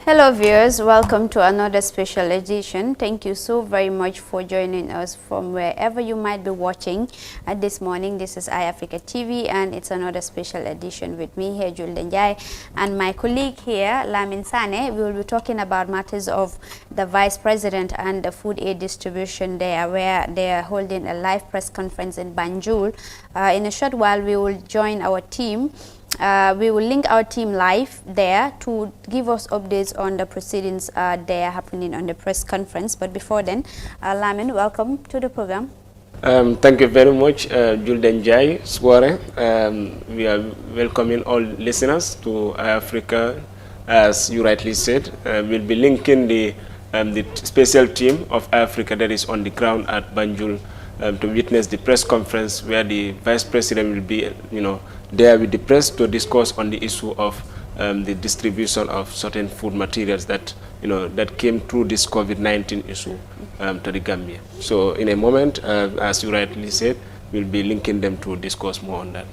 Hello viewers, welcome to another special edition. Thank you so very much for joining us from wherever you might be watching this morning. This is iAfrica TV and it's another special edition with me here, Julde Njai, and my colleague here, Lamin Sane. We will be talking about matters of the Vice President and the food aid distribution there, where they are holding a live press conference in Banjul. In a short while, we will join our team. We will link our team live there to give us updates on the proceedings there happening on the press conference. But before then, Lamin, welcome to the program. Thank you very much, Julde Njai Sware. We are welcoming all listeners to Africa. As you rightly said, we'll be linking the special team of Africa that is on the ground at Banjul to witness the press conference where the Vice President will be, there with the press to discuss on the issue of the distribution of certain food materials that, that came through this COVID-19 issue to the Gambia. So in a moment, as you rightly said, we'll be linking them to discuss more on that.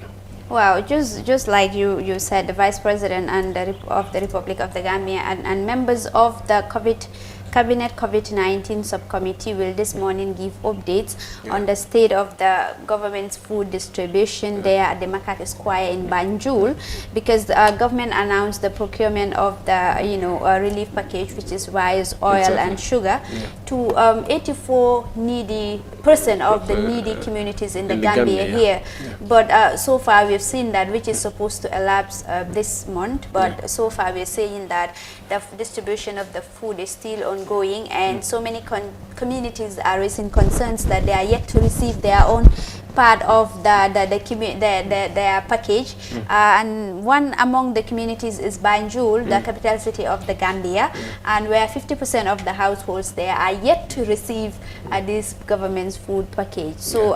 Wow, just like you said, the Vice President and of the Republic of the Gambia and members of the Cabinet COVID-19 subcommittee will this morning give updates on the state of the government's food distribution there at the Makati Square in Banjul, because the government announced the procurement of the relief package, which is rice, oil and sugar to 84 percent of the needy communities in the Gambia here. But so far we've seen that, which is supposed to elapse this month, but so far we're saying that the distribution of the food is still ongoing, and so many communities are raising concerns that they are yet to receive their own part of their package. And one among the communities is Banjul, the capital city of the Gambia, and where 50% of the households there are yet to receive this government's food package. So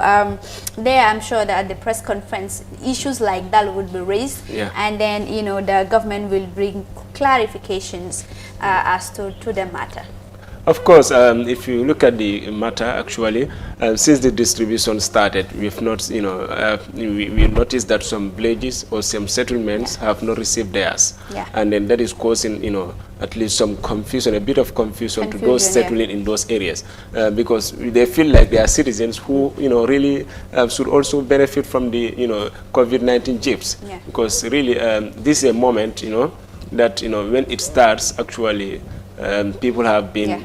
there I'm sure that at the press conference issues like that would be raised, and then the government will bring clarifications as to the matter. Of course, if you look at the matter, actually, since the distribution started, we've not, we noticed that some villages or some settlements have not received theirs, and then that is causing, at least some confusion, a bit of confusion to those settling in those areas, because they feel like they are citizens who, really should also benefit from the, COVID-19 gifts, because really, this is a moment, that, when it starts, actually, people have been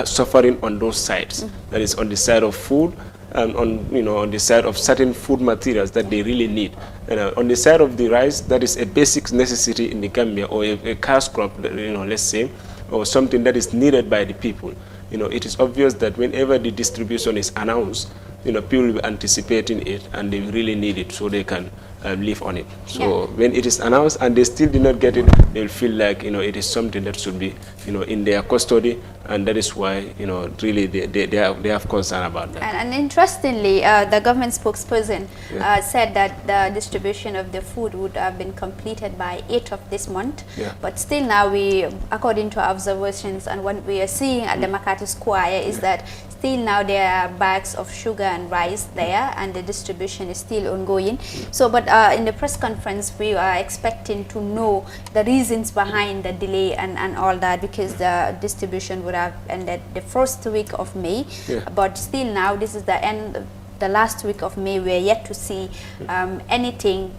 suffering on those sides. That is on the side of food, and on the side of certain food materials that they really need. And on the side of the rice, that is a basic necessity in the Gambia, or a cash crop, let's say, or something that is needed by the people. It is obvious that whenever the distribution is announced, people will be anticipating it and they really need it so they can live on it. So when it is announced and they still did not get it, they will feel like it is something that should be in their custody, and that is why really they have concern about that. And interestingly, the government spokesperson said that the distribution of the food would have been completed by 8th of this month, but still now according to observations and what we are seeing at the Makati Square is that still now there are bags of sugar and rice there, and the distribution is still ongoing. So, but in the press conference, we are expecting to know the reasons behind the delay and all that, because the distribution would have ended the first week of May, but still now this is the last week of May. We're yet to see anything.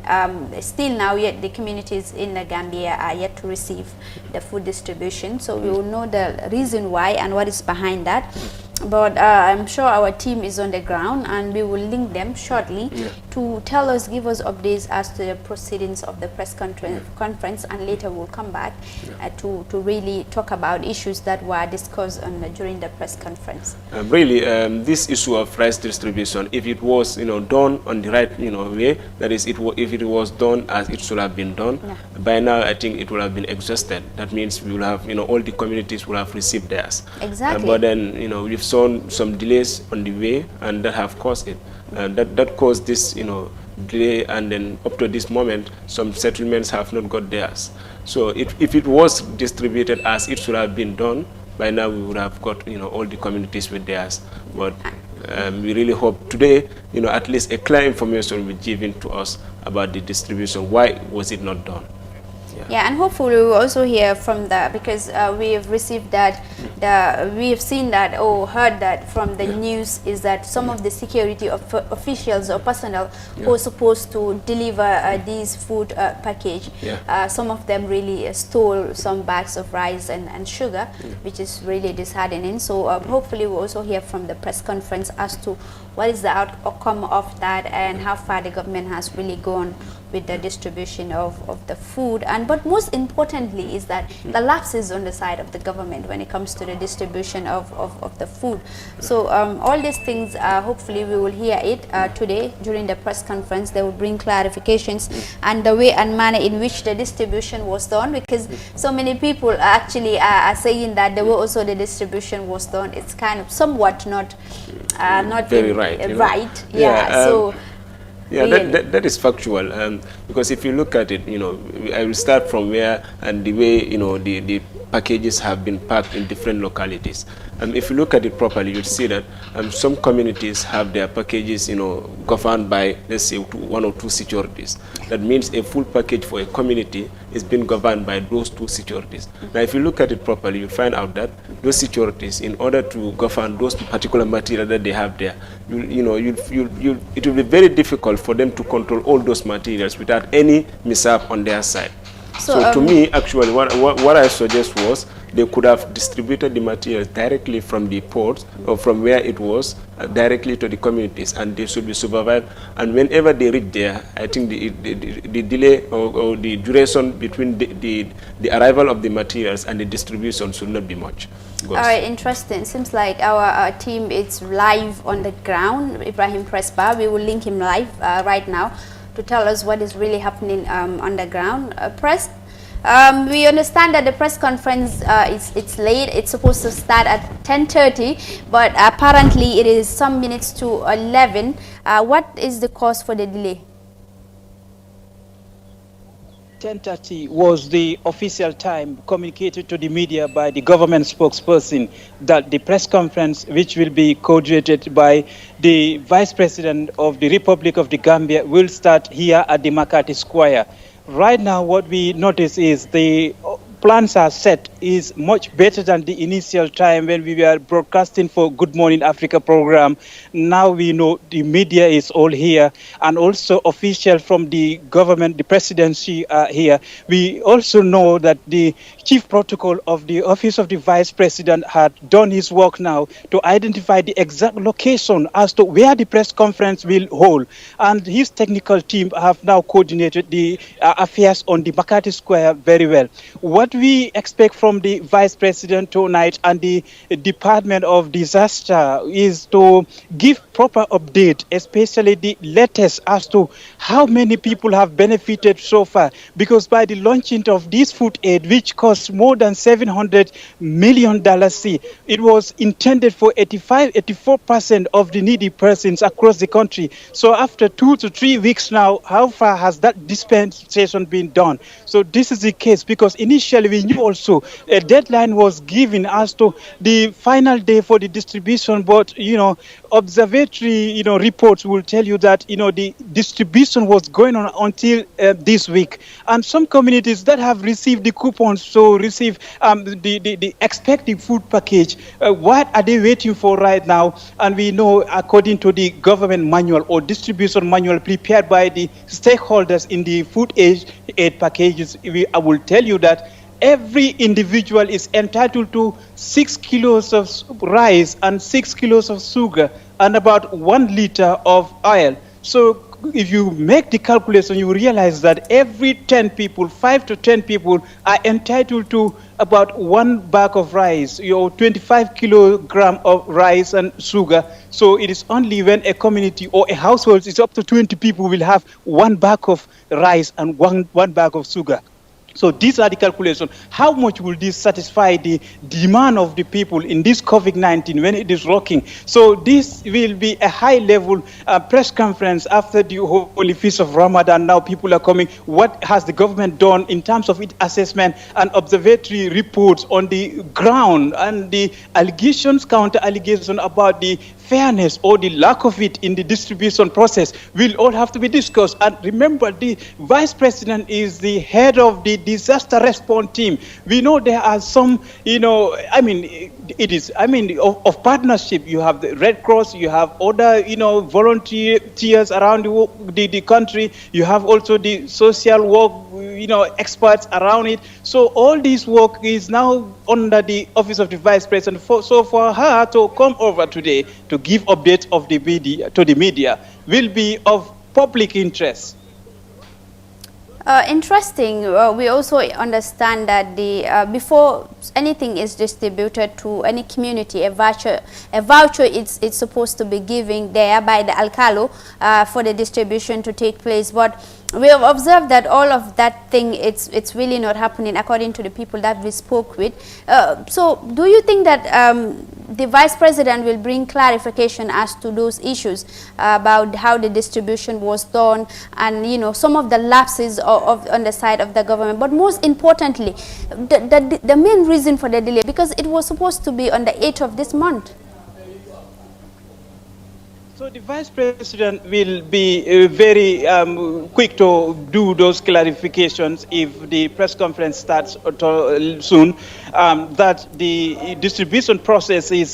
Still now, yet the communities in the Gambia are yet to receive the food distribution. So we will know the reason why and what is behind that. But I'm sure our team is on the ground, and we will link them shortly to give us updates as to the proceedings of the press conference, and later we'll come back to really talk about issues that were discussed during the press conference. Really, this issue of rice distribution, if it was done on the right way, that is, if it was done as it should have been done, by now I think it would have been exhausted. That means we will have all the communities will have received theirs. Exactly. But then we've shown some delays on the way, and that have caused it. That caused this delay, and then up to this moment some settlements have not got theirs. So if it was distributed as it should have been done, by now we would have got all the communities with theirs. But we really hope today at least a clear information will be given to us about the distribution. Why was it not done? Yeah, and hopefully we will also hear from because we have received that, we have seen that or heard that from the news is that some of the security officials or personnel who are supposed to deliver these food package, some of them really stole some bags of rice and sugar, which is really disheartening. So hopefully we'll also hear from the press conference as to what is the outcome of that and how far the government has really gone with the distribution of the food. But most importantly is that the lapses on the side of the government when it comes to the distribution of the food. So all these things, hopefully we will hear it today during the press conference. They will bring clarifications and the way and manner in which the distribution was done, because so many people actually are saying that the way also the distribution was done, it's kind of somewhat not very right. Right. Yeah, that is factual, because if you look at it, I will start from where and the way, the packages have been packed in different localities. If you look at it properly, you'll see that some communities have their packages, governed by, let's say, one or two securities. That means a full package for a community is being governed by those two securities. Now, if you look at it properly, you'll find out that those securities, in order to govern those particular material that they have there, it will be very difficult for them to control all those materials without any mishap on their side. So to me, actually, what I suggest was they could have distributed the materials directly from the ports or from where it was directly to the communities, and they should be supervised. And whenever they reach there, I think the delay or the duration between the arrival of the materials and the distribution should not be much. All right, interesting. Seems like our team is live on the ground. Ibrahim Prespa, we will link him live right now to tell us what is really happening on the ground. Press, we understand that the press conference it's late. It's supposed to start at 10:30, but apparently it is some minutes to 11. What is the cause for the delay? 10:30 was the official time communicated to the media by the government spokesperson that the press conference, which will be coordinated by the Vice President of the Republic of the Gambia, will start here at the Makati Square. Right now, what we notice is the plans are set is much better than the initial time when we were broadcasting for Good Morning Africa program. Now we know the media is all here, and also officials from the government, the presidency are here. We also know that the chief protocol of the office of the vice president had done his work now to identify the exact location as to where the press conference will hold, and his technical team have now coordinated the affairs on the Makati Square very well. What we expect from the Vice President tonight and the Department of Disaster is to give proper update, especially the latest as to how many people have benefited so far. Because by the launching of this food aid, which costs more than $700 million, it was intended for 84% of the needy persons across the country. So after 2 to 3 weeks now, how far has that dispensation been done? So this is the case because initially we knew also a deadline was given as to the final day for the distribution, but observatory reports will tell you that the distribution was going on until this week, and some communities that have received the coupons, so receive the expected food package, what are they waiting for right now? And we know, according to the government manual or distribution manual prepared by the stakeholders in the food aid packages, I will tell you that every individual is entitled to 6 kilos of rice and 6 kilos of sugar and about 1 liter of oil. So if you make the calculation, you realize that every 10 people, 5 to 10 people are entitled to about 1 bag of rice, 25 kilograms of rice and sugar. So it is only when a community or a household is up to 20 people will have 1 bag of rice and one bag of sugar. So these are the calculations. How much will this satisfy the demand of the people in this COVID-19 when it is rocking? So this will be a high-level press conference after the Holy Feast of Ramadan. Now people are coming. What has the government done in terms of its assessment and observatory reports on the ground and the allegations, counter-allegations about the fairness or the lack of it in the distribution process will all have to be discussed. And remember, the vice president is the head of the disaster response team. We know there are some, of partnership. You have the Red Cross, you have other, volunteers around the country. You have also the social work, experts around it. So all this work is now under the office of the vice president. So for her to come over today to give updates of the media will be of public interest. Interesting. We also understand that before anything is distributed to any community, a voucher it's supposed to be given there by the alcalo for the distribution to take place. But we have observed that all of that thing, it's really not happening according to the people that we spoke with. So do you think that the vice president will bring clarification as to those issues about how the distribution was done and some of the lapses on the side of the government? But most importantly, the main reason for the delay, because it was supposed to be on the 8th of this month. So the vice president will be very quick to do those clarifications if the press conference starts soon. That the distribution process is,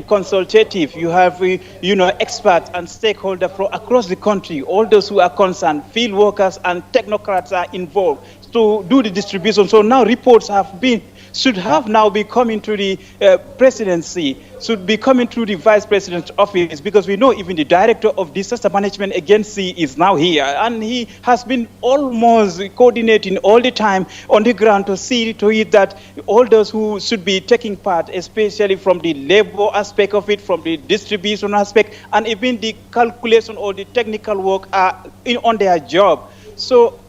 consultative. You have, experts and stakeholders from across the country. All those who are concerned, field workers and technocrats are involved to do the distribution. So now reports should have now be coming to the presidency, should be coming to the vice president's office, because we know even the director of disaster management agency is now here, and he has been almost coordinating all the time on the ground to see to it that all those who should be taking part, especially from the labor aspect of it, from the distribution aspect, and even the calculation or the technical work are on their job. So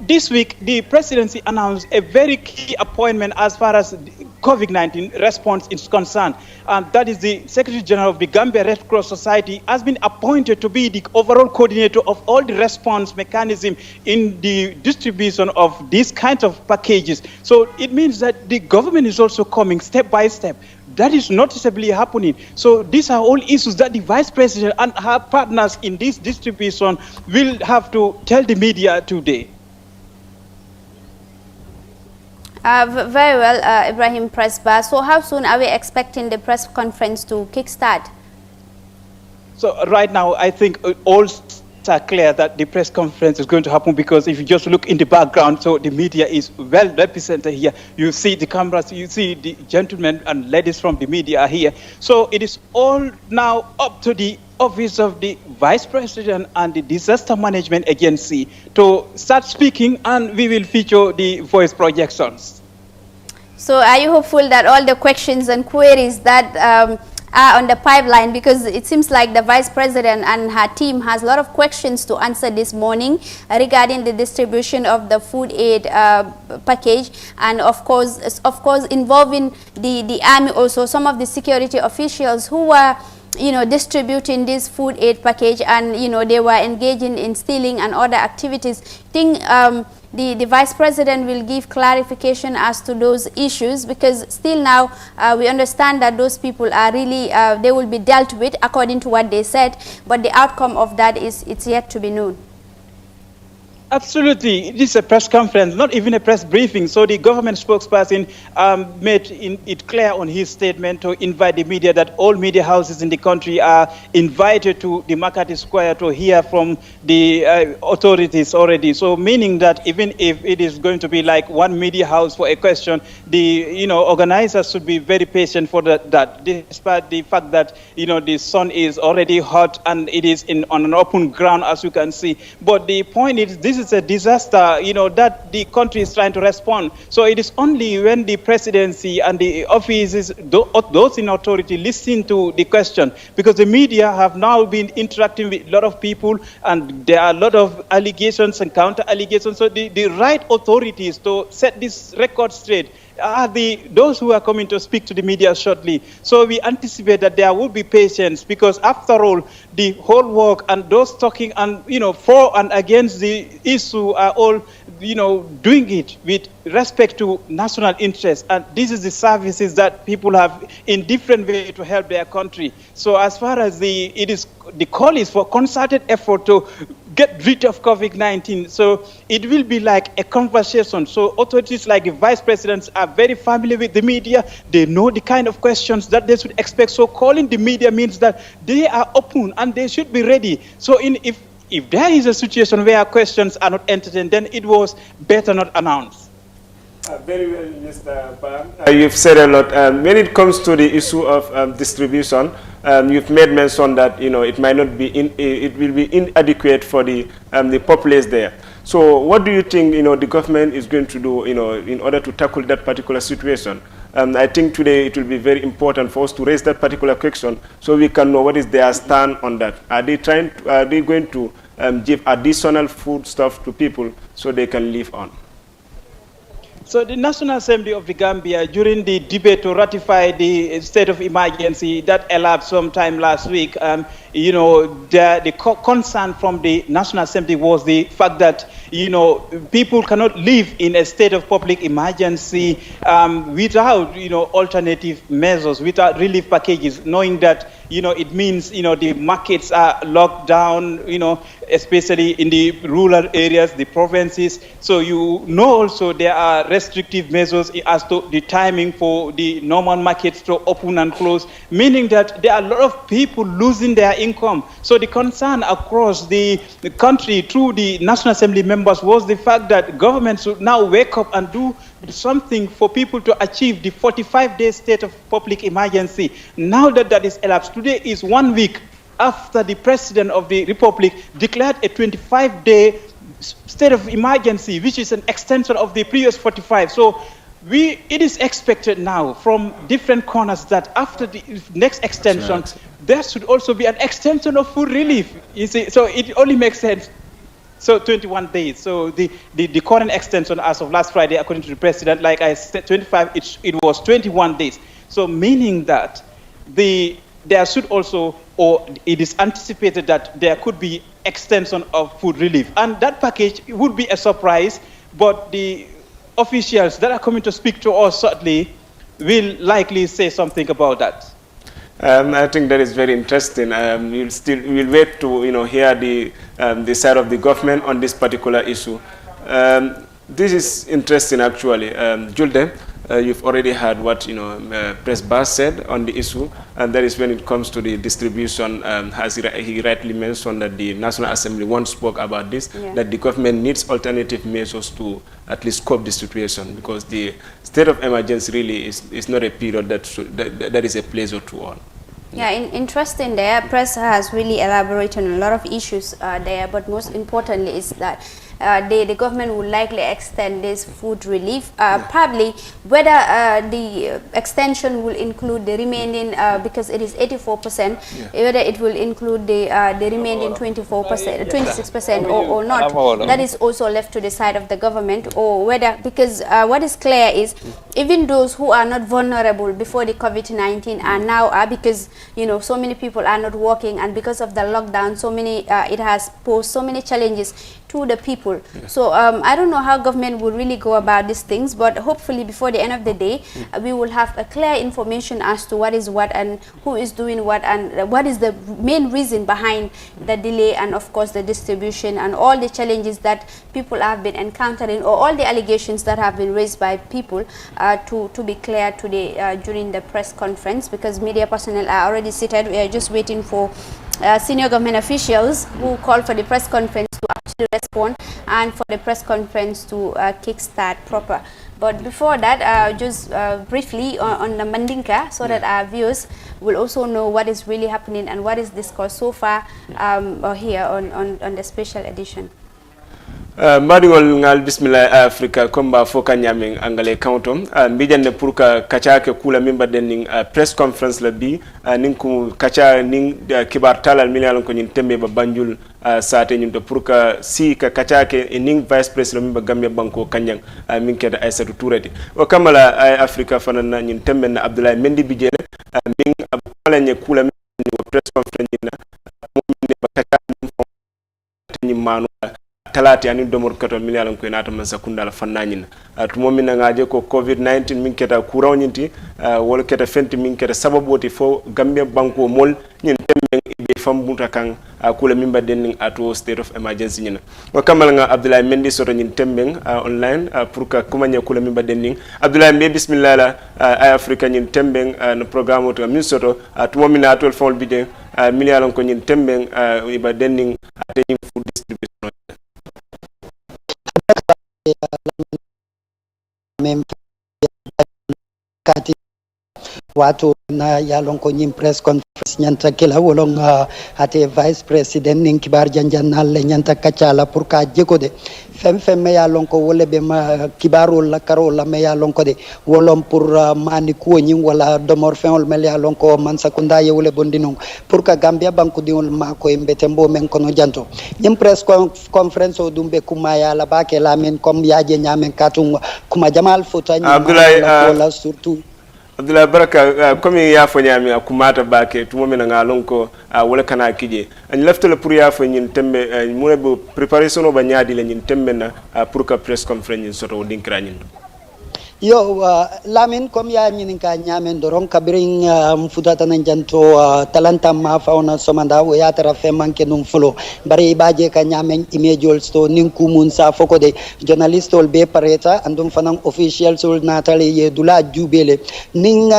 this week, the presidency announced a very key appointment as far as COVID-19 response is concerned. That is the Secretary General of the Gambia Red Cross Society has been appointed to be the overall coordinator of all the response mechanism in the distribution of these kinds of packages. So it means that the government is also coming step by step. That is noticeably happening. So these are all issues that the vice president and her partners in this distribution will have to tell the media today. Very well, Ibrahim Presba. So how soon are we expecting the press conference to kickstart? So right now, I think all are clear that the press conference is going to happen, because if you just look in the background, so the media is well represented here. You see the cameras, you see the gentlemen and ladies from the media are here. So it is all now up to the office of the vice president and the disaster management agency to start speaking, and we will feature the voice projections. So are you hopeful that all the questions and queries that are on the pipeline, because it seems like the vice president and her team has a lot of questions to answer this morning regarding the distribution of the food aid package, and of course involving the army, also some of the security officials who were distributing this food aid package, and they were engaging in stealing and other activities. Think the vice president will give clarification as to those issues, because still now we understand that those people are really, they will be dealt with according to what they said, but the outcome of that it's yet to be known. Absolutely. It is a press conference, not even a press briefing. So the government spokesperson made it clear on his statement to invite the media that all media houses in the country are invited to the Makati Square to hear from the authorities already. So meaning that even if it is going to be like one media house for a question, the organizers should be very patient for that, despite the fact that the sun is already hot and it is on an open ground, as you can see. But the point is, this is a disaster, that the country is trying to respond. So it is only when the presidency and the offices, those in authority, listen to the question, because the media have now been interacting with a lot of people, and there are a lot of allegations and counter allegations. So the right authorities to set this record straight are those who are coming to speak to the media shortly. So we anticipate that there will be patience, because after all, the whole work and those talking and for and against the issue are all doing it with respect to national interests. And this is the services that people have in different ways to help their country. So as far as the call is for concerted effort to get rid of COVID-19. So it will be like a conversation. So authorities like the vice presidents are very familiar with the media. They know the kind of questions that they should expect. So calling the media means that they are open and they should be ready. So if there is a situation where questions are not entertained, then it was better not announced. Very well, Mr. Pam. You've said a lot. When it comes to the issue of distribution, you've made mention that it might not be it will be inadequate for the populace there. So, what do you think the government is going to do in order to tackle that particular situation? I think today it will be very important for us to raise that particular question so we can know what is their stand on that. Are they going to give additional food stuff to people so they can live on? So the National Assembly of the Gambia, during the debate to ratify the state of emergency that elapsed sometime last week, the concern from the National Assembly was the fact that, people cannot live in a state of public emergency without, alternative measures, without relief packages, knowing that, it means, the markets are locked down, especially in the rural areas, the provinces. So also there are restrictive measures as to the timing for the normal markets to open and close, meaning that there are a lot of people losing their income. So the concern across the country through the National Assembly members was the fact that government should now wake up and do something for people to achieve the 45-day state of public emergency. Now that is elapsed, today is 1 week after the President of the Republic declared a 25-day state of emergency, which is an extension of the previous 45. So it is expected now from different corners that after the next extension, there should also be an extension of food relief. You see, so it only makes sense. So 21 days. So the current extension as of last Friday, according to the President, like I said, 25, it was 21 days. So meaning that there should also, or it is anticipated that there could be extension of food relief. And that package would be a surprise, but the officials that are coming to speak to us shortly will likely say something about that. I think that is very interesting. We'll wait to hear the side of the government on this particular issue. This is interesting, actually. Julde, you've already heard what Press Bass said on the issue, and that is when it comes to the distribution. As he rightly mentioned, that the National Assembly once spoke about this, that the government needs alternative measures to at least cope the situation, because the state of emergency really is not a period that is a pleasure to all. Yeah, interesting there. Press has really elaborated on a lot of issues there, but most importantly is that the government would likely extend this food relief. Probably whether the extension will include the remaining, because it is 84%, whether it will include the remaining 24%, 26% or not, that is also left to the side of the government, or whether, because what is clear is even those who are not vulnerable before the COVID-19 are now, because so many people are not working, and because of the lockdown, so many it has posed so many challenges to the people. So I don't know how government will really go about these things, but hopefully before the end of the day, we will have a clear information as to what is what and who is doing what, and what is the main reason behind the delay, and of course the distribution and all the challenges that people have been encountering, or all the allegations that have been raised by people to be cleared today during the press conference, because media personnel are already seated. We are just waiting for senior government officials who call for the press conference to actually respond, and for the press conference to kickstart proper. But before that, just briefly on the Mandinka, so that our viewers will also know what is really happening and what is discussed so far here on the special edition. Mbaɗigol ngal bismillah Africa komba foka nyaming angale countom mbijanne pour ka kacha ke kula mimba den press conference la bi nin ko kacha nin kibar talal milal ko nyin tembe ba banjul saate ñun to pour ka si ka kacha ke nin vice president mimba Gambia banko kanyang min keda Aissatou Touré o kamala Africa fanana ñun tembe na Abdoulaye Mendy bijele min abala nye kula press conference na mo min ba kacha ni manu talati ani domor kato min yalan ko nata man sakunda la fannañin tumo min ngaje ko covid-19 min keta kurawnyinti wala keta fenti min keta sababoti fo Gambia banko mol ñin temben be fambuta kan kula min badden ato state of emergency ñina o kamal nga Abdoulaye Mendy soto ñin temben online pour que kuma nya kula min badden Abdoulaye be bismillah la ay africa ñin temben no programme to min soto tumo min atol fol bidden min yalan ko ñin temben badden ate ñin food distribution watu na yalon ko nyim press conference nyanta kila wolong ate vice president nin kibar janjanal le nyanta kachala pour ka jekode fem me yalon ko wolle be ma kibarol la karol la me yalon ko de wolom pour mani ko nyim wala domor fenol mel yalon ko man sakunda ye wole bondino pour ka Gambia banku diol ma ko mbete mbo men kono janto nyim press conference o dumbe kuma yala bake la men comme yaje nyamen katung kuma jamal fota nyim wala surtout Abdoulaye Baraka comme ya fo nyami akumata bake tumo mina ngalon ko wala kana kije an lefte le pour ya fo nyin tembe mo be préparation ba nyaadi le nyin tembe na pour que press conference nyin soto dinkra nyin yo lamin comme ya ñinin ka ñamen doron kabirin mfutata nan janto talanta ma fauna somanda wo ya tara fe manke num fulo bari baje ka ñamen imejol sto nin kumun sa foko de journalist ol be pareta andum fanan official sul natali ye dula jubele nin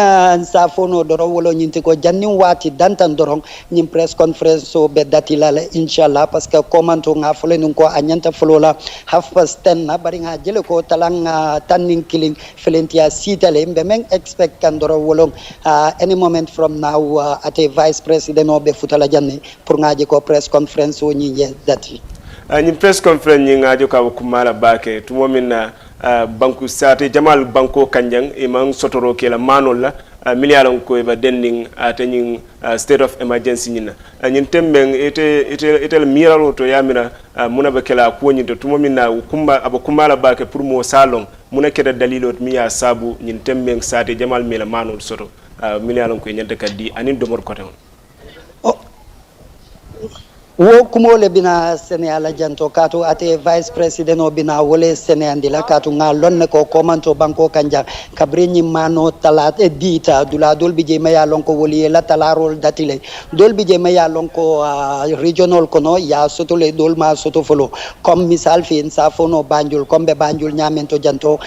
sa fono doron wolo ñinte ko jannin wati dantan doron ñim press conference so be datila la inshallah parce que commento nga fole nun ko anyanta fulo la half past 10 na bari nga jele ko talang tanning killing Felentia Sitale men expect kandoro wolong any moment from now at a vice president obe futala janne pour ngaje ko press conference o nyi dati ni press conference nyi ngaje ka kumala bake tumo minna banku sate jamal banko kanjang imang sotoro kela manol la miliyalon ko ba dending atanyin state of emergency nyina nyin temben ite miralo to yamina muna ba kala ko nyin to tumo minna kumba abakumala bake pour mo salon muna keda dalilot miya sabu nyin temben sate jamal mila manol soto miliyalon ko nyanta kaddi anin domor kote on wo kumole bina sene ala janto kato ate vice president o bina wole sene andila kato nga lonne ko komanto banko kanja kabrini mano talate dita dula dolbi je maya lonko woli la talarol datile dolbi je maya lonko regional kono ya soto le dolma soto folo comme misal fi sa fono banjul kombe banjul nyamento janto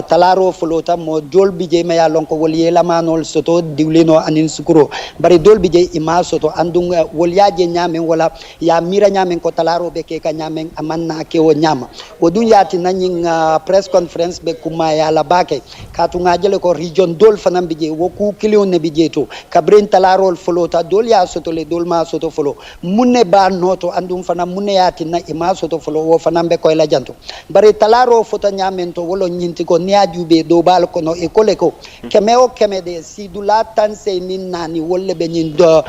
talaro folo tam mo dolbi je maya lonko woli la manol soto diwlino anin sukuro bari dolbi je ima soto andung woliaje nyamen wala ya mira nyamen ko talaro be ke ka nyamen amanna ke o nyama o dunyati nanyin press conference be kuma ya la bake katu ngajele ko region dol fanam bije woku kilion ne bije to kabrin talaro folota dol ya soto le dol ma soto folo munne ba noto andum fanam munne yati na ima soto folo wo fanam be ko la janto bare talaro fota nyamen to wolo nyinti ko ne ajube do bal ko no e kole ko keme o keme de sidula tan se nin nani wolle be nyin do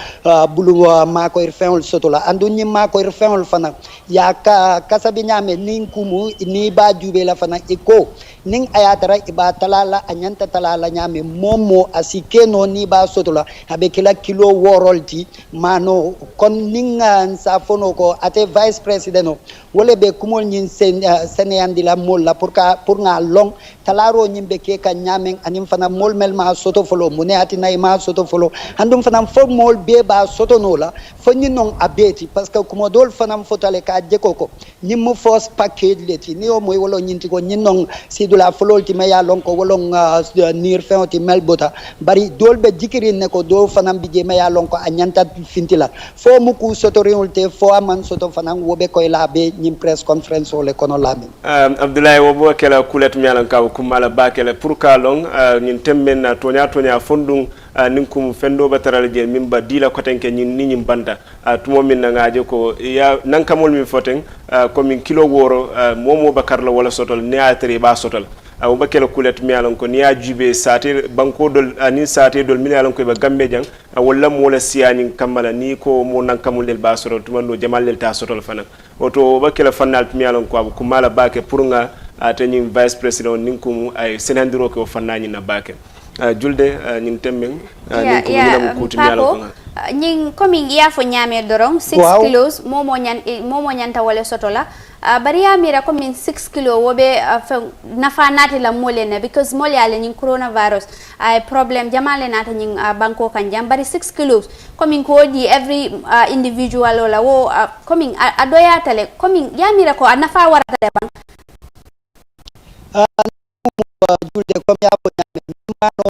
bulu ma ko irfeol soto la andu ma ko refeol fana ya kasabi nyame nin kumu ni ba jube la fana iko nin ayatara iba talala anyanta talala nyame momo asike no ni ba sotola habe kila kilo worolti mano kon nin sa fono ko ate vice president no wole be kumol nyin sene andila molla pour nga long talaro nyimbe ke ka nyamen anim fana mol mel ma soto folo mune ati nay ma soto folo andum fana fo mol be ba soto no la fo non abeti parce que kuma dol fanam fotale ka jeko ko nyimmo force package leti ni o moy wolo nyinti ko nyinon sidula folol ti maya lon ko wolo nir fewti melbota bari dol be jikiri ne ko do fanam bije maya lon ko anyanta fintila fo mu ku soto reulte fo aman soto fanam wobe koy labe nyim press conference o le kono labe Abdoulaye wo bo kala kulet mi alan ka ko mala bakele pour ka long nyin temmen na tonya fondung ninkum fendo bataral je min ba dila kotenke nyin ni nyim banda tumo min ngaje ko ya nankamol mi foten ko min kilo woro momo bakarla wala sotol ne atri ba sotol aw bakela kulet mi alon ko niya jube sate banko dol ani sate dol mi alon ko be gambe jang wala mo la siani kamala ni ko mo nankamol del ba sotol tumando jamal del ta sotol fana oto bakela fanal mi alon ko ko mala bake pour nga atani vice president ninkum ay senandiro ko fanani na bake julde ñin tembeng yeah, nin ko yeah, minam kuti mi ala ko ñing komi ya fo ñame dorong 6 kilos momo ñanta wala soto la bari ya mira komi 6 kilo wobe nafa nati la molene because mol yale ñing coronavirus ay problem jamale nata ñing banko kan jam bari 6 kilos komi ko di every individual wala wo komi adoya tale komi ya mira ko nafa warata le bank julde comme ya ko ñame mano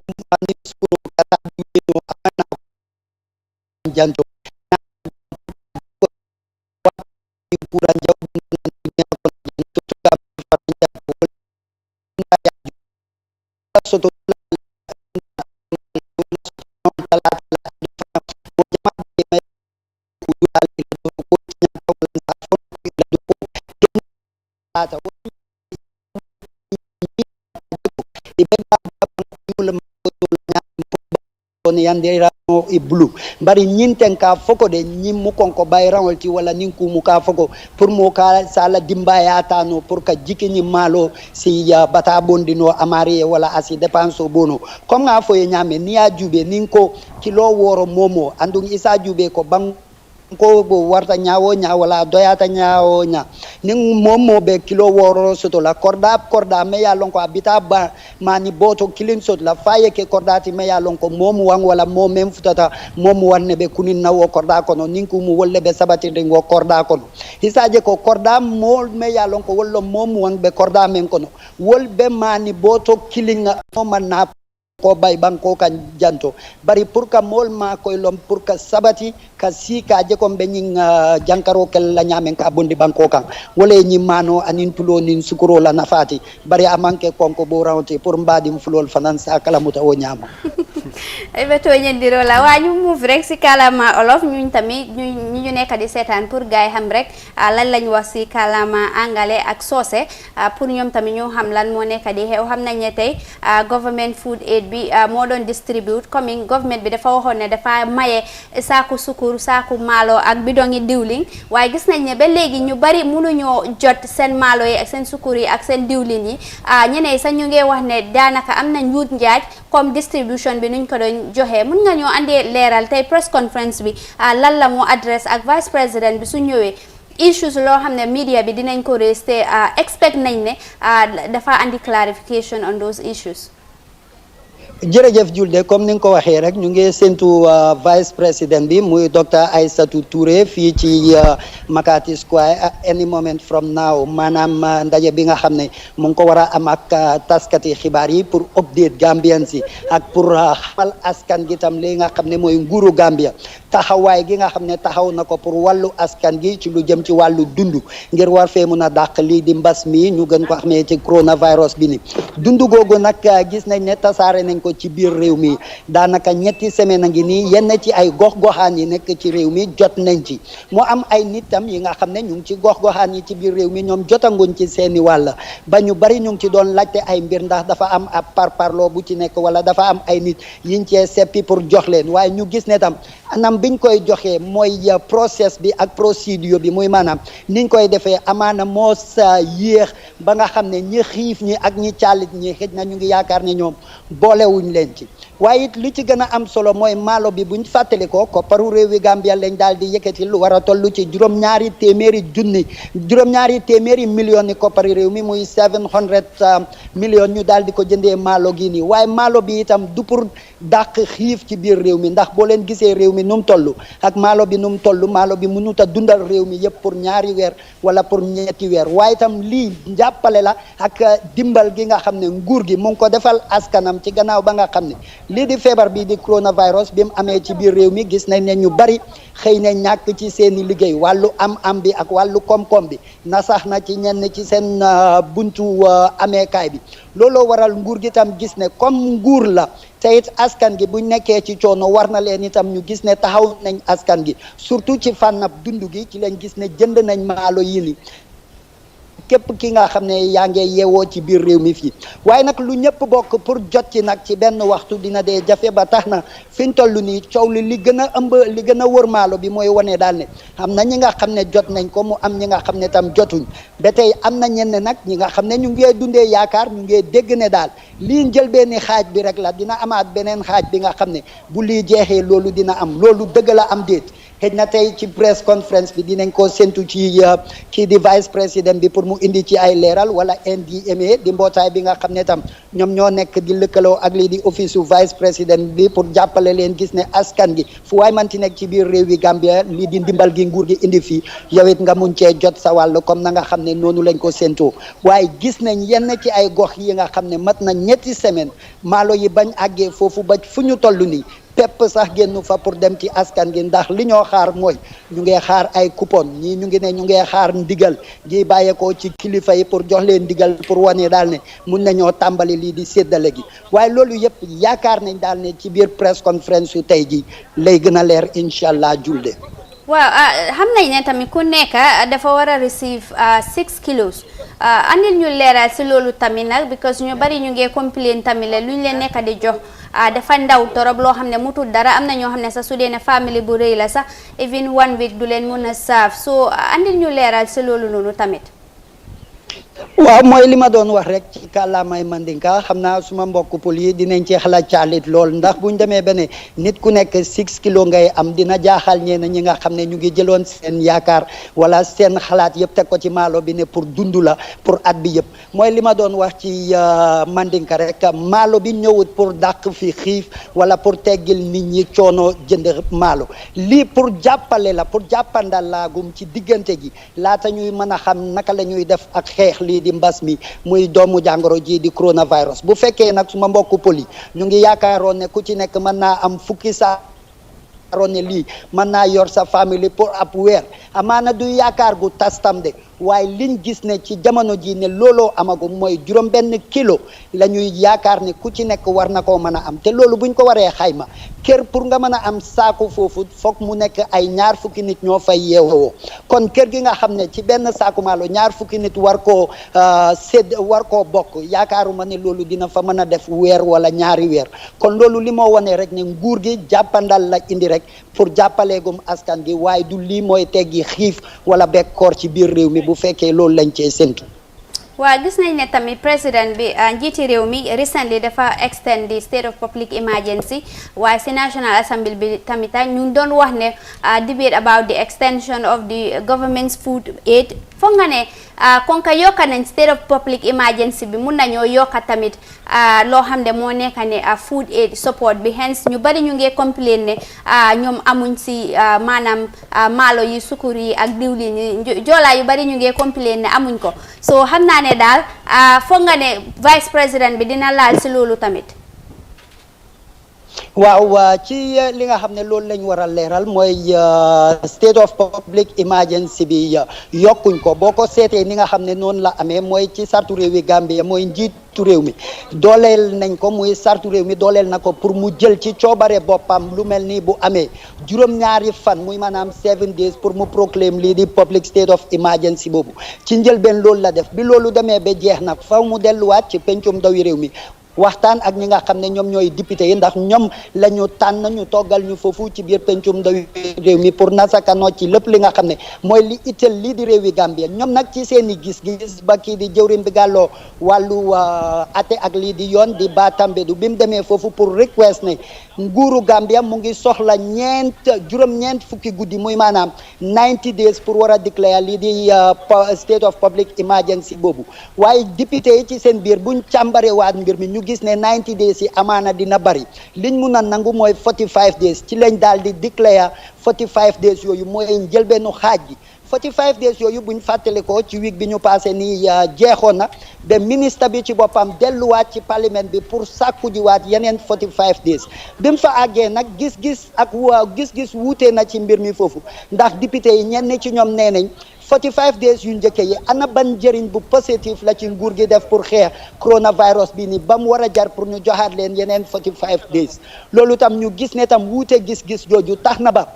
ni suru kata bino amana janto kuran jauh soto yandera no e blue bari nyinten ka foko de nyimmu konko bayranol ti wala ninku mu ka foko pour mo ka sala dimbaya tano pour ka jikini malo si ya bata bondino amari wala asi dépense bono comme nga fo nyame ni ya jube ninko kilo woro momo andung isa jube ko bang ko bo warta nyaawo wala doyata nyaawo nya ning momo be kilo woro soto la korda me ya lon ko abita ba mani boto kilin sot la faye ke kordati me ya lon ko momo wang wala momem futata momo wanne be kunin nawo korda kono ning ko mu wolle be sabati ngo korda kono hisaje ko korda mol me ya lon ko wollo momo wang be korda men kono wol be mani boto kilin no man na ko bay banko kan janto bari pour ka mol ma koy lom pour ka sabati ka si ka je ko be ñing jankaro kel la ñamen ka bondi banko kan wala ñi mano anin tulo nin sukuro la nafati bari amanke konko bo rawti pour mbadim fulol finance akala muta o ñama ay beto ñendiro la wa ñu move rek ci kalama olof ñun tamit ñu nekk di sétane pour gaay xam rek lan lañ wax ci kalama angale ak sosé pour ñom tamit ñu xam lan mo nekk di xew xam nañ ne tay government food aid bi moo doon distribute comme government bi dafa waxoon ne dafa maye saaku sukur saaku maalo ak bidongi diwlin waaye gis nañ ne ba léegi ñu bari mënuñoo jot seen maalo yi ak seen sukur yi ak seen diwlin yi ñeneen sax ñu ngi wax ne daanaka am na njuut njaaj comme distribution bi nuñ ko doon joxe mun nga ñoo andee leeral tey press conference bi lan la moo adresse ak vice président bi su ñëwee issues loo xam ne media bi dinañ ko raise te expect nañ ne dafa andi clarification on those issues. jërëjëf Julde comme ni nga ko waxee rek ñu ngi séntu vice président bi muy docteur Aïssatou Touré fii ci Makati Square any moment from now maanaam ndaje bi nga xam ne mu ngi ko war a am ak taskati xibaar yi pour update Gambian si ak pour xamal askan gi tam li nga xam ne mooy nguuru Gambia taxawaay gi nga xam ne taxaw na ko pour wàllu askan gi ci lu jëm ci wàllu dund ngir war fee mun a dàq lii di mbas mi ñu gën ko xamee ci coronavirus bi ni dund googu nag gis nañ ne tasaare nañ ko ci biir réew mi daanaka ñetti semaine a ngi nii yenn ci ay gox-goxaan yi nekk ci réew mi jot nañ ci mu am ay nit tam yi nga xam ne ñu ngi ci gox-goxaan yi ci biir réew mi ñoom jotanguñ ci seeni wàll ba ñu bari ñu ngi ci doon laajte ay mbir ndax dafa am ab parparloo bu ci nekk wala dafa am ay nit yiñ cee seppi pour jox leen waaye ñu gis ne tam anam biñ koy joxee mooy process bi ak procédure bi muy maanaam niñ koy defee amaana moo sa yéex ba nga xam ne ñi xiif ñi ak ñi caalit ñi xëj na ñu ngi yaakaar ne ñoom boolewuñ leen ci waaye it li ci gën a am solo mooy maalo bi buñ fàttali ko kopparu réewi Gambia lañ daal di yëkkati lu war a toll ci juróom-ñaari téeméeri millions ni koppari réew mi muy 700 millions ñu daal di ko jëndee maalo gi nii waaye maalo bi itam du pour dàq xiif ci biir réew mi ndax boo leen gisee réew mi nu mu toll ak maalo bi nu mu toll maalo bi mënut a dundal réew mi yëpp pour ñaari weer wala pour ñetti weer waaye itam lii njàppale la ak dimbal gi nga xam ne nguur gi mu ngi ko defal askanam ci gannaaw ba nga xam ne lii di feebar bi di coronavirus bi mu amee ci biir réew mi gis nañ ne ñu bari xëy na ñàkk ci seeni liggéey wàllu am bi ak wàllu koom-koom bi na sax na ci ñenn ci seen buntu ameekaay bi looloo waral nguur gi tam gis ne comme nguur la te it askan gi buñ nekkee ci coono war na leen itam ñu gis ne taxaw nañ askan gi surtout ci fànnab dund gi ci lañ gis ne jënd nañ maalo yi ni képp ki nga xam ne yaa ngi yeewoo ci biir réew mi fii waaye nag lu ñëpp bokk pour jot ci nag ci benn waxtu dina dee jafe ba tax na fi ñu toll nii coow li gën a ëmb li gën a wër maalo bi mooy wane daal ne am na ñi nga xam ne jot nañ ko mu am ñi nga xam ne tam jotuñ ba tey am na ñenn nag ñi nga xam ne ñu ngi dundee yaakaar ñu ngi dégg ne daal lii njëlbeeni xaaj bi rek la dina amaat beneen xaaj bi nga xam ne bu lii jeexee loolu dina am loolu dëgg la am déet xëj na tey ci press conference bi dinañ ko séntu ci kii di vice président bi pour mu indi ci ay leeral wala NDMA di mbootaay bi nga xam ne tam ñoom ñoo nekk di lëkkaloo ak lii di office su vice président bi pour jàppale leen gis ne askan gi fu waay manti nekk ci biir réew yi Gambia lii di ndimbal gi nguur gi indi fii yow it nga mun cee jot sa wàll comme na nga xam ne noonu lañ ko séntoo waaye gis nañ yenn ci ay gox yi nga xam ne mat na ñetti semaine maalo yi bañ àggee foofu ba fu ñu toll nii pepp sax génn fa pour dem ci askan gi ndax li ñoo xaar mooy ñu ngi xaar ay coupon ñii ñu ngi ne ñu ngi xaar ndigal gi bàyyeekoo ci kilifa yi pour jox leen ndigal pour wane daal ne mun nañoo tàmbali lii di séddale gi waaye loolu yëpp yaakaar nañ daal ne ci biir press conference yu tey ji lay gën a leer incha allah julde waaw xam nañ ne tamit ku nekk dafa war a receive 6 kilos andil ñu leeral si loolu tamit nag because ñu bari ñu ngi complain tamit la lu ñu leen nekk di jox dafa ndaw torop loo xam ne mutul dara am na ñoo xam ne sax su dee ne famille bu rëy la sax even 1 week du leen mun a saaf so andil ñu leeral si loolu noonu tamit. waaw mooy li ma doon wax rek ci kàllaamay mandinka xam naa suma mbokk pël yi dinañ ci xalaat caalit lool ndax buñ demee ba ne nit ku nekk 6 kilos ngay am dina jaaxal ñeena ñi nga xam ne ñu ngi jëloon seen yaakaar wala seen xalaat yëpp teg ko ci maalo bi ne pour dund la pour at bi yëpp mooy li ma doon wax ci mandinka rek maalo bi ñëwut pour dàq fi xiif wala pour teggil nit ñi coono jënd maalo lii pour jàppale la pour jàppandal laagum ci diggante gi laata ñuy mën a xam naka la ñuy def ak xeex lii di mbas mi muy doomu jàngoro ji di coronavirus bu fekkee nag suma mbokku poli ñu ngi yaakaaroon ne ku ci nekk mën naa am fukki saa ne lii mën naa yor sa famille pour ab weer amaana du yaakaar gu tastam de waaye liñ gis ne ci jamono ji ne looloo amagum mooy juróom benn kilo la ñuy yaakaar ne ku ci nekk war na koo mën a am te loolu buñ ko waree xayma kër pour nga mën a am saaku foofu foog mu nekk ay ñaar fukki nit ñoo fay yeewoo kon kër gi nga xam ne ci benn saaku maalo ñaar fukki nit war koo war koo bokk yaakaaruma ne loolu dina fa mën a def weer wala ñaari weer kon loolu li moo wane rek ne nguur gi jàppandal la indi rek pour jàppaleegum askan gi waaye du lii mooy teggi xiif wala bekkoor ci biir réew mi bu fekkee loolu lañ cee séntu. waaw gis nañ ne tamit président bi njiiti réew mi recently dafa extend the state of public emergency waaye si National Assembly bi tamit ñu doon wax ne debate about the extension of the government's food aid foog nga ne kon ka yokka nañ state of public emergency bi mun nañoo yokka tamit loo xam ne moo nekk ne food aid support bi hence ñu bari ñu ngi complain ne ñoom amuñ si maanaam maalo yi sukur yi ak diwlin yi joolaa yu bari ñu ngi complain ne amuñ ko so xam naa ne daal foog nga ne vice président bi dina laal si loolu tamit. waaw ci li nga xam ne loolu lañ war a leeral mooy state of public emergency bi yokkuñ ko boo ko seetee ni nga xam ne noonu la amee mooy ci sartu réew yi Gambia mooy njiitu réew mi dooleel nañ ko muy sartu réew mi dooleel na ko pour mu jël ci coobare boppam lu mel ni bu amee juróom-ñaari fan muy maanaam 7 days pour mu proclaim lii di public state of emergency boobu ci njëlbeen loolu la def bi loolu demee ba jeex nag faw mu delluwaat ci pencum ndawi réew mi waxtaan ak ñi nga xam ne ñoom ñooy député yi ndax ñoom la ñu tànn ñu toggal ñu foofu ci biir pencum ndawi réew mi pour nasakanoo ci lépp li nga xam ne mooy li itteel lii di réew yi Gambia ñoom nag ci seen i gis-gis ba kii di jëwriñ bi gàlloo wàllu ate ak lii di yoon di Batambedu bi mu demee foofu pour request ne nguuru Gambia mu ngi soxla juróom-ñeent fukki guddi muy maanaam 90 days pour war a déclare lii di state of public emergency boobu waaye député yi ci seen biir buñ càmbare waat mbir mi ñu gis ne 90 days yi amaana dina bari liñ mun a nangu mooy 45 days ci lañ daal di déclare 45 days yooyu mooy njëlbeenu xaaj gi 45 days yooyu buñ fàttali ko ci week bi ñu passé nii jeexoon na ba ministre bi ci boppam delluwaat ci parlement bi pour sàkku jiwaat yeneen 45 days bi mu fa àggee nag gis-gis wuute na ci mbir mi foofu ndax député yi ñenn ci ñoom nee nañ 45 days yu njëkk yi ana ban njëriñ bu positif la ci nguur gi def pour xeex coronavirus bi ni ba mu war a jar pour ñu joxaat leen yeneen 45 days loolu tam ñu gis ne tam wuute gis-gis jooju tax na ba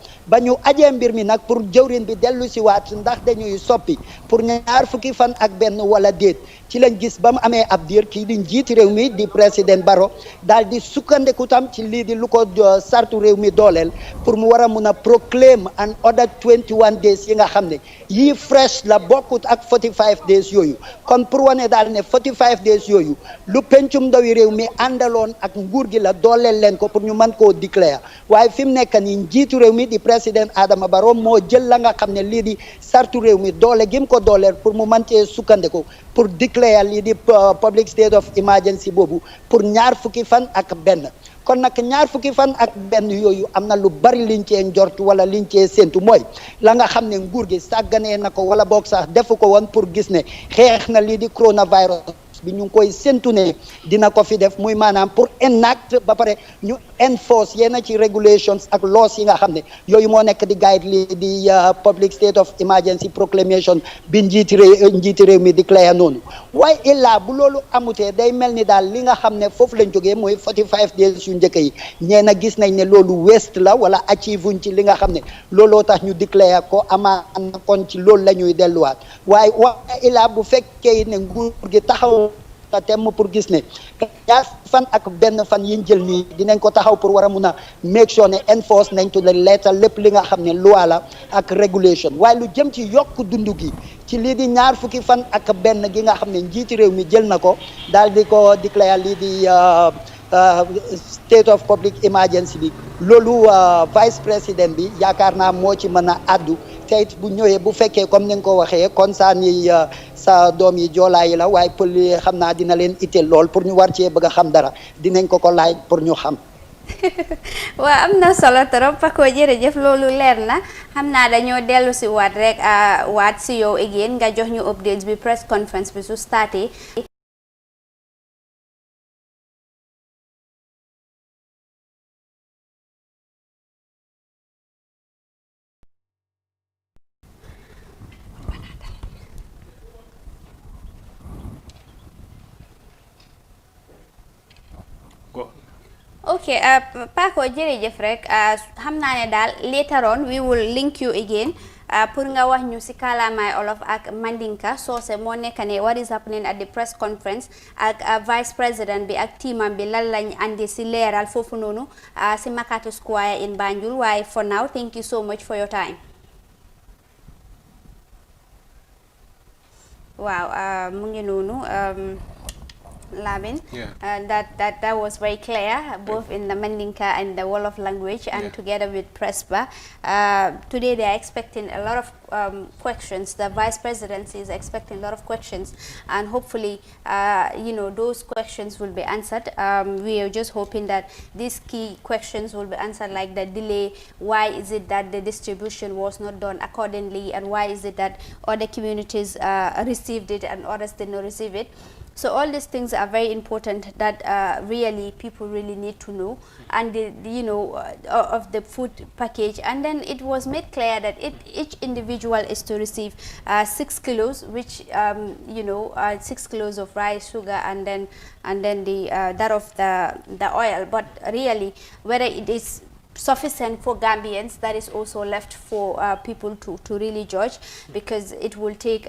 ñu ajee mbir mi nag pour jëwrin bi dellu si waat ndax dañuy soppi pour ñaar fukki fan ak benn wala déet ci lañ gis ba mu amee ab diir kii di njiiti réew mi di président Barrow daal di sukkandiku tam ci lii di lu ko sartu réew mi dooleel pour mu war a mun a proclaim an other 21 days yi nga xam ne yii fresh la bokkut ak 45 days yooyu kon pour wane daal ne 45 days yooyu lu pencum ndawi réew mi àndaloon ak nguur gi la dooleel leen ko pour ñu mën koo déclare waaye fi mu nekk nii njiitu réew mi di président Adama Barrow moo jël la nga xam ne lii di sartu réew mi doole gim ko dooleel pour mu mën cee sukkandiku pour déclare lii di public state of emergency boobu pour ñaar fukki fan ak benn kon nag ñaar fukki fan ak benn yooyu am na lu bari liñ cee njort wala liñ cee séntu mooy la nga xam ne nguur gi sàgganee na ko wala boog sax defu ko woon pour gis ne xeex na lii di coronavirus bi ñu ngi koy séntu ne dina ko fi def muy maanaam pour enact ba pare ñu enforce yenn ci regulations ak laws yi nga xam ne yooyu moo nekk di guide lii di public state of emergency proclamation bi njiiti réew mi déclare noonu waaye illaa bu loolu amutee day mel ni daal li nga xam ne foofu lañ jógee mooy 45 days yu njëkk yi ñeena gis nañ ne loolu waste la wala achieve wuñ ci li nga xam ne looloo tax ñu déclare ko amaa kon ci loolu la ñuy delluwaat waaye illaa bu fekkee ne nguur gi taxaw temm pour gis ne ñaar fan ak benn fan yiñ jël nii dinañ ko taxaw pour war a mun a make sure ne enforce nañ to la leetal lépp li nga xam ne loi la ak régulation waaye lu jëm ci yokk dundu gi ci lii di ñaar fukki fan ak benn gi nga xam ne njiiti réew mi jël na ko daal di ko déclare lii di state of public emergency bi loolu vice président bi yaakaar naa moo ci mën a addu teyit bu ñëwee bu fekkee comme ni nga ko waxee concerne yi sa doom yi joolaa yi la waaye pël yi xam naa dina leen itteel lool pour ñu war cee bëgg a xam dara dinañ ko laaj pour ñu xam. waaw am na solo trop Paco jërëjëf loolu leer na xam naa dañoo dellu si waat rek waat si yow again nga jox ñu updates bi press conference bi su starté. Okay, Paco jërëjëf rek xam naa ne daal later on we will link you again pour nga wax ñu si kàllaamaay olof ak Mandinka soose moo nekk ne what is happening at the press conference ak vice president bi ak teamam bi lan lañ andi si leeral foofu noonu si Makati Square in Banjul waaye for now thank you so much for your time. Waaw mu ngi noonu Lamin, that was very clear, both in the Mandinka and the Wolof language, and together with Prespa. Today they are expecting a lot of questions. The Vice Presidency is expecting a lot of questions, and hopefully, those questions will be answered. We are just hoping that these key questions will be answered, like the delay. Why is it that the distribution was not done accordingly, and why is it that other communities received it and others did not receive it? So all these things are very important that really people really need to know, and of the food package. And then it was made clear that each individual is to receive 6 kilos, which 6 kilos of rice, sugar, and then the that of the oil. But really, whether it is sufficient for Gambians, that is also left for people to really judge, because it will take.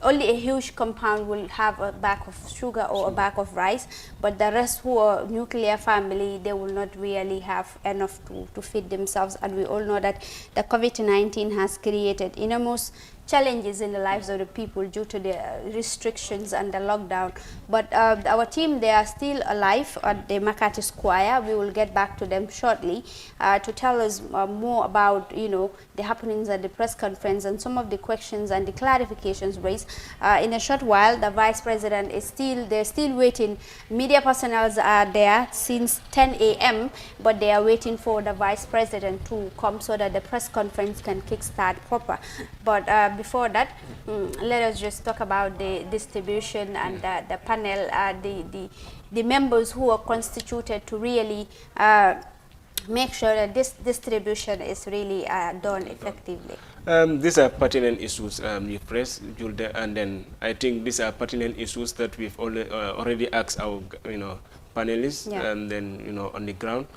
Only a huge compound will have a bag of sugar or a bag of rice, but the rest who are nuclear family, they will not really have enough to feed themselves. And we all know that the COVID-19 has created enormous challenges in the lives of the people due to the restrictions and the lockdown. But our team, they are still alive at the Makati Square. We will get back to them shortly to tell us more about the happenings at the press conference and some of the questions and the clarifications raised. In a short while, the Vice President is they're still waiting. Media personnel are there since 10 a.m., but they are waiting for the Vice President to come so that the press conference can kickstart proper. But before that, let us just talk about the distribution and the panel, the members who are constituted to really make sure that this distribution is really done effectively? These are pertinent issues you've raised, Julde, and then I think these are pertinent issues that we've already asked our, panelists, Yeah. and then, on the ground.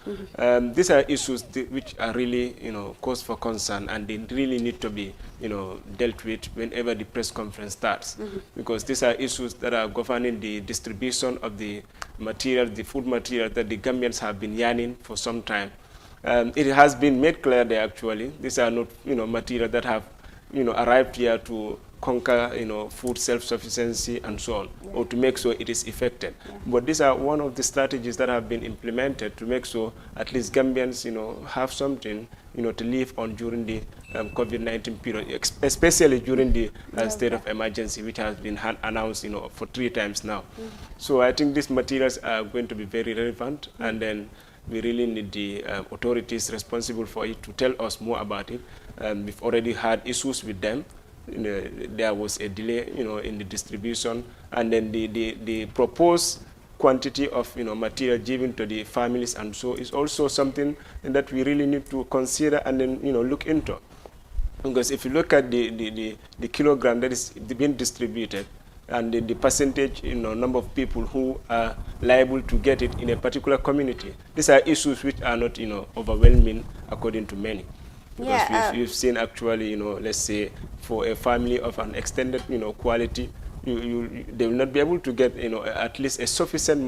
These are issues which are really, cause for concern, and they really need to be, dealt with whenever the press conference starts, because these are issues that are governing the distribution of the material, the food material that the Gambians have been yearning for some time. It has been made clear there actually, these are not, material that have, arrived here to conquer, food self-sufficiency and so on, or to make sure it is effected. But these are one of the strategies that have been implemented to make sure at least Gambians, have something, to live on during the COVID-19 period, especially during the state of emergency, which has been announced, for 3 times now. So I think these materials are going to be very relevant, and then we really need the authorities responsible for it to tell us more about it. We've already had issues with them. There was a delay, in the distribution, and then the proposed quantity of, material given to the families, and so is also something that we really need to consider and then, look into. Because if you look at the kilogram that is being distributed, and the percentage, number of people who are liable to get it in a particular community. These are issues which are not, overwhelming according to many. Because we've seen actually, let's say for a family of an extended, quality, they will not be able to get, at least a sufficient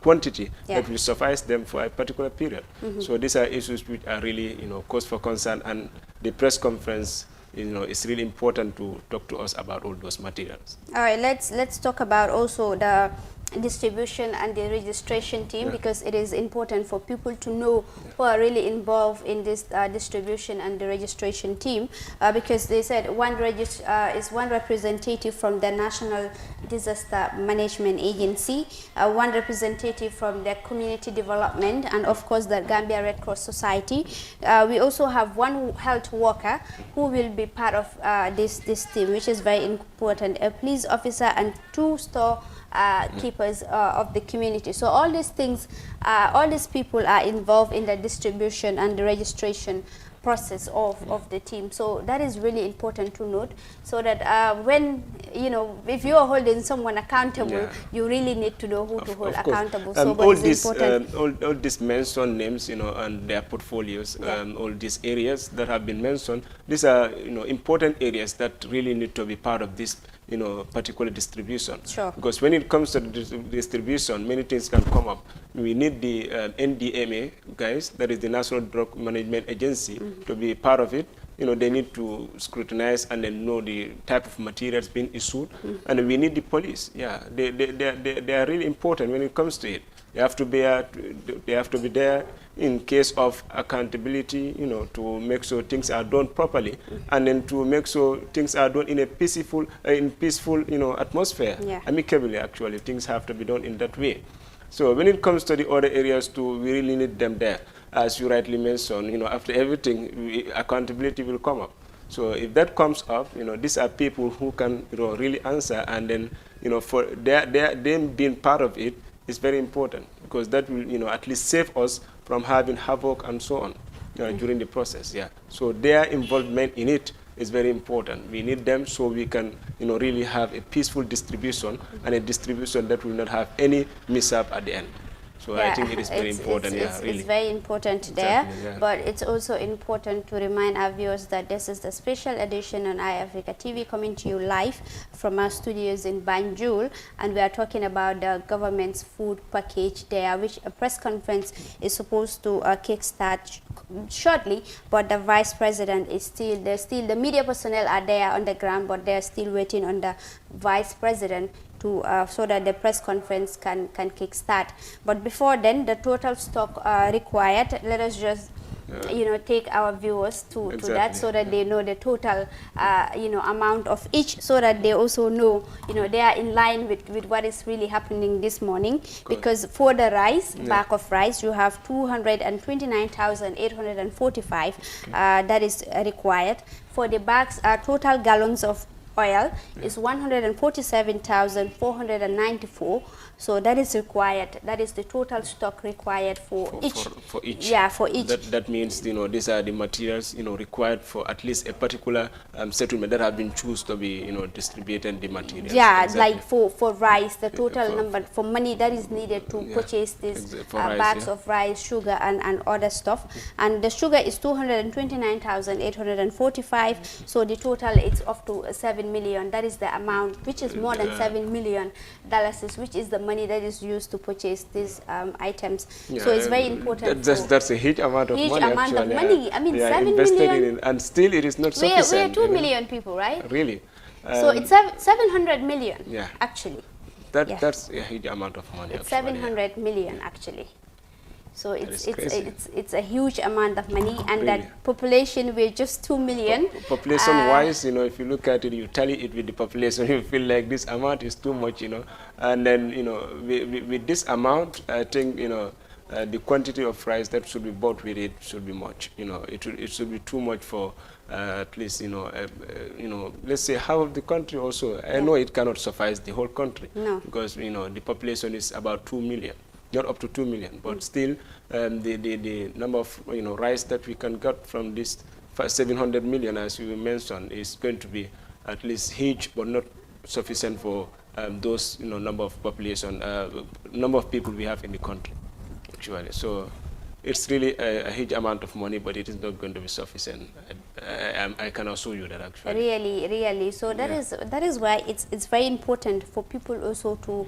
quantity that will suffice them for a particular period. So these are issues which are really, cause for concern, and the press conference, it's really important to talk to us about all those materials. All right, let's talk about also the distribution and the registration team, because it is important for people to know who are really involved in this distribution and the registration team, because they said one representative from the National Disaster Management Agency, one representative from the Community Development, and of course the Gambia Red Cross Society. We also have one health worker who will be part of this team, which is very important, a police officer and 2 store keepers of the community. So all these things, all these people are involved in the distribution and the registration process of the team. So that is really important to note, so that when, if you are holding someone accountable, you really need to know who to hold accountable. So all these mentioned names, and their portfolios, all these areas that have been mentioned, these are, important areas that really need to be part of this, particular distribution. Sure. Because when it comes to the distribution, many things can come up. We need the NDMA guys, that is the National Drug Management Agency, to be part of it. They need to scrutinize and then know the type of materials being issued. And we need the police. Yeah, they are really important when it comes to it. They have to be there in case of accountability, to make sure things are done properly, and then to make sure things are done in a peaceful, atmosphere, amicably. Actually, things have to be done in that way. So when it comes to the other areas too, we really need them there. As you rightly mentioned, after everything, accountability will come up. So if that comes up, these are people who can, really answer, and then, for them being part of it is very important, because that will, at least save us from having havoc and so on during the process. Yeah. So their involvement in it is very important. We need them so we can, really have a peaceful distribution, and a distribution that will not have any mishap at the end. So I think it is very important. It's very important there, but it's also important to remind our viewers that this is the special edition on iAfrica TV, coming to you live from our studios in Banjul, and we are talking about the government's food package there, which a press conference is supposed to kickstart shortly, but the vice president is still there. Still, the media personnel are there on the ground, but they're still waiting on the vice president to, so that the press conference can kickstart. But before then, the total stock required, let us just take our viewers to that, so that they know the total amount of each, so that they also know they are in line with what is really happening this morning. Because for the rice, bag of rice, you have 229,845 that is required. For the bags, total gallons of oil is 147,494. So that is required. That is the total stock required for each. For each. Yeah, for each. That means, these are the materials, required for at least a particular settlement that have been chosen to be, distributed the materials. Yeah, exactly. like for rice, the total number for money that is needed to purchase these bags of rice, sugar, and other stuff. And the sugar is 229,845. So the total is up to 7 million. That is the amount, which is more than $7 million, which is the money that is used to purchase these items. So it's very important. That's a huge amount of money. I mean, 7 invested million. in it, and still it is not sufficient. We're 2 million people, right? Really. So it's 700 million. Yeah. Actually. That's a huge amount of money. It's 700 million actually. So it's a huge amount of money, and really. that population, we're just 2 million. Population-wise, if you look at it, you tally it with the population, you feel like this amount is too much, And then, with this amount, I think, the quantity of rice that should be bought with it should be much. It should be too much for at least, let's say half of the country also. I know it cannot suffice the whole country. No. Because, the population is about 2 million. Not up to 2 million, but still the number of rice that we can get from this 700 million, as you mentioned, is going to be at least huge, but not sufficient for those number of population, number of people we have in the country, actually. So it's really a huge amount of money, but it is not going to be sufficient. I can assure you that, actually. Really. So that is why it's very important for people also to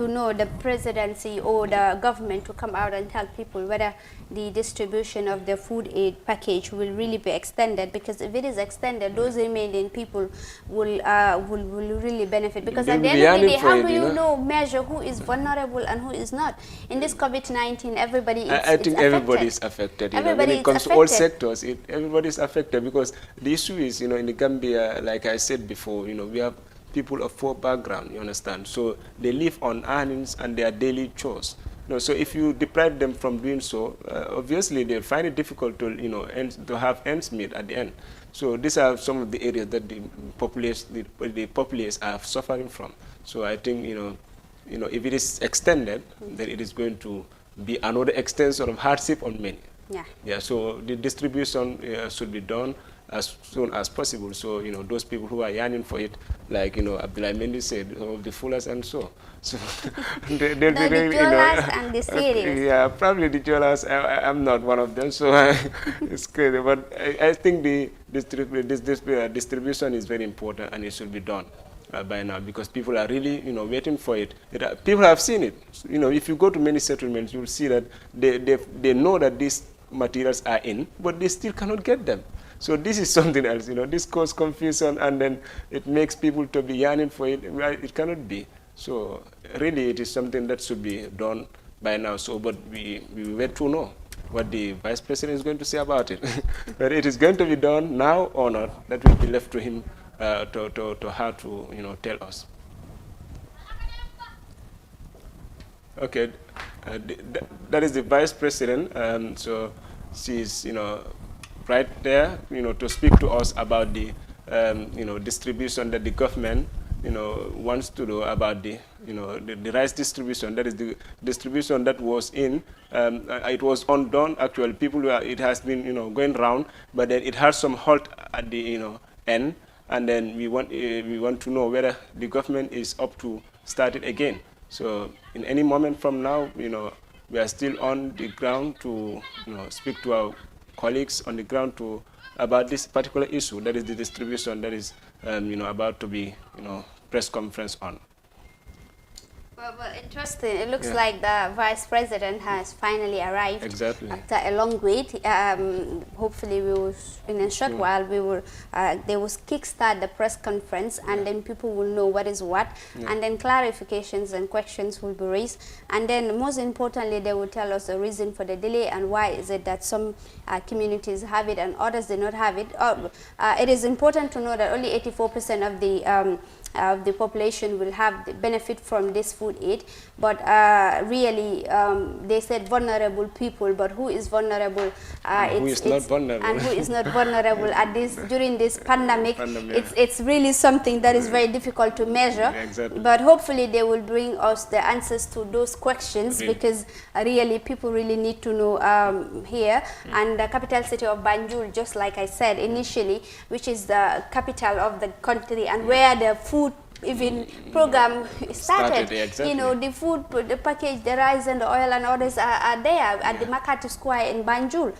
know the presidency or the government to come out and tell people whether the distribution of the food aid package will really be extended, because if it is extended, those remaining people will really benefit, because at the end of the day, how do you measure who is vulnerable and who is not? In this COVID-19, everybody is I think everybody is affected. When it comes to all sectors, everybody is affected, because the issue is, in the Gambia, like I said before, we have people of poor background, you understand? So they live on earnings and their daily chores. So if you deprive them from doing so, obviously they'll find it difficult to, to have ends meet at the end. So these are some of the areas that the populace are suffering from. So I think, if it is extended, then it is going to be another extension of hardship on many. Yeah. So the distribution should be done as soon as possible. So, those people who are yearning for it, like, Abdullah Mendy said, some of the fullers and so. So the Jolas and the Syrians. Yeah, probably the Jolas. I'm not one of them, so it's crazy. But I think the distribution is very important, and it should be done by now, because people are really, waiting for it. People have seen it. If you go to many settlements, you'll see that they know that these materials are in, but they still cannot get them. So this is something else, this causes confusion, and then it makes people to be yearning for it. It cannot be. So really, it is something that should be done by now. So, but we wait to know what the Vice President is going to say about it. But it is going to be done now or not, that will be left to him, to how to, tell us. Okay, that is the Vice President. So she's, right there, to speak to us about the, distribution that the government, wants to do about the, the rice distribution. That is the distribution that was in. It was undone. Actually, it has been, going round, but then it has some halt at the, end. And then we want to know whether the government is up to start it again. So in any moment from now, we are still on the ground to, speak to our colleagues on the ground about this particular issue, that is the distribution that is about to be press conference on. Well, interesting. It looks like the Vice President has finally arrived. Exactly. After a long wait. Hopefully, we will, in a short while, they will kickstart the press conference, and then people will know what is what, and then clarifications and questions will be raised, and then most importantly, they will tell us the reason for the delay and why is it that some communities have it and others do not have it. It is important to know that only 84% of the the population will have the benefit from this food aid. But really, they said vulnerable people, but who is vulnerable? Who is not vulnerable? And who is not vulnerable at this during this pandemic? It's really something that is very difficult to measure. Exactly. But hopefully they will bring us the answers to those questions, because really people really need to know here. And the capital city of Banjul, just like I said initially, which is the capital of the country and where the food even program started. Exactly. You know, the food, the package, the rice and the oil and others are there at the Makati Square in Banjul.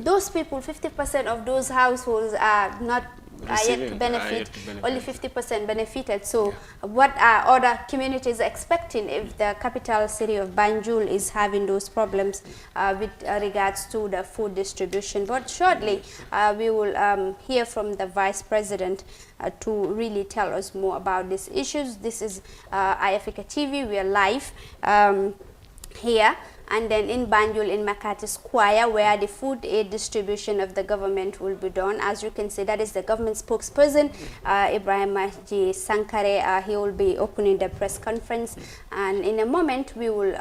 Those people, 50% of those households are not yet to benefit. Only 50% benefited. So what are other communities expecting if the capital city of Banjul is having those problems with regards to the food distribution? But shortly we will hear from the Vice President to really tell us more about these issues. This is iAfrica TV. We are live here. And then in Banjul, in Makati Square, where the food aid distribution of the government will be done. As you can see, that is the government spokesperson, Ibrahim Mahdi Sankare. He will be opening the press conference, and in a moment we will,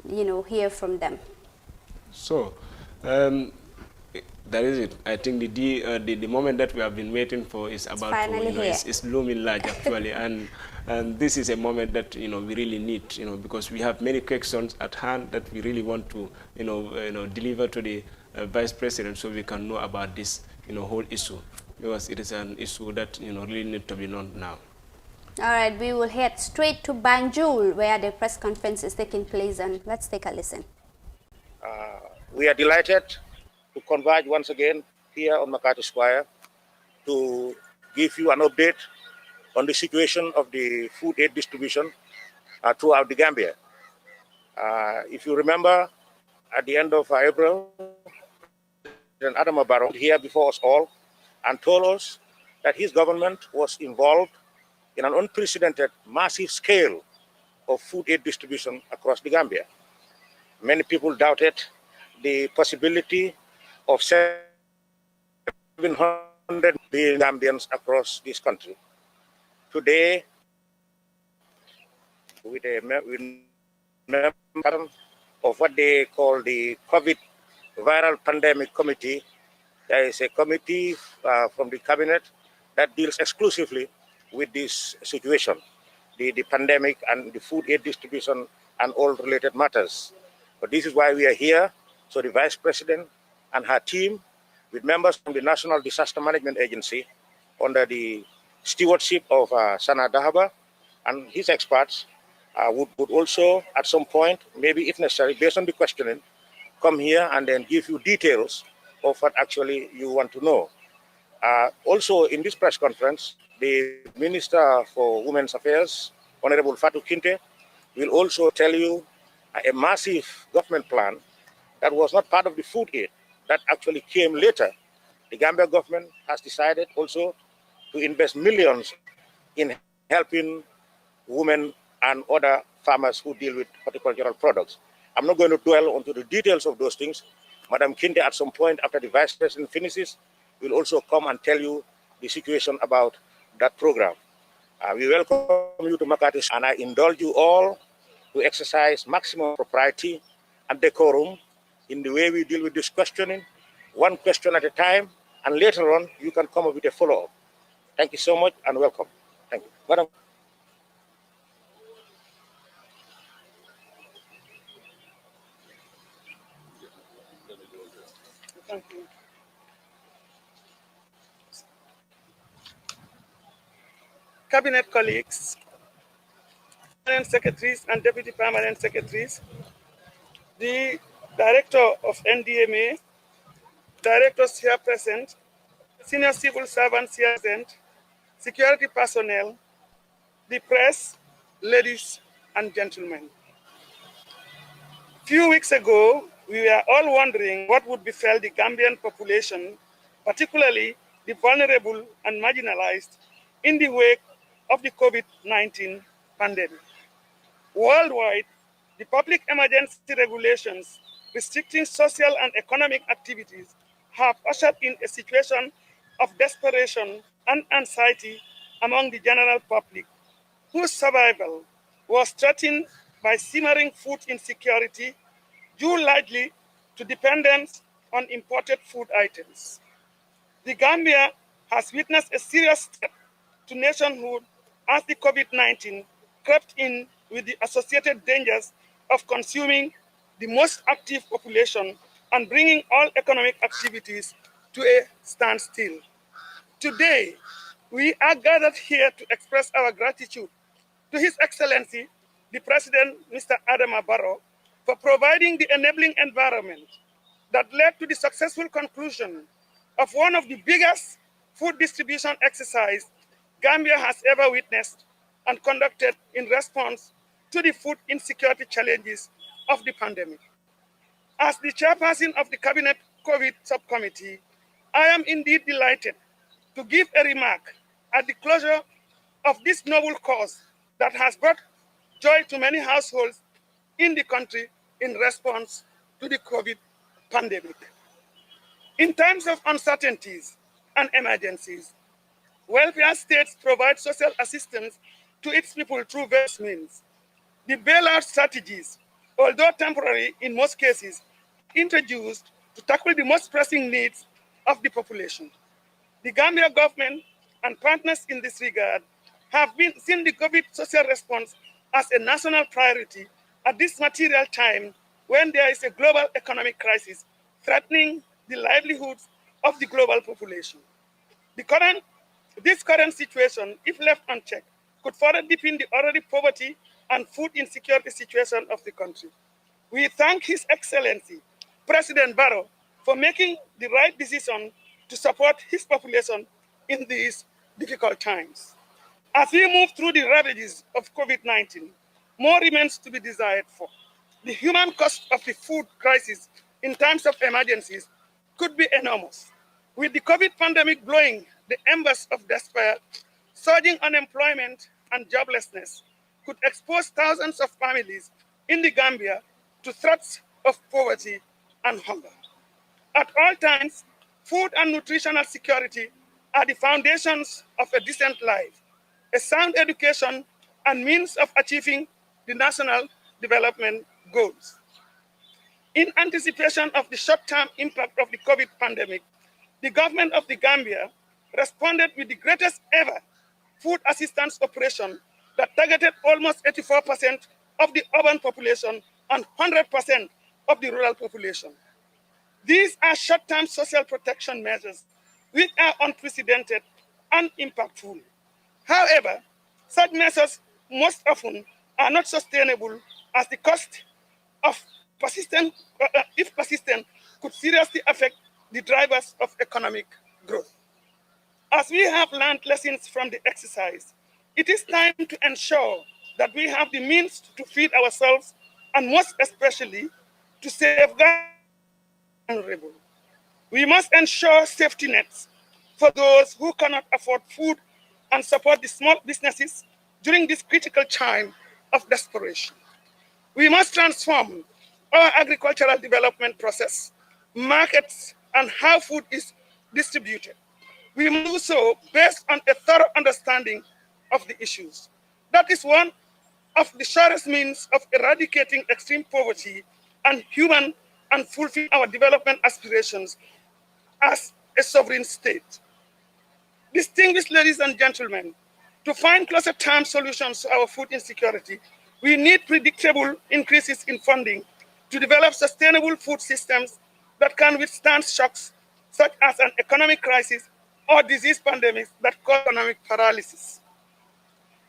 you know, hear from them. So, that is it. I think the moment that we have been waiting for is about to, you know, it's looming large actually, and this is a moment that, you know, we really need, you know, because we have many questions at hand that we really want to, you know, deliver to the Vice President, so we can know about this, you know, whole issue, because it is an issue that, you know, really need to be known now. All right, we will head straight to Banjul, where the press conference is taking place, and let's take a listen. We are delighted to converge once again here on Makati Square to give you an update on the situation of the food aid distribution throughout the Gambia. If you remember, at the end of April, President Adama Barrow here before us all and told us that his government was involved in an unprecedented, massive scale of food aid distribution across the Gambia. Many people doubted the possibility of 700 billion Gambians across this country. Today, with a member of what they call the COVID Viral Pandemic Committee, there is a committee from the cabinet that deals exclusively with this situation, the pandemic and the food aid distribution and all related matters. But this is why we are here. So the Vice President and her team, with members from the National Disaster Management Agency under the stewardship of Sana Dahaba and his experts, would also at some point, maybe if necessary, based on the questioning, come here and then give you details of what actually you want to know. Also in this press conference, the Minister for Women's Affairs, Honorable Fatou Kinte, will also tell you a massive government plan that was not part of the food aid, that actually came later. The Gambia government has decided also to invest millions in helping women and other farmers who deal with horticultural products. I'm not going to dwell onto the details of those things. Madam Kinde, at some point after the Vice President finishes, will also come and tell you the situation about that program. We welcome you to Makati, and I indulge you all to exercise maximum propriety and decorum in the way we deal with this questioning, one question at a time, and later on you can come up with a follow-up. Thank you so much and welcome. Thank you. Madam. Thank you. Cabinet colleagues, permanent secretaries and deputy permanent secretaries, the director of NDMA, directors here present, senior civil servants here present, security personnel, the press, ladies and gentlemen. A few weeks ago, we were all wondering what would befall the Gambian population, particularly the vulnerable and marginalized, in the wake of the COVID-19 pandemic. Worldwide, the public emergency regulations restricting social and economic activities have ushered in a situation of desperation and anxiety among the general public, whose survival was threatened by simmering food insecurity due largely to dependence on imported food items. The Gambia has witnessed a serious step to nationhood as the COVID-19 crept in with the associated dangers of consuming the most active population and bringing all economic activities to a standstill. Today, we are gathered here to express our gratitude to His Excellency, the President, Mr. Adama Barrow, for providing the enabling environment that led to the successful conclusion of one of the biggest food distribution exercises Gambia has ever witnessed and conducted in response to the food insecurity challenges of the pandemic. As the chairperson of the Cabinet COVID subcommittee, I am indeed delighted to give a remark at the closure of this noble cause that has brought joy to many households in the country in response to the COVID pandemic. In times of uncertainties and emergencies, welfare states provide social assistance to its people through various means. The bailout strategies, although temporary in most cases, introduced to tackle the most pressing needs of the population. The Gambia government and partners in this regard have seen the COVID social response as a national priority at this material time when there is a global economic crisis threatening the livelihoods of the global population. This current situation, if left unchecked, could further deepen the already poverty and food insecurity situation of the country. We thank His Excellency, President Barrow, for making the right decision to support his population in these difficult times. As we move through the ravages of COVID-19, more remains to be desired for. The human cost of the food crisis in times of emergencies could be enormous. With the COVID pandemic blowing the embers of despair, surging unemployment and joblessness could expose thousands of families in the Gambia to threats of poverty and hunger. At all times, food and nutritional security are the foundations of a decent life, a sound education, and means of achieving the national development goals. In anticipation of the short-term impact of the COVID pandemic, the government of the Gambia responded with the greatest ever food assistance operation that targeted almost 84% of the urban population and 100% of the rural population. These are short-term social protection measures which are unprecedented and impactful. However, such measures most often are not sustainable as the cost of if persistent, could seriously affect the drivers of economic growth. As we have learned lessons from the exercise, it is time to ensure that we have the means to feed ourselves and most especially to safeguard the vulnerable. We must ensure safety nets for those who cannot afford food and support the small businesses during this critical time of desperation. We must transform our agricultural development process, markets, and how food is distributed. We must do so based on a thorough understanding of the issues. That is one of the surest means of eradicating extreme poverty and human and fulfilling our development aspirations as a sovereign state. Distinguished ladies and gentlemen, to find closer term solutions to our food insecurity, we need predictable increases in funding to develop sustainable food systems that can withstand shocks such as an economic crisis or disease pandemics that cause economic paralysis.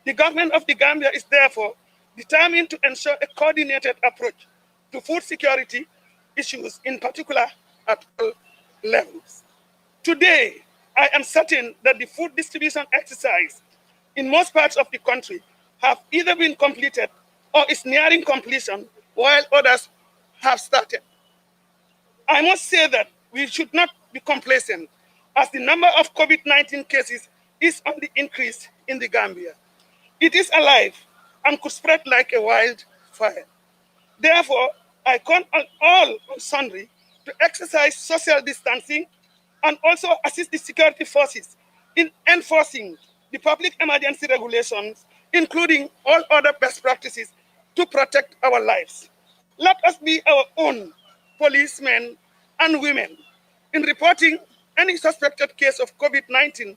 The government of the Gambia is therefore determined to ensure a coordinated approach to food security issues, in particular at all levels. Today, I am certain that the food distribution exercise in most parts of the country have either been completed or is nearing completion, while others have started. I must say that we should not be complacent, as the number of COVID-19 cases is on the increase in the Gambia. It is alive and could spread like a wildfire. Therefore, I call on all on sundry to exercise social distancing and also assist the security forces in enforcing the public emergency regulations, including all other best practices to protect our lives. Let us be our own policemen and women in reporting any suspected case of COVID-19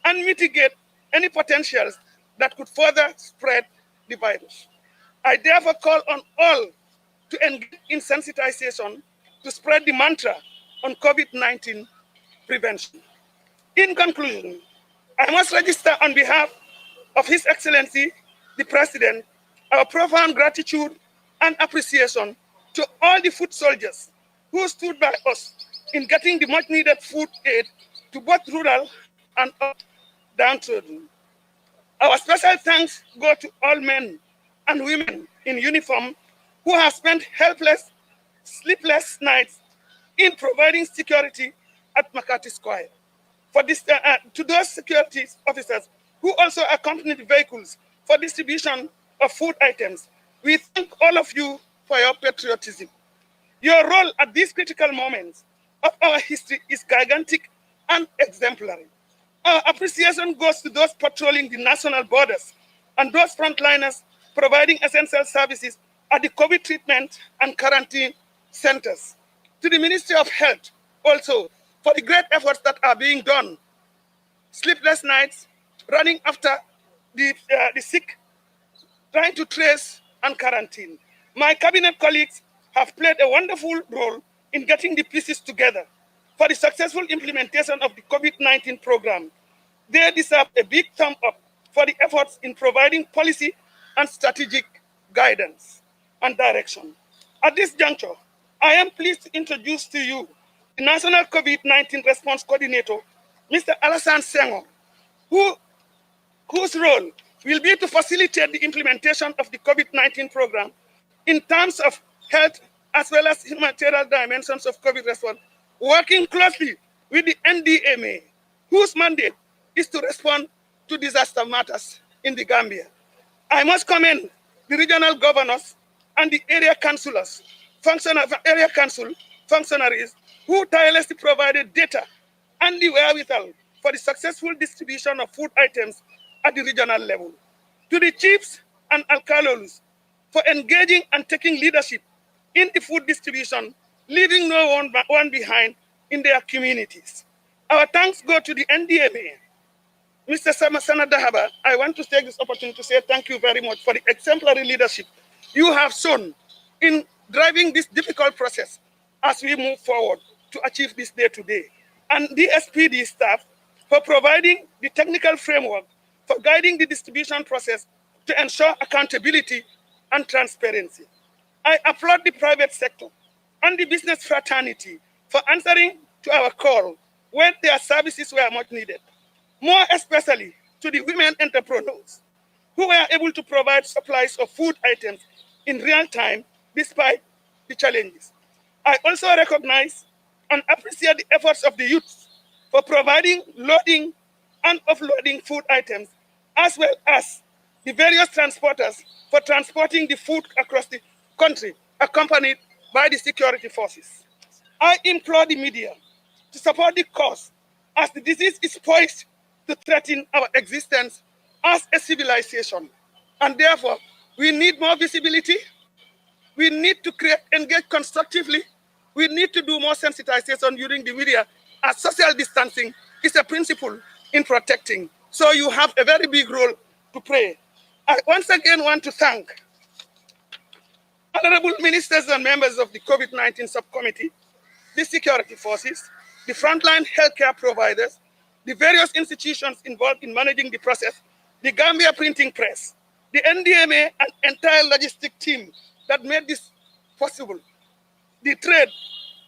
and mitigate any potentials that could further spread the virus. I therefore call on all to engage in sensitization to spread the mantra on COVID-19 prevention. In conclusion, I must register on behalf of His Excellency, the President, our profound gratitude and appreciation to all the foot soldiers who stood by us in getting the much-needed food aid to both rural and downtrodden. Our special thanks go to all men and women in uniform who have spent helpless, sleepless nights in providing security at McCarthy Square. For this, to those security officers who also accompanied the vehicles for distribution of food items, we thank all of you for your patriotism. Your role at these critical moments of our history is gigantic and exemplary. Our appreciation goes to those patrolling the national borders and those frontliners providing essential services at the COVID treatment and quarantine centers. To the Ministry of Health also for the great efforts that are being done. Sleepless nights, running after the sick, trying to trace and quarantine. My cabinet colleagues have played a wonderful role in getting the pieces together for the successful implementation of the COVID-19 program. They deserve a big thumb up for the efforts in providing policy and strategic guidance and direction. At this juncture, I am pleased to introduce to you the National COVID-19 Response Coordinator, Mr. Alassane Senghor, whose role will be to facilitate the implementation of the COVID-19 program in terms of health as well as humanitarian dimensions of COVID response, working closely with the NDMA, whose mandate is to respond to disaster matters in the Gambia. I must commend the regional governors and the area councillors, area council functionaries who tirelessly provided data and the wherewithal for the successful distribution of food items at the regional level. To the chiefs and alcalolos for engaging and taking leadership in the food distribution, leaving no one behind in their communities. Our thanks go to the NDMA. Mr. Samasana Dahaba, I want to take this opportunity to say thank you very much for the exemplary leadership you have shown in driving this difficult process as we move forward to achieve this day today. And the SPD staff for providing the technical framework for guiding the distribution process to ensure accountability and transparency. I applaud the private sector and the business fraternity for answering to our call when their services were much needed, more especially to the women entrepreneurs who were able to provide supplies of food items in real time despite the challenges. I also recognize and appreciate the efforts of the youth for providing loading and offloading food items, as well as the various transporters for transporting the food across the country, accompanied by the security forces. I implore the media to support the cause as the disease is poised to threaten our existence as a civilization. And therefore, we need more visibility. We need to engage constructively. We need to do more sensitization during the media, as social distancing is a principle in protecting. So you have a very big role to play. I once again want to thank honorable ministers and members of the COVID-19 subcommittee, the security forces, the frontline healthcare providers, the various institutions involved in managing the process, the Gambia Printing Press, the NDMA and entire logistic team that made this possible, the trade,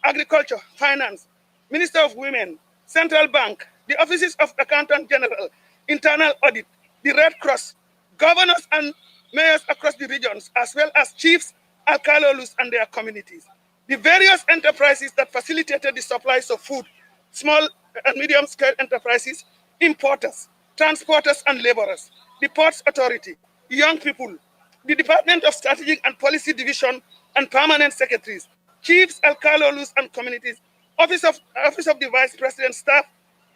agriculture, finance, Minister of Women, Central Bank, the offices of Accountant General, Internal Audit, the Red Cross, governors and mayors across the regions, as well as chiefs, alcalolos and their communities, the various enterprises that facilitated the supplies of food, small and medium-scale enterprises, importers, transporters and laborers, the Ports Authority, young people, the Department of Strategic and Policy Division and permanent secretaries, chiefs, alcalolos and communities, Office of the Vice President staff,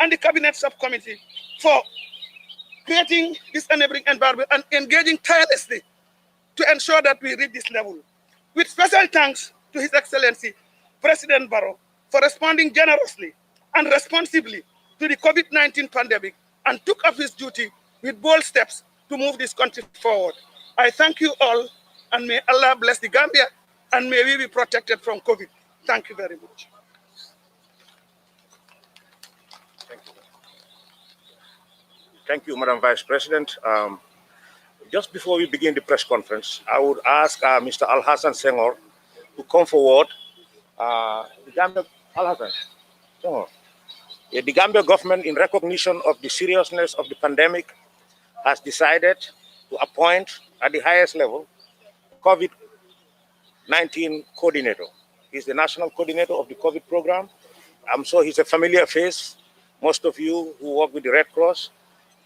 and the Cabinet Subcommittee for creating this enabling environment and engaging tirelessly to ensure that we reach this level. With special thanks to His Excellency, President Barrow, for responding generously and responsibly to the COVID-19 pandemic and took up his duty with bold steps to move this country forward. I thank you all, and may Allah bless the Gambia, and may we be protected from COVID. Thank you very much. Thank you, Madam Vice President. Just before we begin the press conference, I would ask Mr. Al-Hassan Senghor to come forward. The Gambia, Al-Hassan Senghor. The Gambia government, in recognition of the seriousness of the pandemic, has decided to appoint at the highest level COVID-19 coordinator. He's the national coordinator of the COVID program. I'm sure he's a familiar face. Most of you who work with the Red Cross.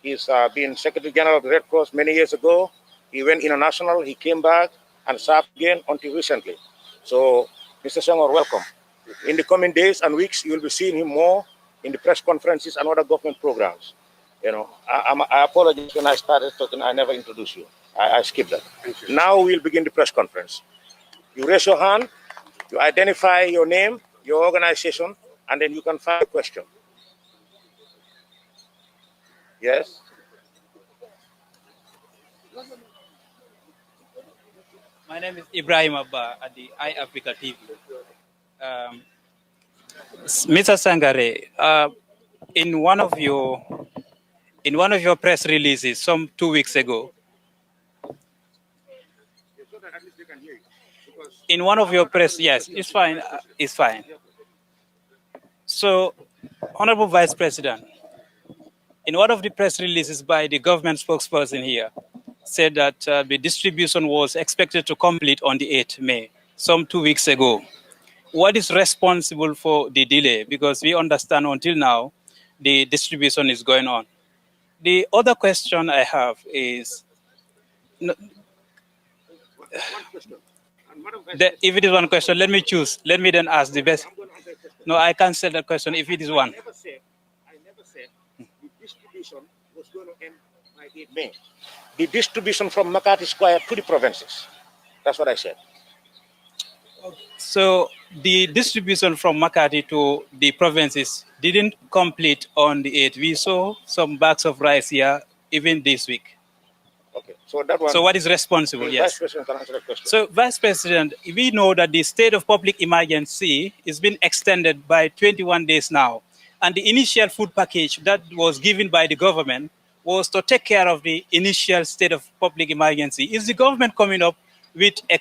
He's been Secretary General of the Red Cross many years ago. He went international, he came back and served again until recently. So, Mr. Senghor, welcome. In the coming days and weeks, you will be seeing him more in the press conferences and other government programs. You know, I apologize when I started talking, I never introduced you. I skipped that. Now we'll begin the press conference. You raise your hand, you identify your name, your organization, and then you can file a question. Yes? My name is Ibrahim Abba at the iAfrica TV. Mr. Sangare, in one of your press releases some 2 weeks ago, in one of your press, yes, it's fine, it's fine. So, Honorable Vice President, in one of the press releases by the government spokesperson here, said that the distribution was expected to complete on the 8th May, some 2 weeks ago. What is responsible for the delay? Because we understand until now, the distribution is going on. The other question I have is, if it is one question, let me choose. Let me then ask the best. No, I can't say that question if it is one. I never said the distribution was going to end by 8 May. The distribution from Makati Square to the provinces. That's what I said. So the distribution from Makati to the provinces didn't complete on the 8th. We saw some bags of rice here even this week. Okay, so that one. So what is responsible? Yes. Vice President can answer that question. So, Vice President, we know that the state of public emergency is being extended by 21 days now. And the initial food package that was given by the government was to take care of the initial state of public emergency. Is the government coming up with a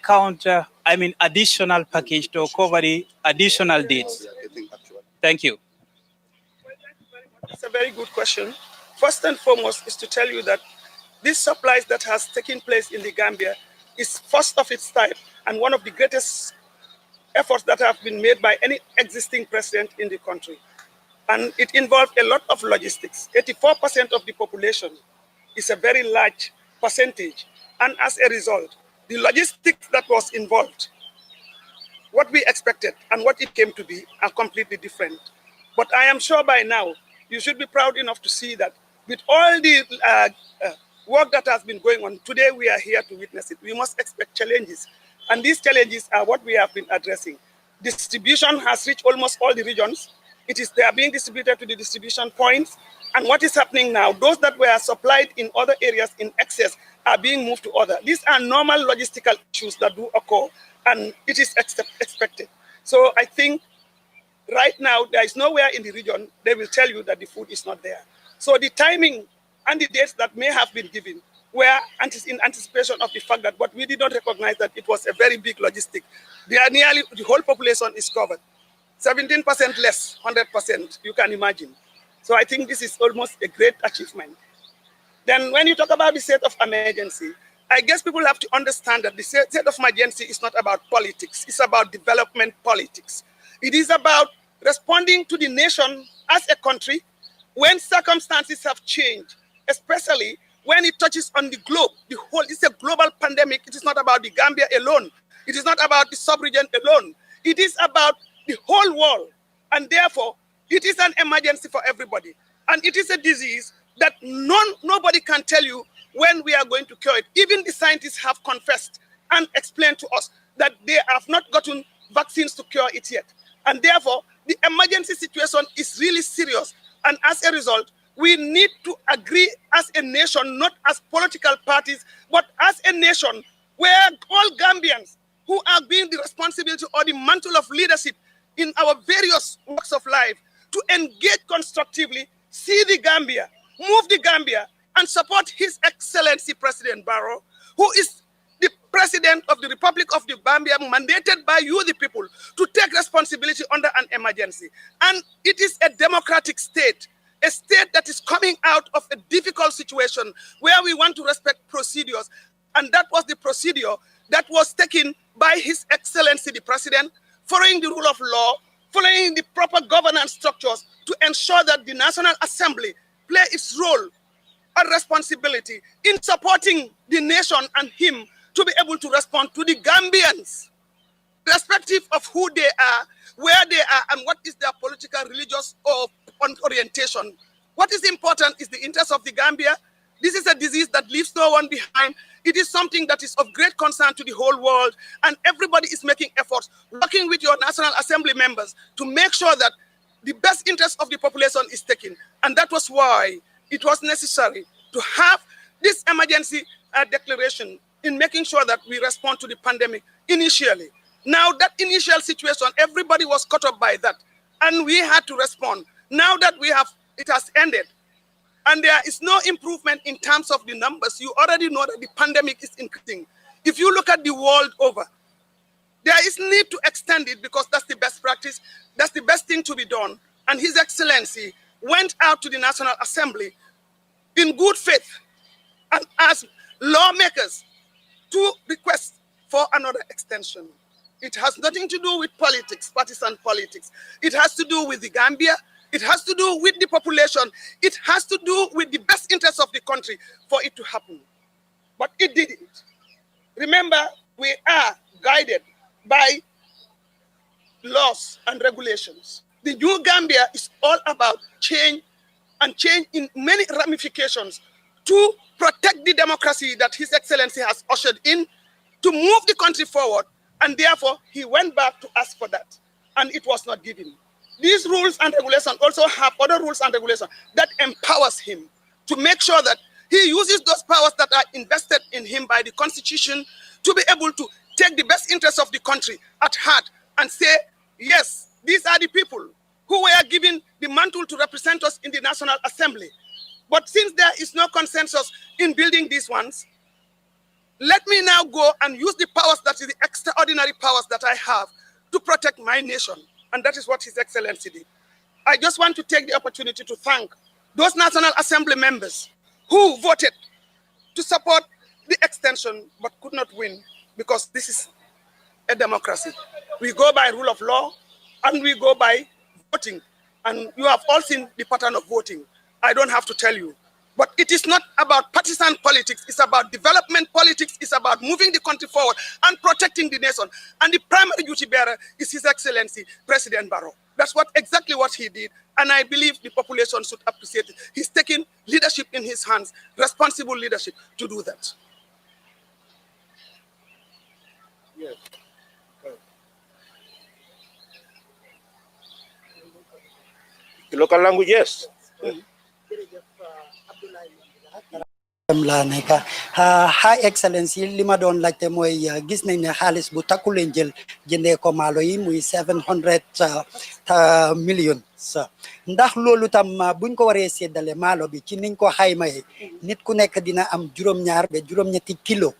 additional package to cover the additional dates? Thank you. That's a very good question. First and foremost is to tell you that this supplies that has taken place in the Gambia is first of its type and one of the greatest efforts that have been made by any existing president in the country. And it involved a lot of logistics. 84% of the population is a very large percentage. And as a result, the logistics that was involved, what we expected and what it came to be are completely different. But I am sure by now, you should be proud enough to see that with all the work that has been going on, today we are here to witness it. We must expect challenges. And these challenges are what we have been addressing. Distribution has reached almost all the regions. They are being distributed to the distribution points. And what is happening now, those that were supplied in other areas in excess are being moved to other. These are normal logistical issues that do occur, and it is expected. So I think right now, there is nowhere in the region they will tell you that the food is not there. So the timing and the dates that may have been given were in anticipation of the fact that, but we did not recognize that it was a very big logistic. The whole population is covered. 17% less, 100%, you can imagine. So I think this is almost a great achievement. Then when you talk about the state of emergency, I guess people have to understand that the state of emergency is not about politics. It's about development politics. It is about responding to the nation as a country when circumstances have changed, especially when it touches on the globe. It's a global pandemic. It is not about the Gambia alone. It is not about the sub-region alone. It is about the whole world. And therefore, it is an emergency for everybody. And it is a disease that nobody can tell you when we are going to cure it. Even the scientists have confessed and explained to us that they have not gotten vaccines to cure it yet. And therefore, the emergency situation is really serious. And as a result, we need to agree as a nation, not as political parties, but as a nation where all Gambians who are being the responsibility or the mantle of leadership in our various walks of life to engage constructively, see the Gambia, move the Gambia, and support His Excellency President Barrow, who is the President of the Republic of the Gambia, mandated by you, the people, to take responsibility under an emergency. And it is a democratic state, a state that is coming out of a difficult situation where we want to respect procedures. And that was the procedure that was taken by His Excellency the President, following the rule of law, following the proper governance structures to ensure that the National Assembly play its role and responsibility in supporting the nation and him to be able to respond to the Gambians, irrespective of who they are, where they are, and what is their political, religious, or orientation. What is important is the interest of the Gambia. This is a disease that leaves no one behind. It is something that is of great concern to the whole world, and everybody is making efforts, working with your National Assembly members to make sure that the best interest of the population is taken. And that was why it was necessary to have this emergency declaration in making sure that we respond to the pandemic initially. Now that initial situation, everybody was caught up by that, and we had to respond. Now that it has ended, and there is no improvement in terms of the numbers, you already know that the pandemic is increasing. If you look at the world over, there is need to extend it because that's the best practice, that's the best thing to be done. And His Excellency went out to the National Assembly in good faith and asked lawmakers to request for another extension. It has nothing to do with politics, partisan politics. It has to do with the Gambia. It has to do with the population. It has to do with the best interests of the country for it to happen. But it didn't. Remember, we are guided by laws and regulations. The new Gambia is all about change, and change in many ramifications to protect the democracy that His Excellency has ushered in, to move the country forward. And therefore, he went back to ask for that, and it was not given. These rules and regulations also have other rules and regulations that empowers him to make sure that he uses those powers that are invested in him by the Constitution to be able to take the best interests of the country at heart and say, yes, these are the people who were given the mantle to represent us in the National Assembly. But since there is no consensus in building these ones, let me now go and use the powers, that is the extraordinary powers that I have, to protect my nation. And that is what His Excellency did. I just want to take the opportunity to thank those National Assembly members who voted to support the extension but could not win, because this is a democracy. We go by rule of law and we go by voting. And you have all seen the pattern of voting. I don't have to tell you. But it is not about partisan politics. It's about development politics. It's about moving the country forward and protecting the nation. And the primary duty bearer is His Excellency, President Barrow. That's exactly what he did. And I believe the population should appreciate it. He's taking leadership in his hands, responsible leadership, to do that. Yes. The local language, yes. la nekk High Excellency li ma doon laajte mooy gis nañ ne xaalis bu takku leen jël jëndee ko maalo yi muy 700 millions ndax loolu tam buñ ko waree séddale maalo bi ci niñ ko xaymaye nit ku nekk dina am juróom-ñaar ba juróom-ñetti kilo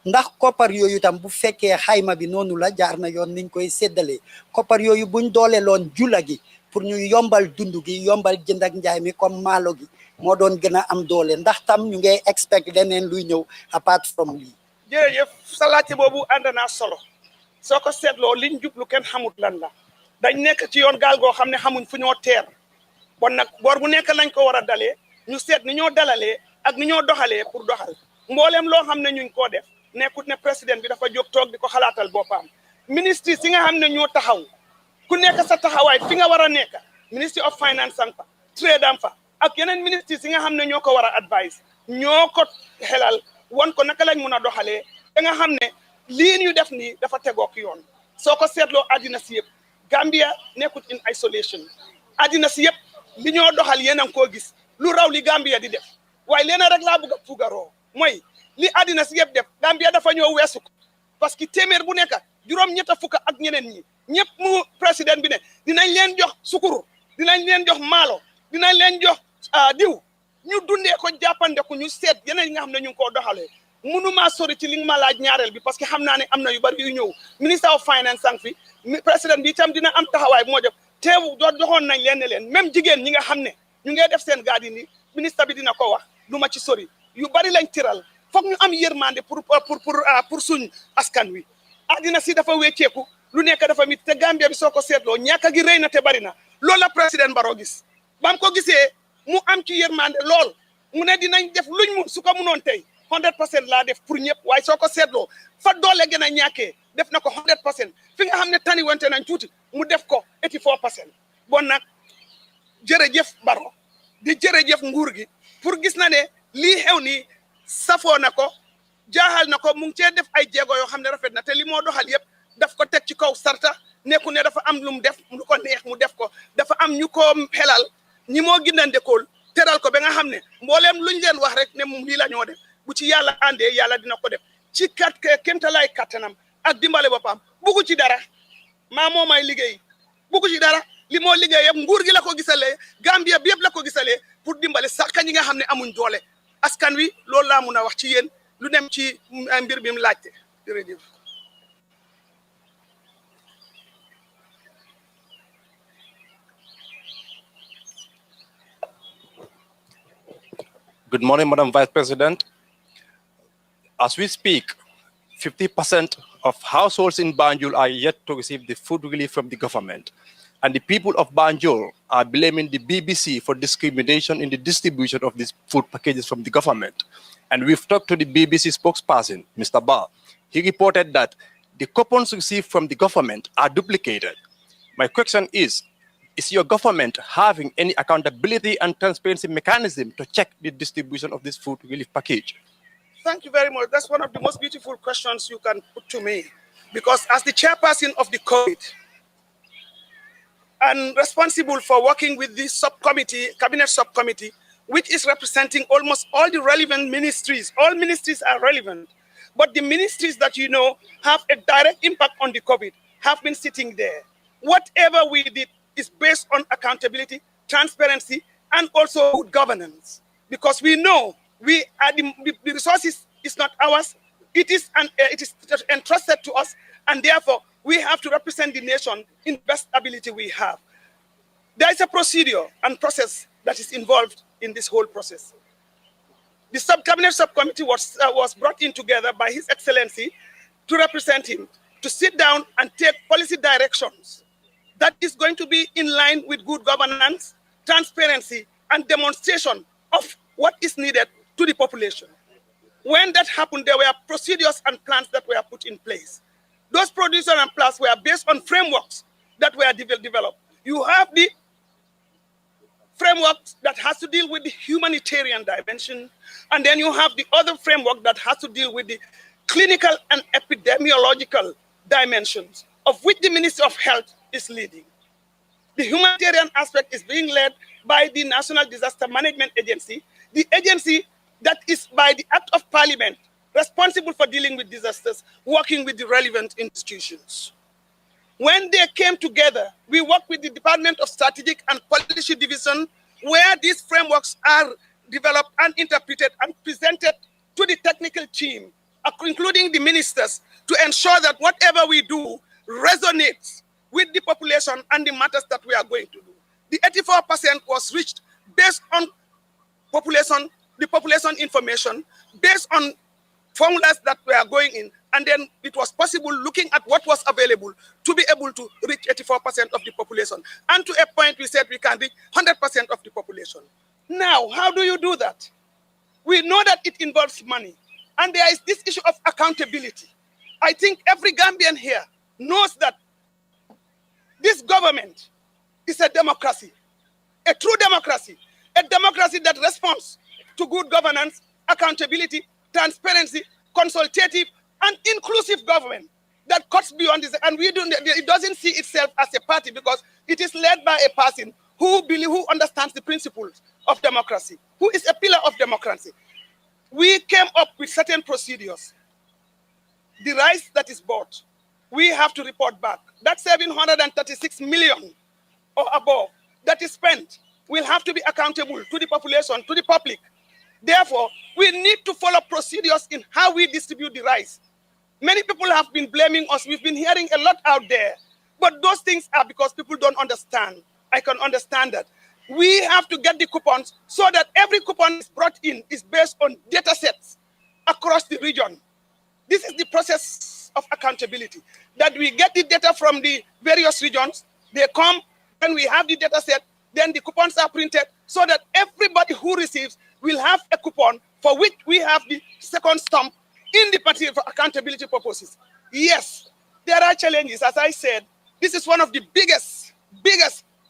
ndax koppar yooyu tam bu fekkee xayma bi noonu la jaar na yoon niñ koy séddale koppar yooyu buñ dooleeloon jula gi pour ñu yombal dundu gi yombal jënd ak njaay mi comme maalo gi moo doon gën a am doole ndax tam ñu ngay expect leneen luy ñëw apart from lii. jërëjëf sa laajte boobu ànd naa solo soo ko seetloo liñ jublu kenn xamut lan la dañ nekk ci yoon gaal goo xam ne xamuñ fu ñoo teer bon nag boor bu nekk lañ ko war a dalee ñu seet ni ñoo dalalee ak ni ñoo doxalee pour doxal mbooleem loo xam ne ñuñ koo def nekkut ne président bi dafa jóg toog di ko xalaatal boppam ministre si nga xam ne ñoo taxaw ku nekk sa taxawaay fi nga war a nekk ministry of finance am fa trade am fa ak yeneen ministres yi nga xam ne ñoo ko war a advice ñoo ko xelal won ko naka lañ mun a doxalee da nga xam ne lii ñu def nii dafa tegook yoon soo ko seetloo àddina si yëpp Gambia nekkut in isolation àddina si yëpp li ñoo doxal yéen a ngi koo gis lu raw li Gambia di def waaye leena rek laa bëgg a fugaroo mooy li àddina si yëpp def Gambia dafa ñëw weesu ko parce que téeméer bu nekk juróom-ñett fukk ak ñeneen ñi ñëpp mu président bi ne dinañ leen jox sukuru dinañ leen jox maalo dinañ leen jox diw ñu dundee ko jàppandeku ñu seet yeneen yi nga xam ne ñu ngi koo doxalee mënuma sori ci li nga ma laaj ñaareel bi parce que xam naa ne am na yu bari yu ñëw minister of finance sang fi président bi itam dina am taxawaay bu moo def teewu joxoon nañ leen ne leen même jigéen ñi nga xam ne ñu ngi def seen gaadi ni ministre bi dina ko wax du ma ci sori yu bari lañ tiral foog ñu am yërmande pour suñ askan wi àddina si dafa wécceeku lu nekk dafa mit te Gambia bi soo ko seetloo ñàkk gi rëy na te bari na loolu la président Barrow gis bam ko gisee mu am ci yërmande lool mu ne dinañ def luñ mun su ko munoon tey 100% laa def pour ñëpp waaye soo ko seetloo fa doole gën a ñàkkee def na ko 100% fi nga xam ne tani wante nañ tuuti mu def ko 84% bon nag jërëjëf Barrow di jërëjëf nguur gi pour gis na ne lii xew nii safoo na ko jaaxal na ko mu ngi cee def ay jéego yoo xam ne rafet na te li moo doxal yëpp daf ko teg ci kaw sarta nekku ne dafa am lu mu def lu ko neex mu def ko dafa am ñu ko xelal ñi moo gindandekool teral ko ba nga xam ne mbooleem luñ leen wax rek ne moom lii la ñoo def bu ci yàlla àndee yàlla dina ko def ci kéemtalaay kattanam ak dimbale boppam buggu ci dara maa moo may liggéey buggu ci dara li moo liggéey yëpp nguur gi la ko gisalee Gambia bi yëpp la ko gisalee pour dimbale sakka ñi nga xam ne amuñ doole askan wi loolu laa mun a wax ci yéen lu dem ci mbir bi mu laajte jërëjëf. Good morning, Madam Vice President. As we speak, 50% of households in Banjul are yet to receive the food relief from the government. And the people of Banjul are blaming the BBC for discrimination in the distribution of these food packages from the government. And we've talked to the BBC spokesperson, Mr. Barr. He reported that the coupons received from the government are duplicated. My question is your government having any accountability and transparency mechanism to check the distribution of this food relief package? Thank you very much. That's one of the most beautiful questions you can put to me. Because as the chairperson of the COVID and responsible for working with this subcommittee, cabinet subcommittee, which is representing almost all the relevant ministries. All ministries are relevant. But the ministries that you know have a direct impact on the COVID have been sitting there. Whatever we did is based on accountability, transparency, and also good governance. Because we know we are the resources is not ours. It is entrusted to us, and therefore we have to represent the nation in best ability we have. There is a procedure and process that is involved in this whole process. The cabinet subcommittee was brought in together by His Excellency to represent him, to sit down and take policy directions that is going to be in line with good governance, transparency, and demonstration of what is needed to the population. When that happened, there were procedures and plans that were put in place. Those procedures and plans were based on frameworks that were developed. You have the framework that has to deal with the humanitarian dimension, and then you have the other framework that has to deal with the clinical and epidemiological dimensions, of which the Ministry of Health is leading. The humanitarian aspect is being led by the National Disaster Management Agency, the agency that is by the Act of Parliament responsible for dealing with disasters, working with the relevant institutions. When they came together, we worked with the Department of Strategic and Policy Division, where these frameworks are developed and interpreted and presented to the technical team, including the ministers, to ensure that whatever we do resonates with the population and the matters that we are going to do. The 84% was reached based on the population information, based on formulas that were going in, and then it was possible, looking at what was available, to be able to reach 84% of the population. And to a point, we said we can reach 100% of the population. Now, how do you do that? We know that it involves money, and there is this issue of accountability. I think every Gambian here knows that this government is a democracy, a true democracy. A democracy that responds to good governance, accountability, transparency, consultative, and inclusive government that cuts beyond this. And it doesn't see itself as a party because it is led by a person who understands the principles of democracy, who is a pillar of democracy. We came up with certain procedures. The rice that is bought, we have to report back. That 736 million or above that is spent will have to be accountable to the population, to the public. Therefore, we need to follow procedures in how we distribute the rice. Many people have been blaming us. We've been hearing a lot out there. But those things are because people don't understand. I can understand that. We have to get the coupons so that every coupon is brought in is based on data sets across the region. This is the process of accountability, that we get the data from the various regions, they come, and we have the data set, then the coupons are printed so that everybody who receives will have a coupon for which we have the second stamp in the party for accountability purposes. Yes, there are challenges. As I said, this is one of the biggest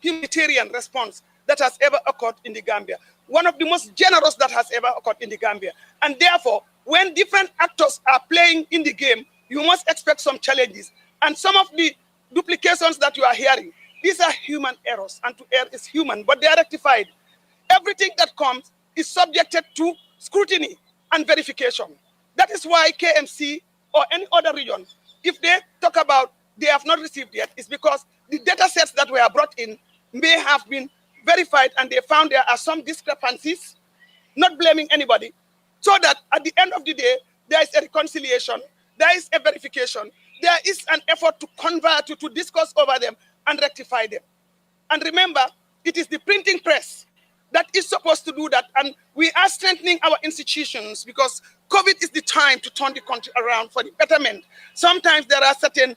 humanitarian response that has ever occurred in the Gambia. One of the most generous that has ever occurred in the Gambia. And therefore, when different actors are playing in the game, you must expect some challenges. And some of the duplications that you are hearing, these are human errors, and to err is human, but they are rectified. Everything that comes is subjected to scrutiny and verification. That is why KMC or any other region, if they talk about they have not received yet, it's because the data sets that were brought in may have been verified and they found there are some discrepancies, not blaming anybody, so that at the end of the day, there is a reconciliation, there is a verification, there is an effort to convert, to discuss over them and rectify them. And remember, it is the printing press that is supposed to do that. And we are strengthening our institutions because COVID is the time to turn the country around for the betterment. Sometimes there are certain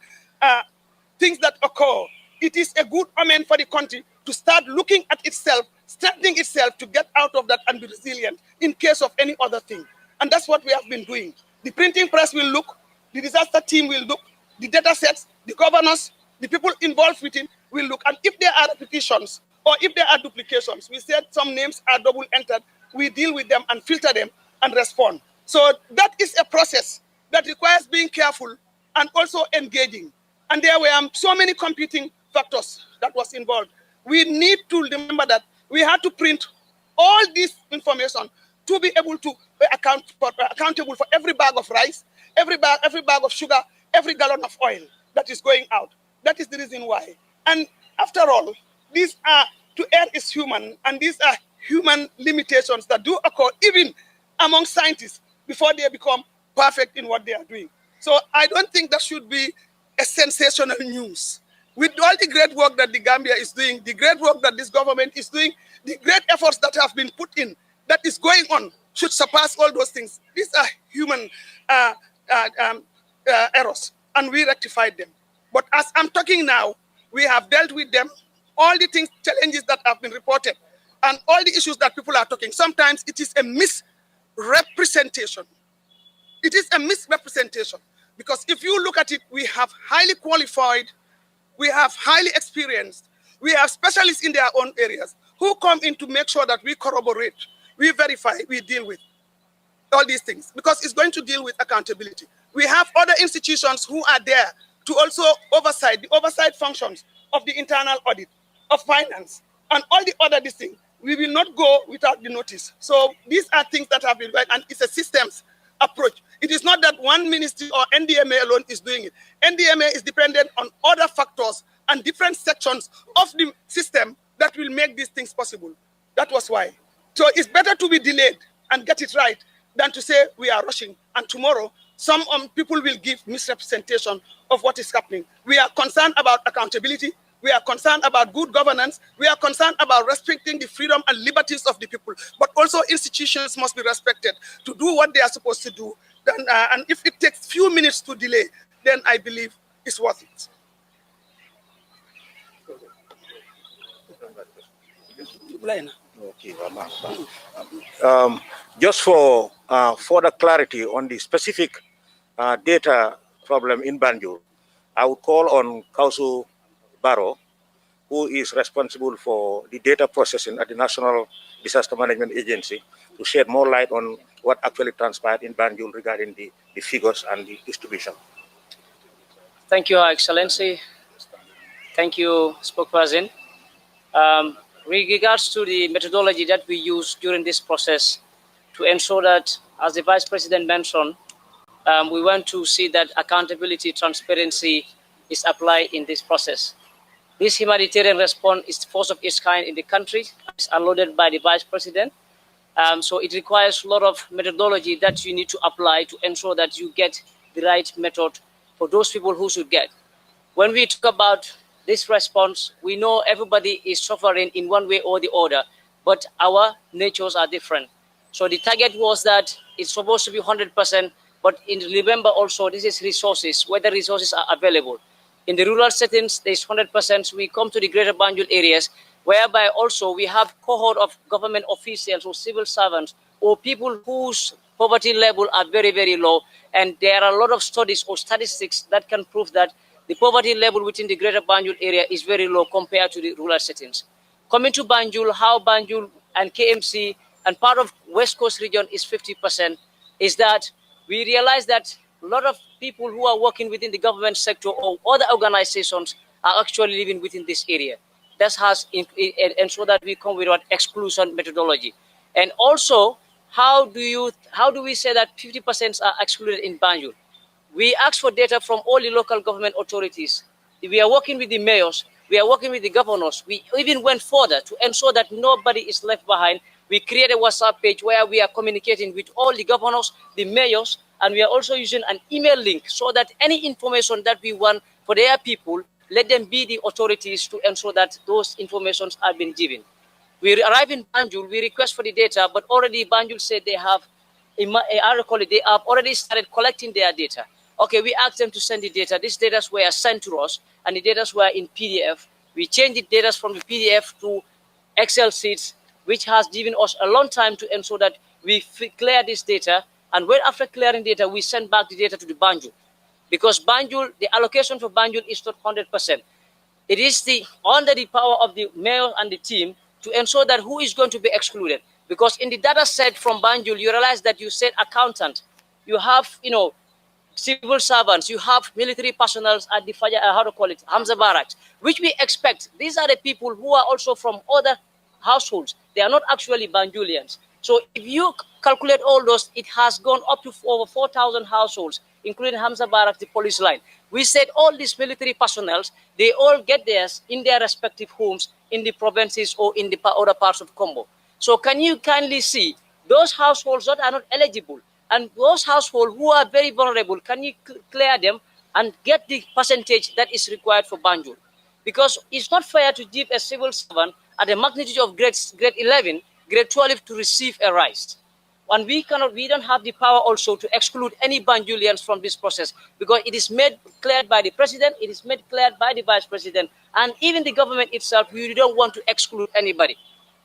things that occur. It is a good omen for the country to start looking at itself, strengthening itself to get out of that and be resilient in case of any other thing. And that's what we have been doing. The printing press will look, the disaster team will look, the data sets, the governors, the people involved with it will look. And if there are repetitions or if there are duplications, we said some names are double entered, we deal with them and filter them and respond. So that is a process that requires being careful and also engaging. And there were so many competing factors that was involved. We need to remember that we had to print all this information to be able to accountable for every bag of rice, every bag of sugar, every gallon of oil that is going out. That is the reason why. And after all, these are, to err is human, and these are human limitations that do occur even among scientists before they become perfect in what they are doing. So I don't think that should be a sensational news. With all the great work that the Gambia is doing, the great work that this government is doing, the great efforts that have been put in, that is going on, should surpass all those things. These are human errors, and we rectified them. But as I'm talking now, we have dealt with them, all the things, challenges that have been reported, and all the issues that people are talking. Sometimes it is a misrepresentation. It is a misrepresentation. Because if you look at it, we have highly qualified, we have highly experienced, we have specialists in their own areas who come in to make sure that we corroborate, we verify, we deal with all these things, because it's going to deal with accountability. We have other institutions who are there to also oversight, the oversight functions of the internal audit, of finance, and all the other things. We will not go without the notice. So these are things that have been right, and it's a systems approach. It is not that one ministry or NDMA alone is doing it. NDMA is dependent on other factors and different sections of the system that will make these things possible. That was why. So it's better to be delayed and get it right than to say we are rushing, and tomorrow some people will give misrepresentation of what is happening. We are concerned about accountability. We are concerned about good governance. We are concerned about respecting the freedom and liberties of the people. But also institutions must be respected to do what they are supposed to do. Then, and if it takes few minutes to delay, then I believe it's worth it. Okay. Just for further clarity on the specific data problem in Banjul, I would call on Kausu Barrow who is responsible for the data processing at the National Disaster Management Agency, to shed more light on what actually transpired in Banjul regarding the figures and the distribution. Thank you, Your Excellency. Thank you, spokesperson. With regards to the methodology that we use during this process to ensure that, as the Vice President mentioned, we want to see that accountability, transparency is applied in this process. This humanitarian response is the first of its kind in the country. It's unloaded by the Vice President. So it requires a lot of methodology that you need to apply to ensure that you get the right method for those people who should get. When we talk about this response, we know everybody is suffering in one way or the other, but our natures are different. So the target was that it's supposed to be 100%, but remember also this is resources, whether resources are available. In the rural settings, there's 100%. We come to the greater Banjul areas, whereby also we have cohort of government officials or civil servants or people whose poverty level are very, very low. And there are a lot of studies or statistics that can prove that the poverty level within the greater Banjul area is very low compared to the rural settings. Coming to Banjul, how Banjul and KMC and part of West Coast region is 50%, is that we realize that a lot of people who are working within the government sector or other organizations are actually living within this area. That has ensured that we come with an exclusion methodology. And also, how do we say that 50% are excluded in Banjul? We ask for data from all the local government authorities. We are working with the mayors. We are working with the governors. We even went further to ensure that nobody is left behind. We created a WhatsApp page where we are communicating with all the governors, the mayors, and we are also using an email link so that any information that we want for their people, let them be the authorities to ensure that those informations are being given. We arrive in Banjul, we request for the data, but already Banjul said they have, they have already started collecting their data. Okay, we asked them to send the data. These data were sent to us, and the data were in PDF. We changed the data from the PDF to Excel sheets, which has given us a long time to ensure that we clear this data. And when after clearing data, we send back the data to the Banjul. Because Banjul, the allocation for Banjul is not 100%. It is under the power of the mayor and the team to ensure that who is going to be excluded. Because in the data set from Banjul, you realize that you said accountant, you have, civil servants, you have military personnel at the Hamza Barracks, which we expect. These are the people who are also from other households. They are not actually Banjulians. So if you calculate all those, it has gone up to over 4,000 households, including Hamza Barak, the police line. We said all these military personnel, they all get theirs in their respective homes in the provinces or in the other parts of Congo. So can you kindly see those households that are not eligible and those households who are very vulnerable, can you clear them and get the percentage that is required for Banjul? Because it's not fair to give a civil servant at the magnitude of grade 11, grade 12 to receive a rise. And we don't have the power also to exclude any Banjulians from this process because it is made clear by the president, it is made clear by the vice president, and even the government itself, we don't want to exclude anybody.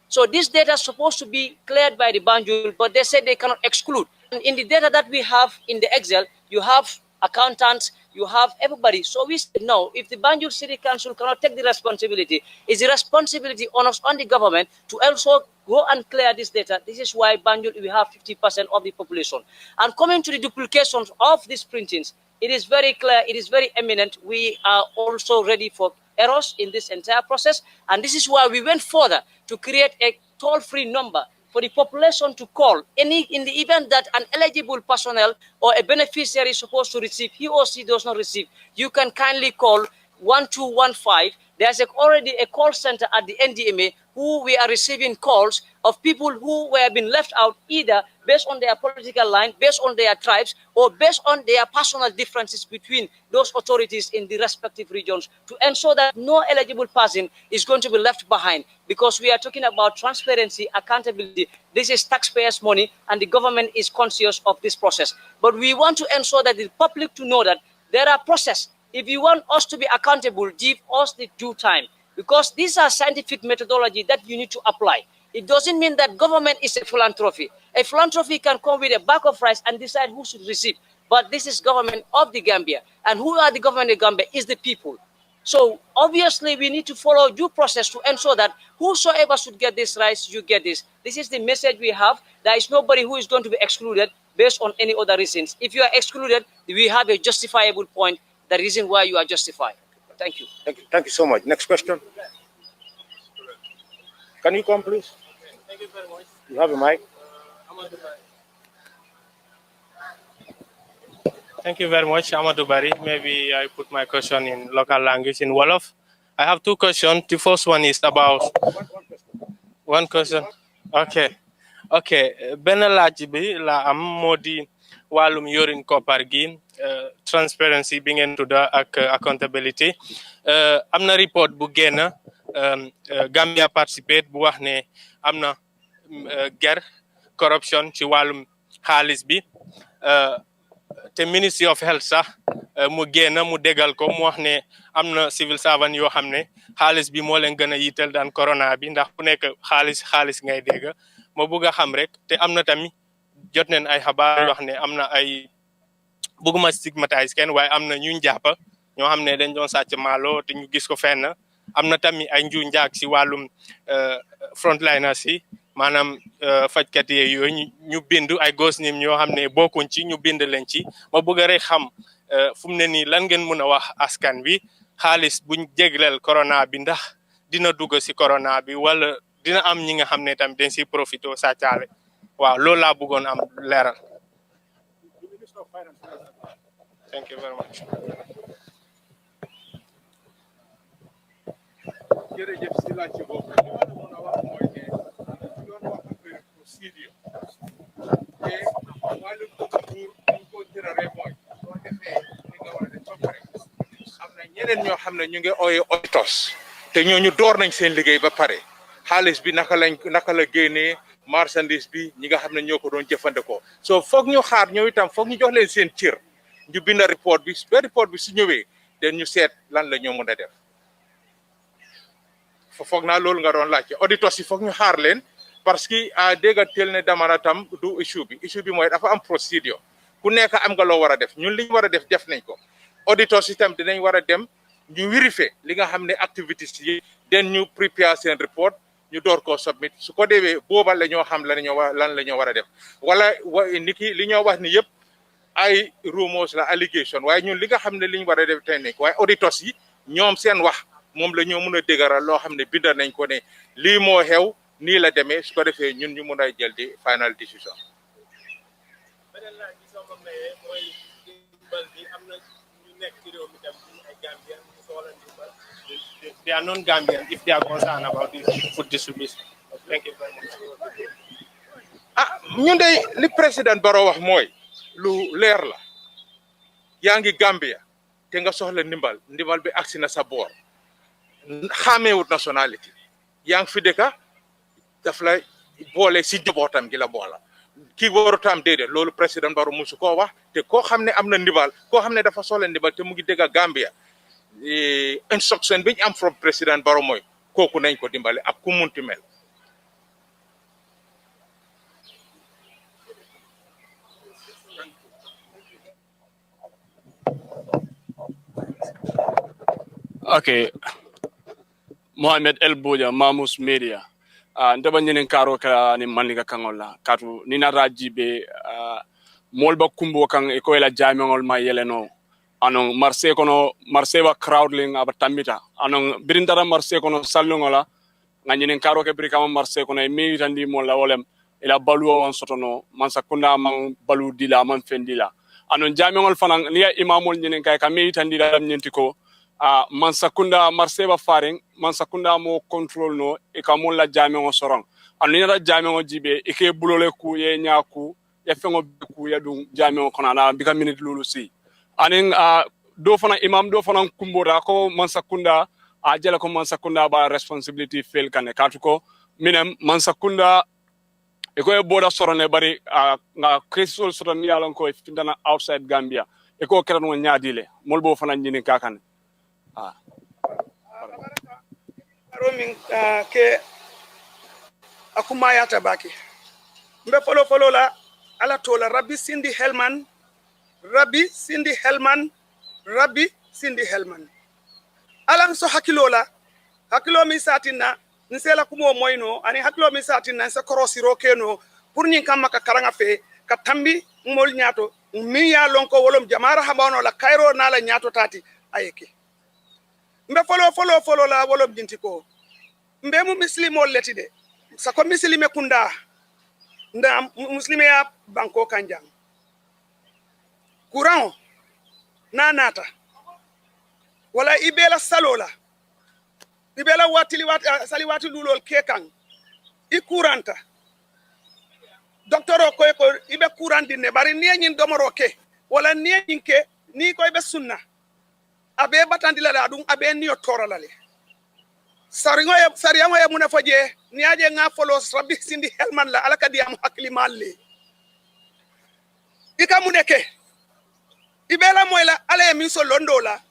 So this data is supposed to be cleared by the Banjul, but they said they cannot exclude. And in the data that we have in the Excel, you have accountants, you have everybody. So we said, no, if the Banjul City Council cannot take the responsibility, it's the responsibility on us, on the government, to also go and clear this data. This is why Banjul, we have 50% of the population. And coming to the duplications of these printings, it is very clear, it is very eminent. We are also ready for errors in this entire process. And this is why we went further to create a toll-free number for the population to call in the event that an eligible personnel or a beneficiary is supposed to receive, he or she does not receive. You can kindly call 1215. There's already a call center at the NDMA who we are receiving calls of people who were being left out either based on their political line, based on their tribes, or based on their personal differences between those authorities in the respective regions to ensure that no eligible person is going to be left behind, because we are talking about transparency, accountability. This is taxpayers' money and the government is conscious of this process. But we want to ensure that the public to know that there are processes. If you want us to be accountable, give us the due time, because these are scientific methodology that you need to apply. It doesn't mean that government is a philanthropy. A philanthropy can come with a bag of rice and decide who should receive. But this is government of the Gambia. And who are the government of the Gambia is the people. So obviously we need to follow due process to ensure that whosoever should get this rights, you get this. This is the message we have. There is nobody who is going to be excluded based on any other reasons. If you are excluded, we have a justifiable point, the reason why you are justified. Thank you. Thank you so much. Next question. Can you come, please? Thank you very much. You have a mic. Thank you very much, Amadou Bari. Maybe I put my question in local language, in Wolof. I have two questions. The first one is about... One question. Okay. Okay. Ben laaj bi la am moo di wàllum yorin koppar gi, transparency bi ngeen tudda ak accountability. Am na report bu génn Gambia participate bu wax ne am na ger corruption ci wàllum xaalis bi. Te Ministry of Health sax mu génn mu dégal ko mu wax ne am na civil servant yoo xam ne xaalis bi moo leen gën a yitteel daan corona bi ndax ku nekk xaalis ngay dégg ma bëgg a xam rek te am na tamit jot neen ay xabaar wax ne am na ay bëgguma stigmatise kenn waaye am na ñu jàpp ñoo xam ne dañ doon sàcc maalo te ñu gis ko fenn am na tamit ay nju njaag si wàllum frontliners yi maanaam fajkat yi yooyu ñu bind ay gos nim ñoo xam ne bokkuñ ci ñu bind leen ci ma bëgg rek xam fu mu ne nii lan ngeen mën a wax askan wi xaalis buñ jégleel corona bi ndax dina dugg si corona bi wala dina am ñi nga xam ne tamit dañ si profito sàccaale waaw loolu laa bëggoon am leeral. Thank you very much. jërëjëf si laaj ci boobu li ma la mën a wax mooy ne yoon wax affaire procédure te wàllum nguur ñu ko tëraree mooy soo defee li nga war a def ba pare am na ñeneen ñoo xam ne ñu ngi ooyee auditeurs te ñooñu door nañ seen liggéey ba pare xaalis bi naka la génnee marchandise bi ñi nga xam ne ñoo ko doon jëfandikoo so foog ñu xaar ñëw itam foog ñu jox leen seen cër ñu bind report bi ba report bi su ñëwee den ñu seet lan la ñoo mën a def foog naa loolu nga doon laajte auditeurs yi foog ñu xaar leen parce que dégga teel ne damana tam du issue bi mooy dafa am procédure ku nekk am nga loo war a def ñun li ñu war a def nañ ko auditeurs yi tam dinañ war a dem ñu vérifier li nga xam ne activités yi den ñu prepare seen report ñu door koo submit su ko déwee booba la ñoo xam lan la ñoo war a def wala niki li ñoo wax ni yëpp ay rumors la allégation waaye ñun li nga xam ne li ñu war a def tey nekk waaye auditeurs yi ñoom seen wax moom la ñoo mën a déggaral loo xam ne bindal nañ ko ne lii moo xew nii la demee su ko defee ñun ñu mën a jël di final decision. beneen laaj bi soo ko mayee mooy dimbal bi am na ñu nekk ci réew mi tam ay Gambian ñu soxla dimbal. They are non-Gambian if they are concerned about this food distribution. Thank you very much. ñun de li président Barrow wax mooy lu leer la yaa ngi Gambia te nga soxla ndimbal bi agsi na sa boor xàmmeewut nationalité yaa ngi fi dëkka daf la boole si njabootam gi la boola kii warutam déedéet loolu président Barrow musu koo wax te koo xam ne am na ndimbal koo xam ne dafa soxla ndimbal te mu ngi dëkka Gambia instruction bi ñu am from président Barrow mooy kooku nañ ko dimbale ak ku munti mel. Okay, Mohamed El Boja, Mamus Media. Ndaba nyenen karo ka ni manliga kangola. Katu nina rajibe molba kumbo kang eko ela jamengol ma yeleno. Anong marse kono marse wa crowdling abatambita. Anong birindara marse kono salungola. Nga nyenen karo ke birikama marse kono emi tandi mola wolem ela baluwa wan sotono mansakunda man balu dila man fendila. Anong jamengol fanang niya imamol nyenen kay kami tandi dam nyentiko. Mansakunda marseba faring mansakunda mo control no e ka mon la jamengo sorong anu na jamengo jibe e ke bulole ku ye nyaku ya fengo ku ya dum jamengo kona na bika minute lulu si anin do fana imam do fana kumbora ko mansakunda a jela ko mansakunda ba responsibility fail kane katuko minem mansakunda e ko e boda sorone bari nga krisol soron yalon ko findana outside Gambia e ko kera no nyaadile molbo fana nyini kakane Roaming ke akumaya tabaki mbe follow la ala tola Rabbi Cindy Hellman alan so hakilo mi satina nsela kumo moyno ani hakilo mi satina sa korosiro keno pour nyin kam maka karanga fe ka tambi mol nyaato mi ya lonko wolom jamara habano la kairo na la nyaato tati ayeke mbe folo la wolom dinti ko mbe mu muslimo letide sa ko muslime kunda nda muslime ya banko kanjang courant nanata wala ibela salola ibela saliwati lulol kekan I couranta docteur ko ibe courant dinne bari ni nyin domoro ke wala ni nyin ke ni ko ibe sunna abe batandi la dum abe ni o torala le sariyango ye muna faje ni aje nga folo rabbi sindi helman la alaka diam hakli malle ika muneke ibela moyla ale min so londola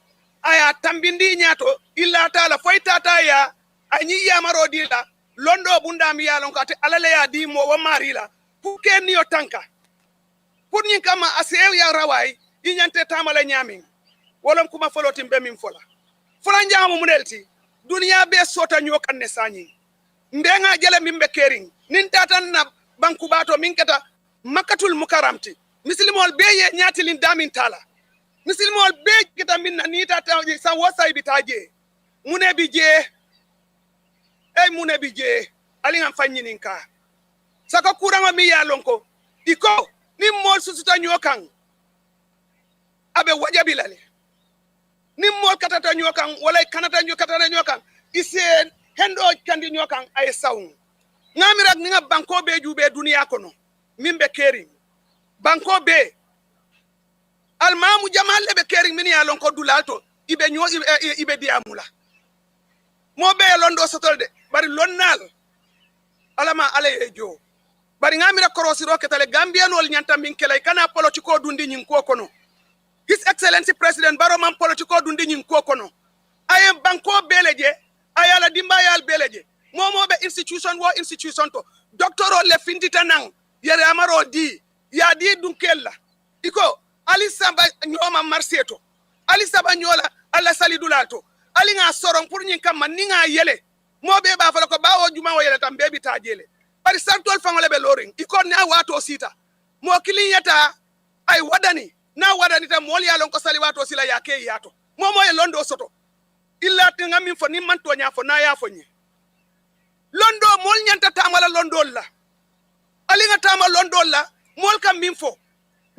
aya tambindi nyato illa taala foytata ya anyi yamaro dila londo bunda mi yalon kate alale ya di mo wa marila puke ni o tanka pour nyin kama asew ya rawai inyante tamala nyamin wolom kuma foloti mbe min fola njamu munelti dunia be sota nyokan ne sanyi mbenga jele mimbe kering nin tatan na banku bato min kata makatul mukaramti muslimol be ye nyati lin damin tala muslimol be kita minna ni tata sa wasay bitaje munebi je munebi je ali ngam fanyinin ka saka kuranga mi ya lonko iko ni mol susuta nyokan abe wajabilale ni mol katata nyokan wala kanata nyokan ise hendo kandi nyokan ay sawun ngamirak ni nga banko be jube dunia kono mimbe kering banko be almamu jamal be kering mini ya lonko dulalto ibe diamula mo be londo sotolde bari lonnal alama ale jo bari ngamira korosiro ketale gambianol nyanta min kelay kana politiko dundi nyin ko kono His Excellency President Barrow man politiko dundi nyin ko kono ayem banko beleje ayala dimbayal beleje momo be institution to doctoro le findita nang yere amaro di ya di dunkella iko ali samba nyoma marseto ali samba nyola alla salidulato ali nga soron pour nyin kam man nga yele mo be ba fa ko bawo juma wo yele tam bebi tajele bari sartol fangole be loring iko na wato sita mo kiliyata ay wadani na wadani ta mol ya lon ko sali wato sila yake yato momo e londo soto illa tinga min fo ni man to nya fo na ya fo ni londo mol nyanta tamala londo la ali nga tama londo la mol kam min fo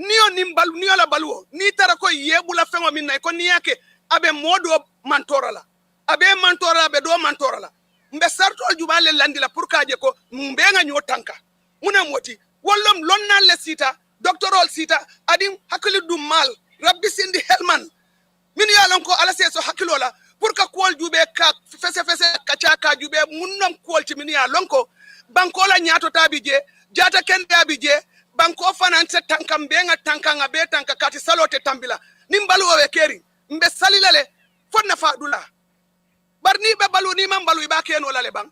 niyo la baluo ni tara ko yebula fengo min nay ko ni yake abe modo mantorala abe do mantorala mbe sartol jumale landila pour kaje ko mbe nga nyo tanka muna moti wollom lonna le sita doctorol sita adim hakili dum mal rabbi sindi helman min yalon ko ala seso hakilola pour ka kol jube ka fese ka chaka jube munnom kol ti min yalon ko banko la nyato tabije jata kende abije banko fanante tankam be nga tankanga be tanka kati salote tambila nimbalu we keri mbe salilale fonna fadula barni be balu ni man balu ba keno lale bang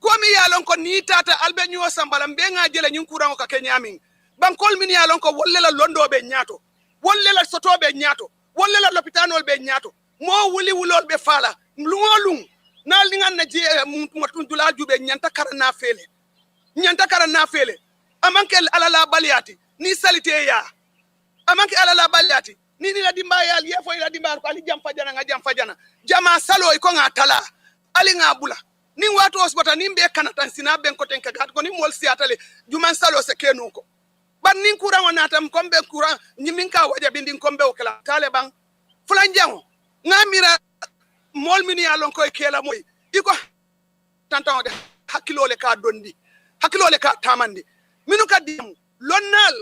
komi yalon ko ni tata albe nyo sambala be nga jele nyin kurango ka kenyamin bankol min yalon ko wolle la londo be nyaato wolle la soto be nyaato wolle la lopitanol be nyaato mo wuli wulol be fala lungolung na lingan na je mutun dula jube nyanta karana fele amanke alala baliati ni salite ya amanke alala baliati ni la dimba ya yefo ila dimba ko ali jam fajana jama salo iko ngatala ali ngabula ni watu osbota ni mbe kanatan sina ben ko tenka gat ko ni mol siatale juman salo se kenuko ban nin kuran wonata kombe kuran nyiminka waja bindin kombe o kala taliban fulan jango ngamira mol mini alon koy kela moy iko tantan de hakilole ka dondi hakilole ka tamandi minu ka dim lonnal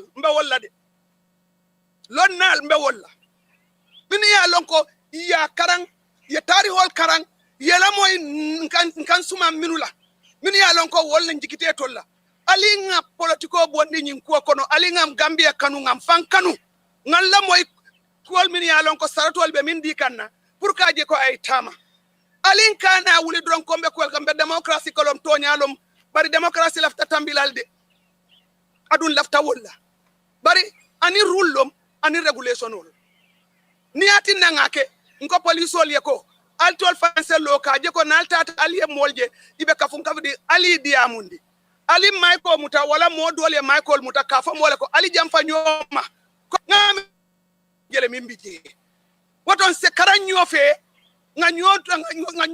mbe wolla mini ya lonko ya karang ya tari hol karang yela moy kan suma minula mini ya lonko wolla njikite tolla alinga politiko bondi nyin ko kono alingam Gambia kanu ngam fan kanu ngalla moy kol min ya lon ko saratol be min di kanna pour ka je ko ay tama alin kana wuli don kombe ko gambe democracy kolom to nyalom bari democracy lafta tambilalde adun lafta wolla bari ani rulom ani regulation ol ni ati nangake nko police ol yeko altol fanse lokaje ko naltata ali e molje ibe kafum kafdi ali diamundi ali Michael muta wala modole Michael muta kafo mole ko ali jamfa nyoma ko ngam jele min bije woton se karanyo fe nga nyoto nga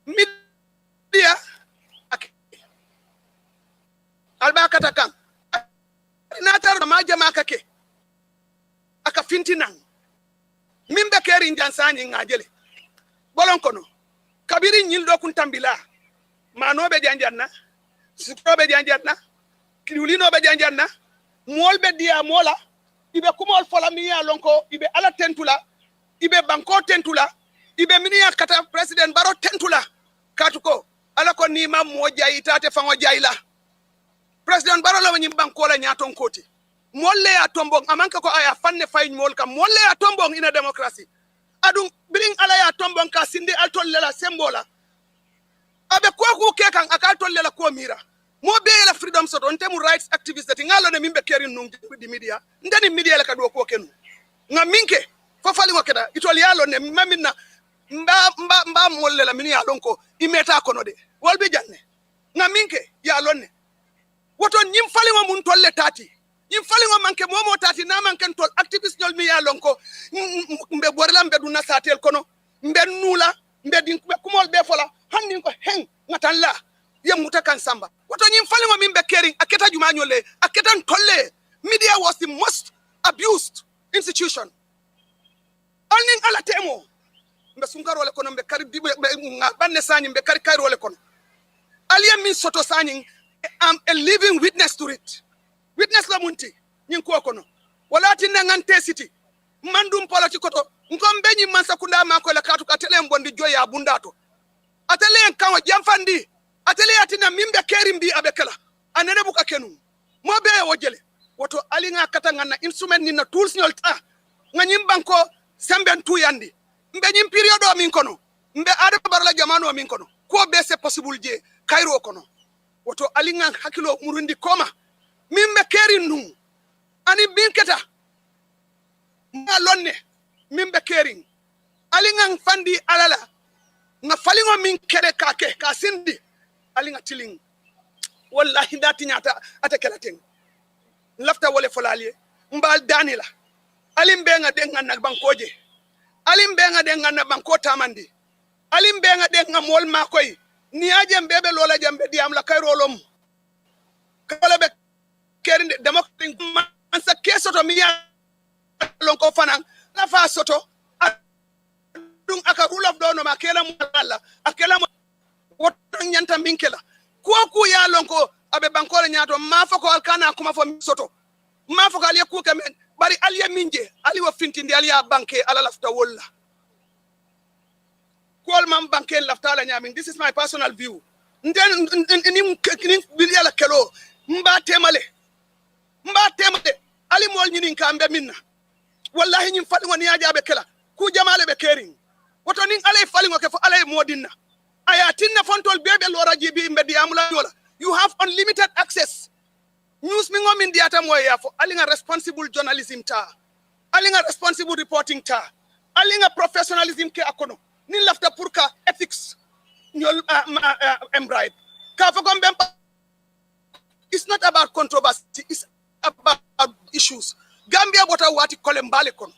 media alba katakan natar ma jama kake aka fintinan min be keri njansani ngajele bolon kono kabiri nyildo kun tambila manobe janjanna sikobe janjanna kiulinobe janjanna molbe dia mola ibe kumol fola miya lonko ibe ala tentula ibe banko tentula ibe miniya kata president baro tentula katuko ala ko ni mam mo jayi tate fango jayila president baro la wanyim banko la nyaton koti molle ya tombong amanka ko aya fanne fay mol kam molle ya tombong ina democracy adun biling ala ya tombong ka sindi altol lela sembola abe ko ku ke kan akal lela ko mira mo be la freedom so don temu rights activists that ngalo ne mimbe kerin nung di media ndani media la kado ko kenu ngaminke fo fali ngokeda itol yalo ne mamina mba molle la mini yalon ko imeta kono de wolbe janne ngaminke yalon ne woto nyim fali ngo mun tolle tati nyim fali ngo manke momo tati na manke tol activist nyol mi yalon ko mbe borla mbe duna satel kono mbe nula mbe din kumol be fola hanni ko hen ngatan la yem mutakan samba woto nyim fali ngo mimbe kering aketa juma nyole aketa tolle media was the most abused institution alning ala temo mbe sungaro le kono mbe kari banne sani mbe kari kairo le kono aliya min soto sani am a living witness to it witness la munti nyin ko kono wala tin ngante city mandum poloti koto ngombe nyi mansa kunda mako la katu katele mbondi joya bundato atele kan jamfandi atele atina mimbe kerimbi abekala anene buka kenu mobe wojele woto alinga kata ngana instrument ni na tools nyol ta nganyim banko semben tu yandi mbe nyim period o min kono mbe ado barla jamano min kono ko be c'est possible je kairo kono woto alinga hakilo murundi koma mimbe kerin nu ani binketa ma lonne mimbe kerin alinga fandi alala nga falingo min kere kake ka sindi alinga tiling wallahi dati nyata atakelaten lafta wole folalie mbal danila alimbe nga denga na bankoje alimbe nga denga na banko tamandi alimbe nga denga mol makoy ni aje mbebe lola jambe diam la kayro lom kala be kerinde democratic mansa kesoto mi ya lonko fanan la fa soto dum aka rule of law no makela mo Allah akela mo woto nyanta minkela ku ya lonko abe bankole nyato ma fako alkana kuma fo soto ma fako aliya ku kamen bari aliya minje ali wa fintindi aliya banke ala lafta wolla kol mam banke lafta la nyamin. This is my personal view. Nden ni bidiala kelo mba temale ali mol nyini kambe minna wallahi nyim fali woni ajabe kela ku jamale be kering woto nin alay fali ngoke fo alay modinna ayatinna fontol bebe loraji bi mbedi amula yola. You have unlimited access. News mi ngomin diata moya fo alinga responsible journalism ta alinga responsible reporting ta alinga professionalism ke akono ni lafta pour ka ethics nyol embraid ka fo gombe. It's not about controversy, it's about issues. Gambia bota wati kolembale kono.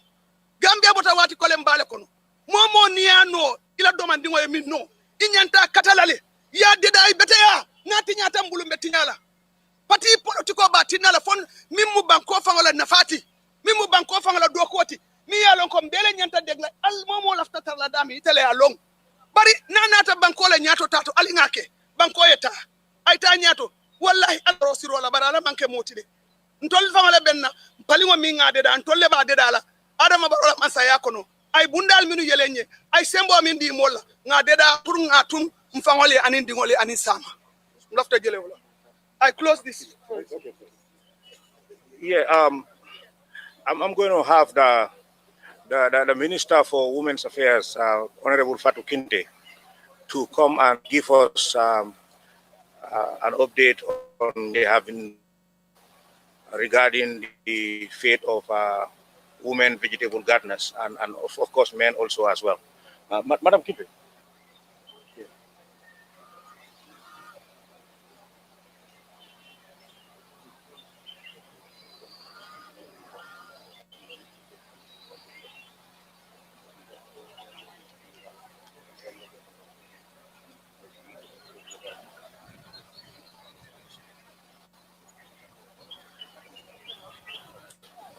Gambia bota wati kolembale kono. Momo niano ila domandi ngoye minno. Inyanta katalale. Ya deda ibete ya. Nati nyata mbulu mbetinyala. Pati politiko batinala fon mimu banko fangola nafati. Mimu banko fangola dokoti. Mi ya lonko mbele nyanta degla. Al momo lafta tarla dami itele ya long. Bari nanata banko le nyato tato alingake. Banko yeta. Aita nyato. Wallahi alro siro la barala manke motide ntol famale benna palingo mi ngade da ntolle ba dedala adama barola masaya kono ay bundal minu yelenye ay sembo min di molla ngade da pour ngatum mfangole anin dingole anin sama lafta jele wala. I close this. Yeah, I'm going to have the Minister for Women's Affairs, Honorable Fatou Kinte, to come and give us an update on they having regarding the fate of women vegetable gardeners and of course men also as well. Madam Kipe.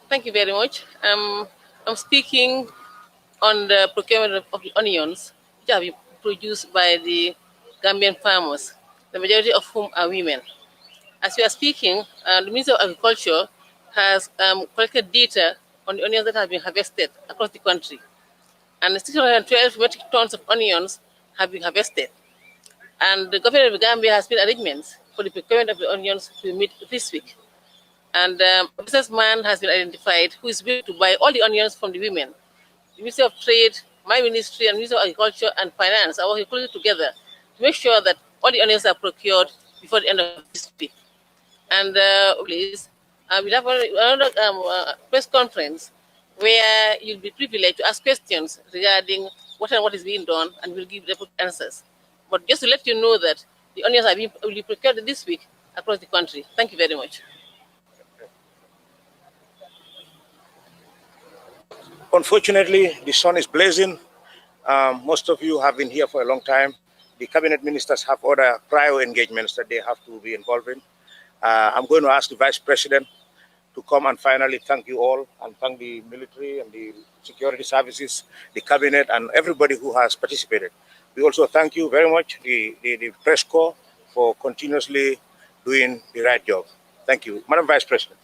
Thank you very much. I'm speaking on the procurement of the onions, which have been produced by the Gambian farmers, the majority of whom are women. As we are speaking, the Ministry of Agriculture has collected data on the onions that have been harvested across the country. And 612 metric tons of onions have been harvested. And the government of Gambia has made arrangements for the procurement of the onions to meet this week. And a businessman has been identified who is willing to buy all the onions from the women. The Ministry of Trade, my ministry, and the Ministry of Agriculture and Finance are working closely together to make sure that all the onions are procured before the end of this week. And please, we'll have another press conference where you'll be privileged to ask questions regarding what is being done, and we'll give the answers. But just to let you know that the onions will be procured this week across the country. Thank you very much. Unfortunately, the sun is blazing. Most of you have been here for a long time. The cabinet ministers have other prior engagements that they have to be involved in. I'm going to ask the Vice President to come and finally thank you all and thank the military and the security services, the cabinet, and everybody who has participated. We also thank you very much, the press corps, for continuously doing the right job. Thank you. Madam Vice President.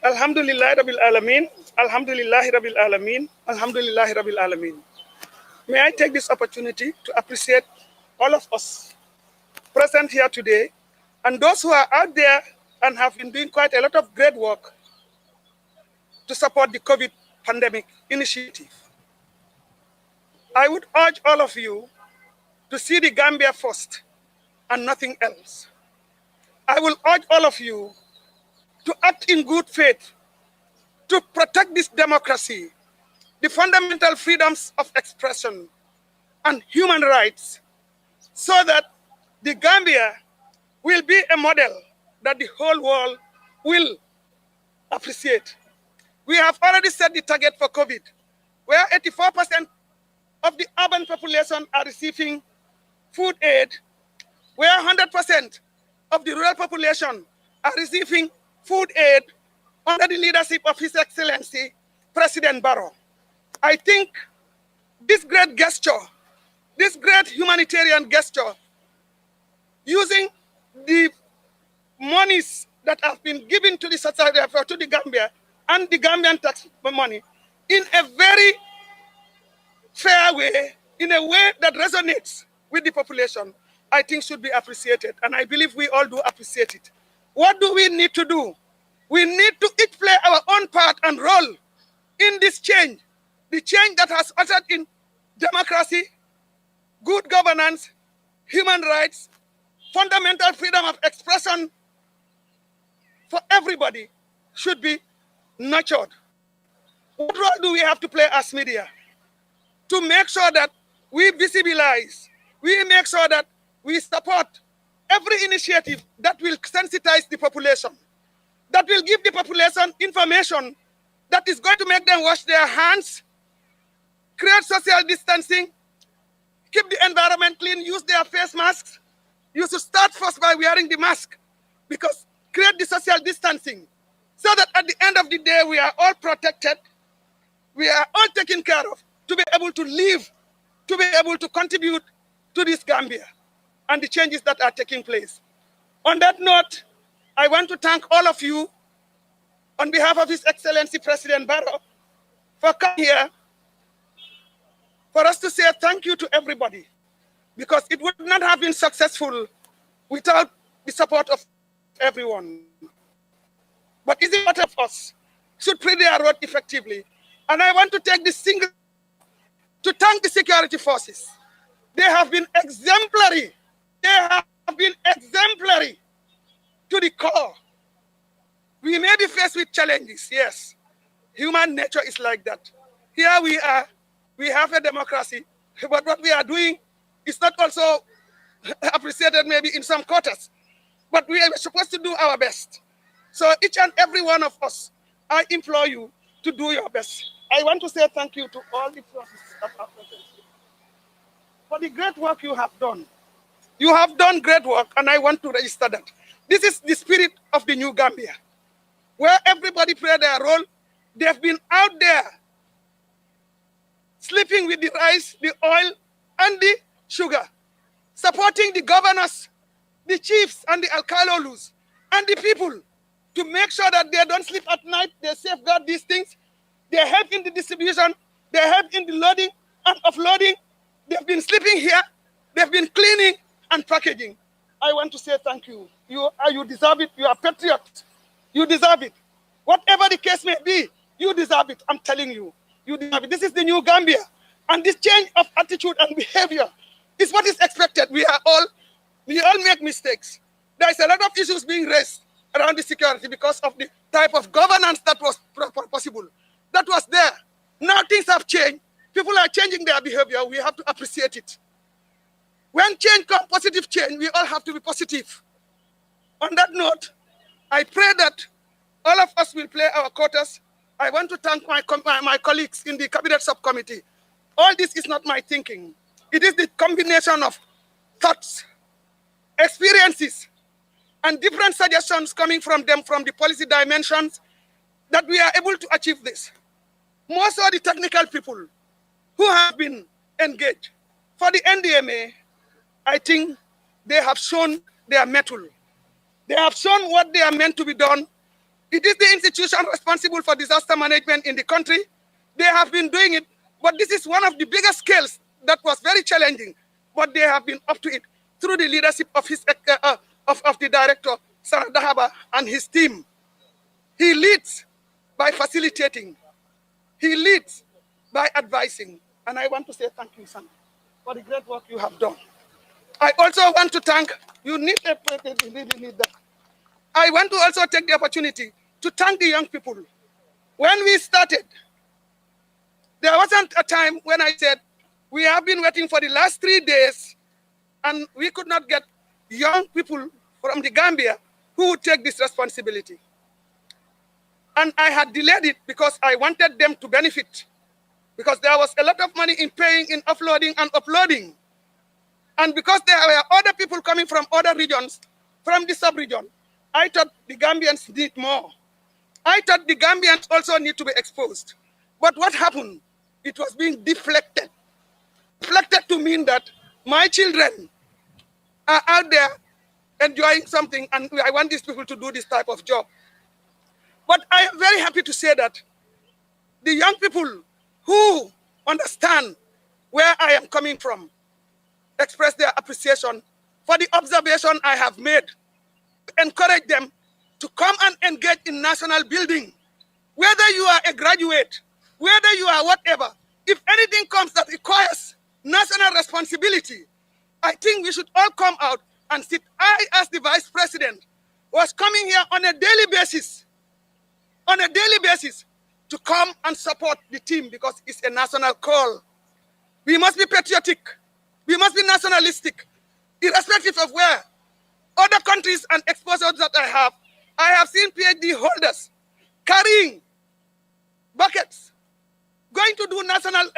Alhamdulillah Rabbil Alameen, Alhamdulillah Rabbil Alameen, Alhamdulillah Rabbil Alameen. May I take this opportunity to appreciate all of us present here today and those who are out there and have been doing quite a lot of great work to support the COVID pandemic initiative. I would urge all of you to see the Gambia first and nothing else. I will urge all of you to act in good faith, to protect this democracy, the fundamental freedoms of expression and human rights, so that the Gambia will be a model that the whole world will appreciate. We have already set the target for COVID, where 84% of the urban population are receiving food aid, where 100% of the rural population are receiving food aid under the leadership of His Excellency, President Barrow. I think this great gesture, this great humanitarian gesture, using the monies that have been given to the society, to the Gambia, and the Gambian tax money, in a very fair way, in a way that resonates with the population, I think should be appreciated. And I believe we all do appreciate it. What do we need to do? We need to each play our own part and role in this change, the change that has ushered in democracy, good governance, human rights, fundamental freedom of expression for everybody should be nurtured. What role do we have to play as media? To make sure that we visibilize, we make sure that we support every initiative that will sensitize the population, that will give the population information that is going to make them wash their hands, create social distancing, keep the environment clean, use their face masks. You should start first by wearing the mask, because create the social distancing so that at the end of the day, we are all protected, we are all taken care of to be able to live, to be able to contribute to this Gambia and the changes that are taking place. On that note, I want to thank all of you on behalf of His Excellency President Barrow for coming here, for us to say thank you to everybody, because it would not have been successful without the support of everyone. But is it part of us should play their role effectively? And I want to take this single to thank the security forces, They have been exemplary. They have been exemplary to the core. We may be faced with challenges, yes. Human nature is like that. Here we are, we have a democracy, but what we are doing is not also appreciated maybe in some quarters, but we are supposed to do our best. So each and every one of us, I implore you to do your best. I want to say thank you to all the forces that are present for the great work you have done. You have done great work, and I want to register that. This is the spirit of the new Gambia, where everybody played their role. They've been out there sleeping with the rice, the oil, and the sugar, supporting the governors, the chiefs, and the alkalolus, and the people to make sure that they don't sleep at night. They safeguard these things. They help in the distribution. They help in the loading and offloading. They've been sleeping here. They've been cleaning and packaging. I want to say thank you. You deserve it. You are patriots. You deserve it. Whatever the case may be, you deserve it. I'm telling you, you deserve it. This is the new Gambia. And this change of attitude and behavior is what is expected. We all make mistakes. There is a lot of issues being raised around the security because of the type of governance that was possible. That was there. Now things have changed. People are changing their behavior. We have to appreciate it. When change comes, positive change, we all have to be positive. On that note, I pray that all of us will play our quotas. I want to thank my colleagues in the Cabinet Subcommittee. All this is not my thinking. It is the combination of thoughts, experiences, and different suggestions coming from them from the policy dimensions that we are able to achieve this. More so the technical people who have been engaged. For the NDMA, I think they have shown their mettle. They have shown what they are meant to be done. It is the institution responsible for disaster management in the country. They have been doing it, but this is one of the biggest scales that was very challenging, but they have been up to it through the leadership of the director, Sarah Dahaba, and his team. He leads by facilitating. He leads by advising. And I want to say thank you, Sam, for the great work you have done. I also want to thank, you really need that. I want to also take the opportunity to thank the young people. When we started, there wasn't a time when I said, we have been waiting for the last 3 days and we could not get young people from the Gambia who would take this responsibility. And I had delayed it because I wanted them to benefit, because there was a lot of money in paying, in offloading and uploading. And because there were other people coming from other regions, from the sub-region, I thought the Gambians need more. I thought the Gambians also need to be exposed. But what happened? It was being deflected. Deflected to mean that my children are out there enjoying something, and I want these people to do this type of job. But I am very happy to say that the young people who understand where I am coming from express their appreciation for the observation I have made, encourage them to come and engage in national building. Whether you are a graduate, whether you are whatever, if anything comes that requires national responsibility, I think we should all come out and sit. I, as the vice president, was coming here on a daily basis, to come and support the team because it's a national call. We must be patriotic. We must be nationalistic, irrespective of where. Other countries and exposures that I have seen PhD holders carrying buckets, going to do national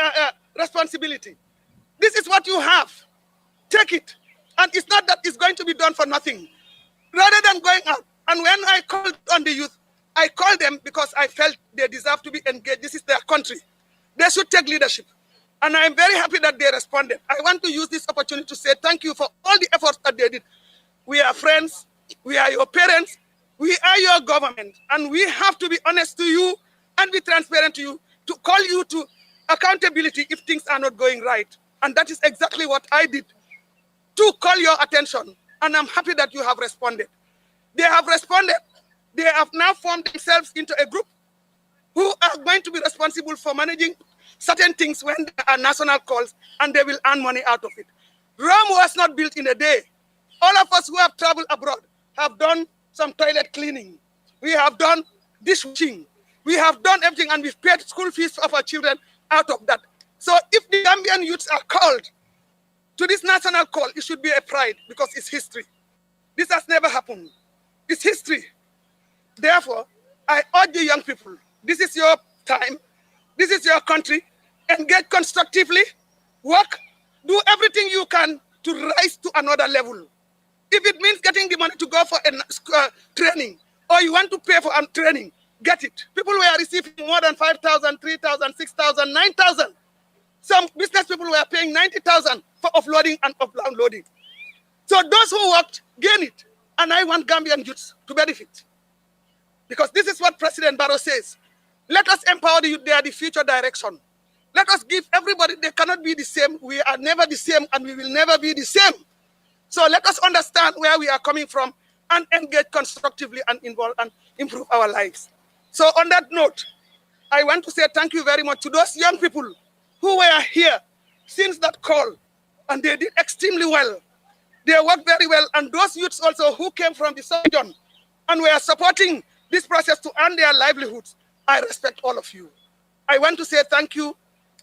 responsibility. This is what you have. Take it. And it's not that it's going to be done for nothing. Rather than going out, and when I called on the youth, I called them because I felt they deserve to be engaged. This is their country. They should take leadership. And I'm very happy that they responded. I want to use this opportunity to say thank you for all the efforts that they did. We are friends. We are your parents. We are your government. And we have to be honest to you and be transparent to you, to call you to accountability if things are not going right. And that is exactly what I did, to call your attention. And I'm happy that you have responded. They have responded. They have now formed themselves into a group who are going to be responsible for managing certain things when there are national calls, and they will earn money out of it. Rome was not built in a day. All of us who have traveled abroad have done some toilet cleaning. We have done dishwashing. We have done everything, and we've paid school fees of our children out of that. So if the Gambian youths are called to this national call, it should be a pride because it's history. This has never happened. It's history. Therefore, I urge the young people, this is your time, this is your country, engage constructively, work, do everything you can to rise to another level. If it means getting the money to go for a training, or you want to pay for a training, get it. People were receiving more than 5,000, 3,000, 6,000, 9,000. Some business people were paying 90,000 for offloading and downloading. So those who worked, gain it. And I want Gambian youths to benefit. Because this is what President Barrow says. Let us empower the youth. They are the future direction. Let us give everybody, they cannot be the same. We are never the same, and we will never be the same. So let us understand where we are coming from and engage constructively and involve and improve our lives. So on that note, I want to say thank you very much to those young people who were here since that call, and they did extremely well. They worked very well, and those youths also who came from the South Region and were supporting this process to earn their livelihoods. I respect all of you. I want to say thank you,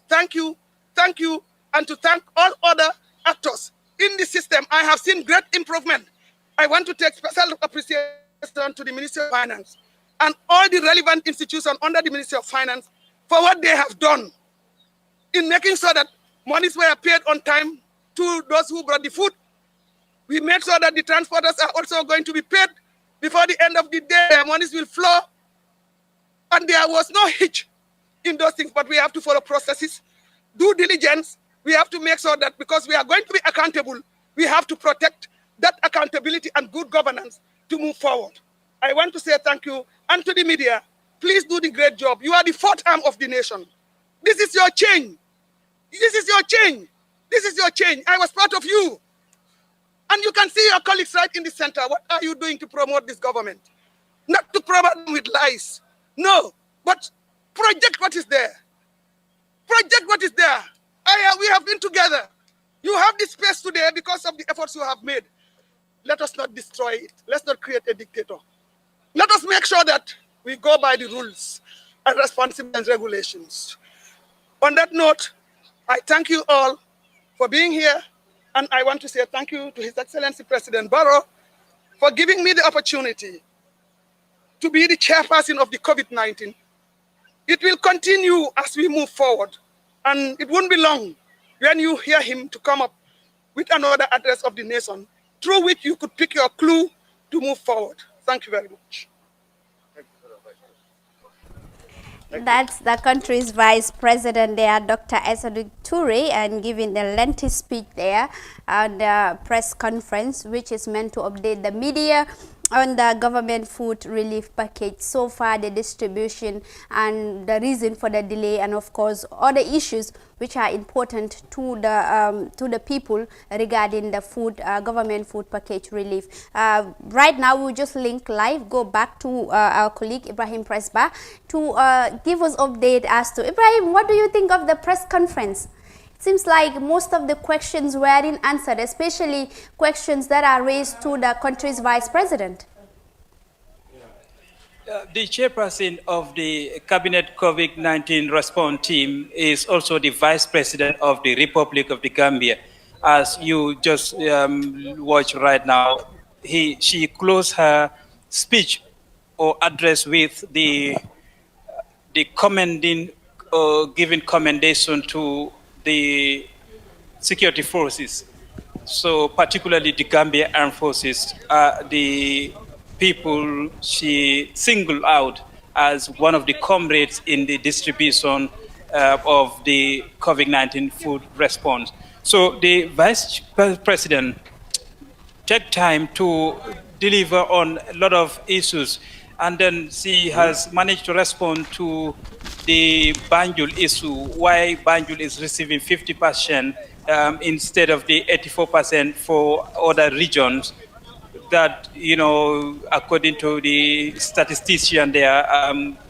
thank you, thank you, and to thank all other actors in the system. I have seen great improvement. I want to take special appreciation to the Ministry of Finance and all the relevant institutions under the Ministry of Finance for what they have done in making sure that monies were paid on time to those who brought the food. We made sure that the transporters are also going to be paid before the end of the day. Their monies will flow. And there was no hitch in those things, but we have to follow processes, due diligence. We have to make sure that because we are going to be accountable, we have to protect that accountability and good governance to move forward. I want to say thank you. And to the media, please do the great job. You are the fourth arm of the nation. This is your change. This is your change. This is your change. I was part of you. And you can see your colleagues right in the center. What are you doing to promote this government? Not to promote them with lies. No, but project what is there. Project what is there. We have been together. You have this space today because of the efforts you have made. Let us not destroy it. Let's not create a dictator. Let us make sure that we go by the rules and responsibilities and regulations. On that note, I thank you all for being here. And I want to say thank you to His Excellency President Barrow for giving me the opportunity to be the chairperson of the COVID-19. It will continue as we move forward. And it won't be long when you hear him to come up with another address of the nation through which you could pick your clue to move forward. Thank you very much. That's the country's vice president there, Dr. Esadu Toure, and giving a lengthy speech there at the press conference, which is meant to update the media on the government food relief package. So far, the distribution and the reason for the delay, and of course other issues which are important to the people regarding the food government food package relief. Right now, we'll just link live, go back to our colleague Ibrahim Presba to give us update as to, Ibrahim, what do you think of the press conference? It seems like most of the questions weren't answered, especially questions that are raised to the country's vice president. The chairperson of the Cabinet COVID-19 response team is also the vice president of the Republic of the Gambia. As you just watch right now, she closed her speech or address with the commending or giving commendation to the security forces. So particularly the Gambia Armed Forces are the people she singled out as one of the comrades in the distribution of the COVID-19 food response. So the vice president took time to deliver on a lot of issues, and then she has managed to respond to the Banjul issue, why Banjul is receiving 50% instead of the 84% for other regions. that, you know, according to the statistician there,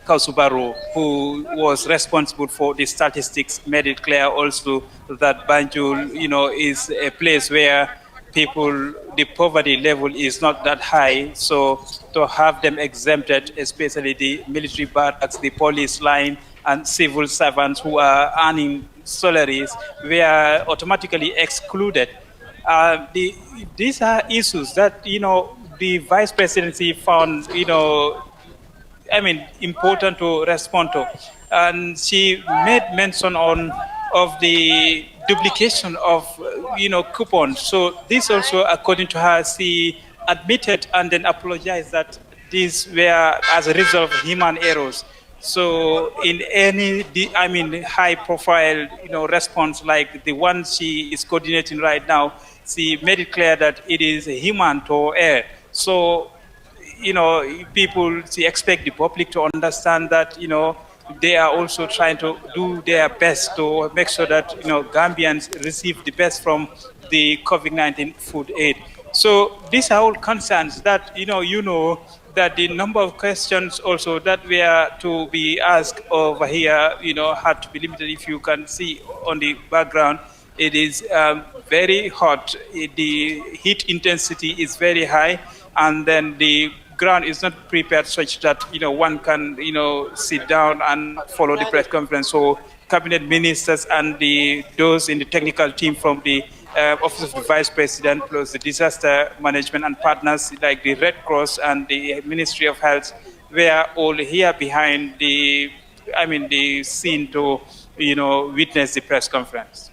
Kausubaru, who was responsible for the statistics, made it clear also that Banjul, you know, is a place where people, the poverty level is not that high. So to have them exempted, especially the military barracks, the police line, and civil servants who are earning salaries, were automatically excluded. These are issues that, you know, the vice presidency found, you know, I mean, important to respond to. And she made mention of the duplication of, you know, coupons. So this also, according to her, she admitted and then apologized that these were as a result of human errors. So in any, I mean, high-profile, you know, response like the one she is coordinating right now, she made it clear that it is human to err. So, you know, people, she expect the public to understand that, you know, they are also trying to do their best to make sure that, you know, Gambians receive the best from the COVID-19 food aid. So these are all concerns that, you know, that the number of questions also that were to be asked over here, you know, had to be limited. If you can see on the background, it is very hot. The heat intensity is very high, and then the ground is not prepared such that, you know, one can, you know, sit down and follow the press conference. So cabinet ministers and those in the technical team from the Office of the Vice President, plus the disaster management and partners like the Red Cross and the Ministry of Health, were all here behind the scene to, you know, witness the press conference.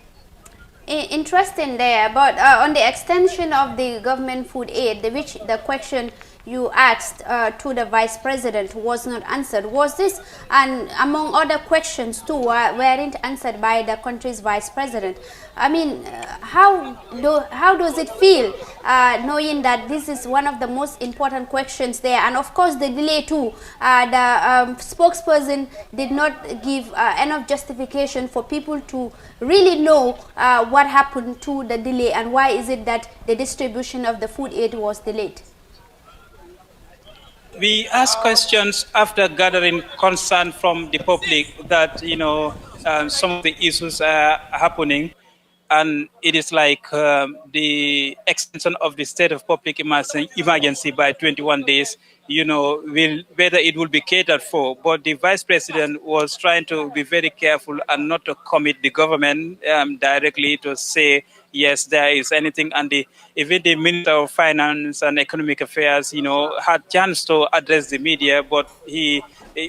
Interesting there, but on the extension of the government food aid, which the question you asked to the Vice President was not answered. Was this, and among other questions too, weren't answered by the country's Vice President? I mean, how does it feel knowing that this is one of the most important questions there? And of course the delay too. The spokesperson did not give enough justification for people to really know what happened to the delay and why is it that the distribution of the food aid was delayed. We ask questions after gathering concern from the public that, you know, some of the issues are happening, and it is like the extension of the state of public emergency by 21 days, you know, whether it will be catered for. But the Vice President was trying to be very careful and not to commit the government directly to say, yes, there is anything. And even the Minister of Finance and Economic Affairs, you know, had chance to address the media, but he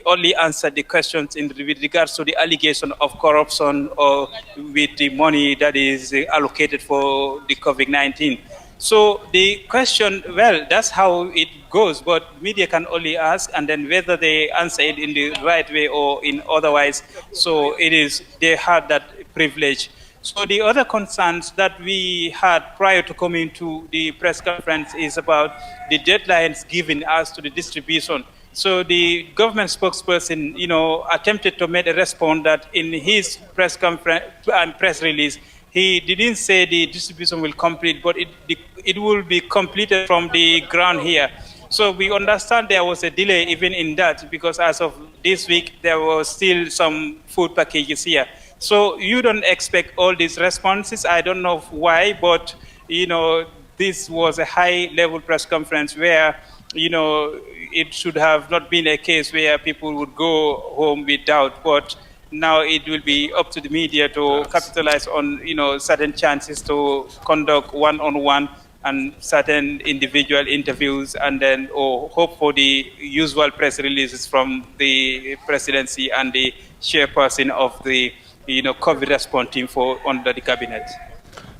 only answered the questions with regards to the allegation of corruption or with the money that is allocated for the COVID-19. So the question, well, that's how it goes, but media can only ask, and then whether they answer it in the right way or in otherwise. So it is, they had that privilege. So the other concerns that we had prior to coming to the press conference is about the deadlines given as to the distribution. So the government spokesperson, you know, attempted to make a response that in his press conference and press release, he didn't say the distribution will complete, but it will be completed from the ground here. So we understand there was a delay even in that, because as of this week, there was still some food packages here. So you don't expect all these responses. I don't know why, but, you know, this was a high-level press conference where, you know, it should have not been a case where people would go home with doubt, but now it will be up to the media to capitalize on, you know, certain chances to conduct one-on-one and certain individual interviews, and then hope for the usual press releases from the presidency and the chairperson of the, you know, COVID response team for under the cabinet.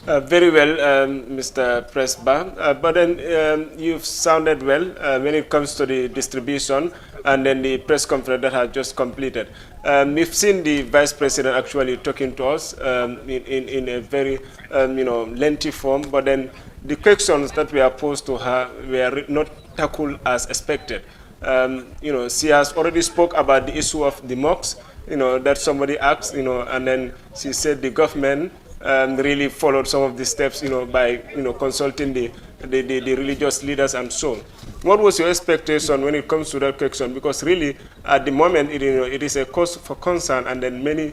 Very well, Mr. Presba. But then you've sounded well when it comes to the distribution and then the press conference that has just completed. We've seen the Vice President actually talking to us in a very, you know, lengthy form, but then the questions that were posed to her were not tackled as expected. You know, she has already spoke about the issue of the mosques, you know, that somebody asked, you know, and then she said the government really followed some of the steps, by consulting the religious leaders and so on. What was your expectation when it comes to that question? Because really, at the moment, it is a cause for concern, and then many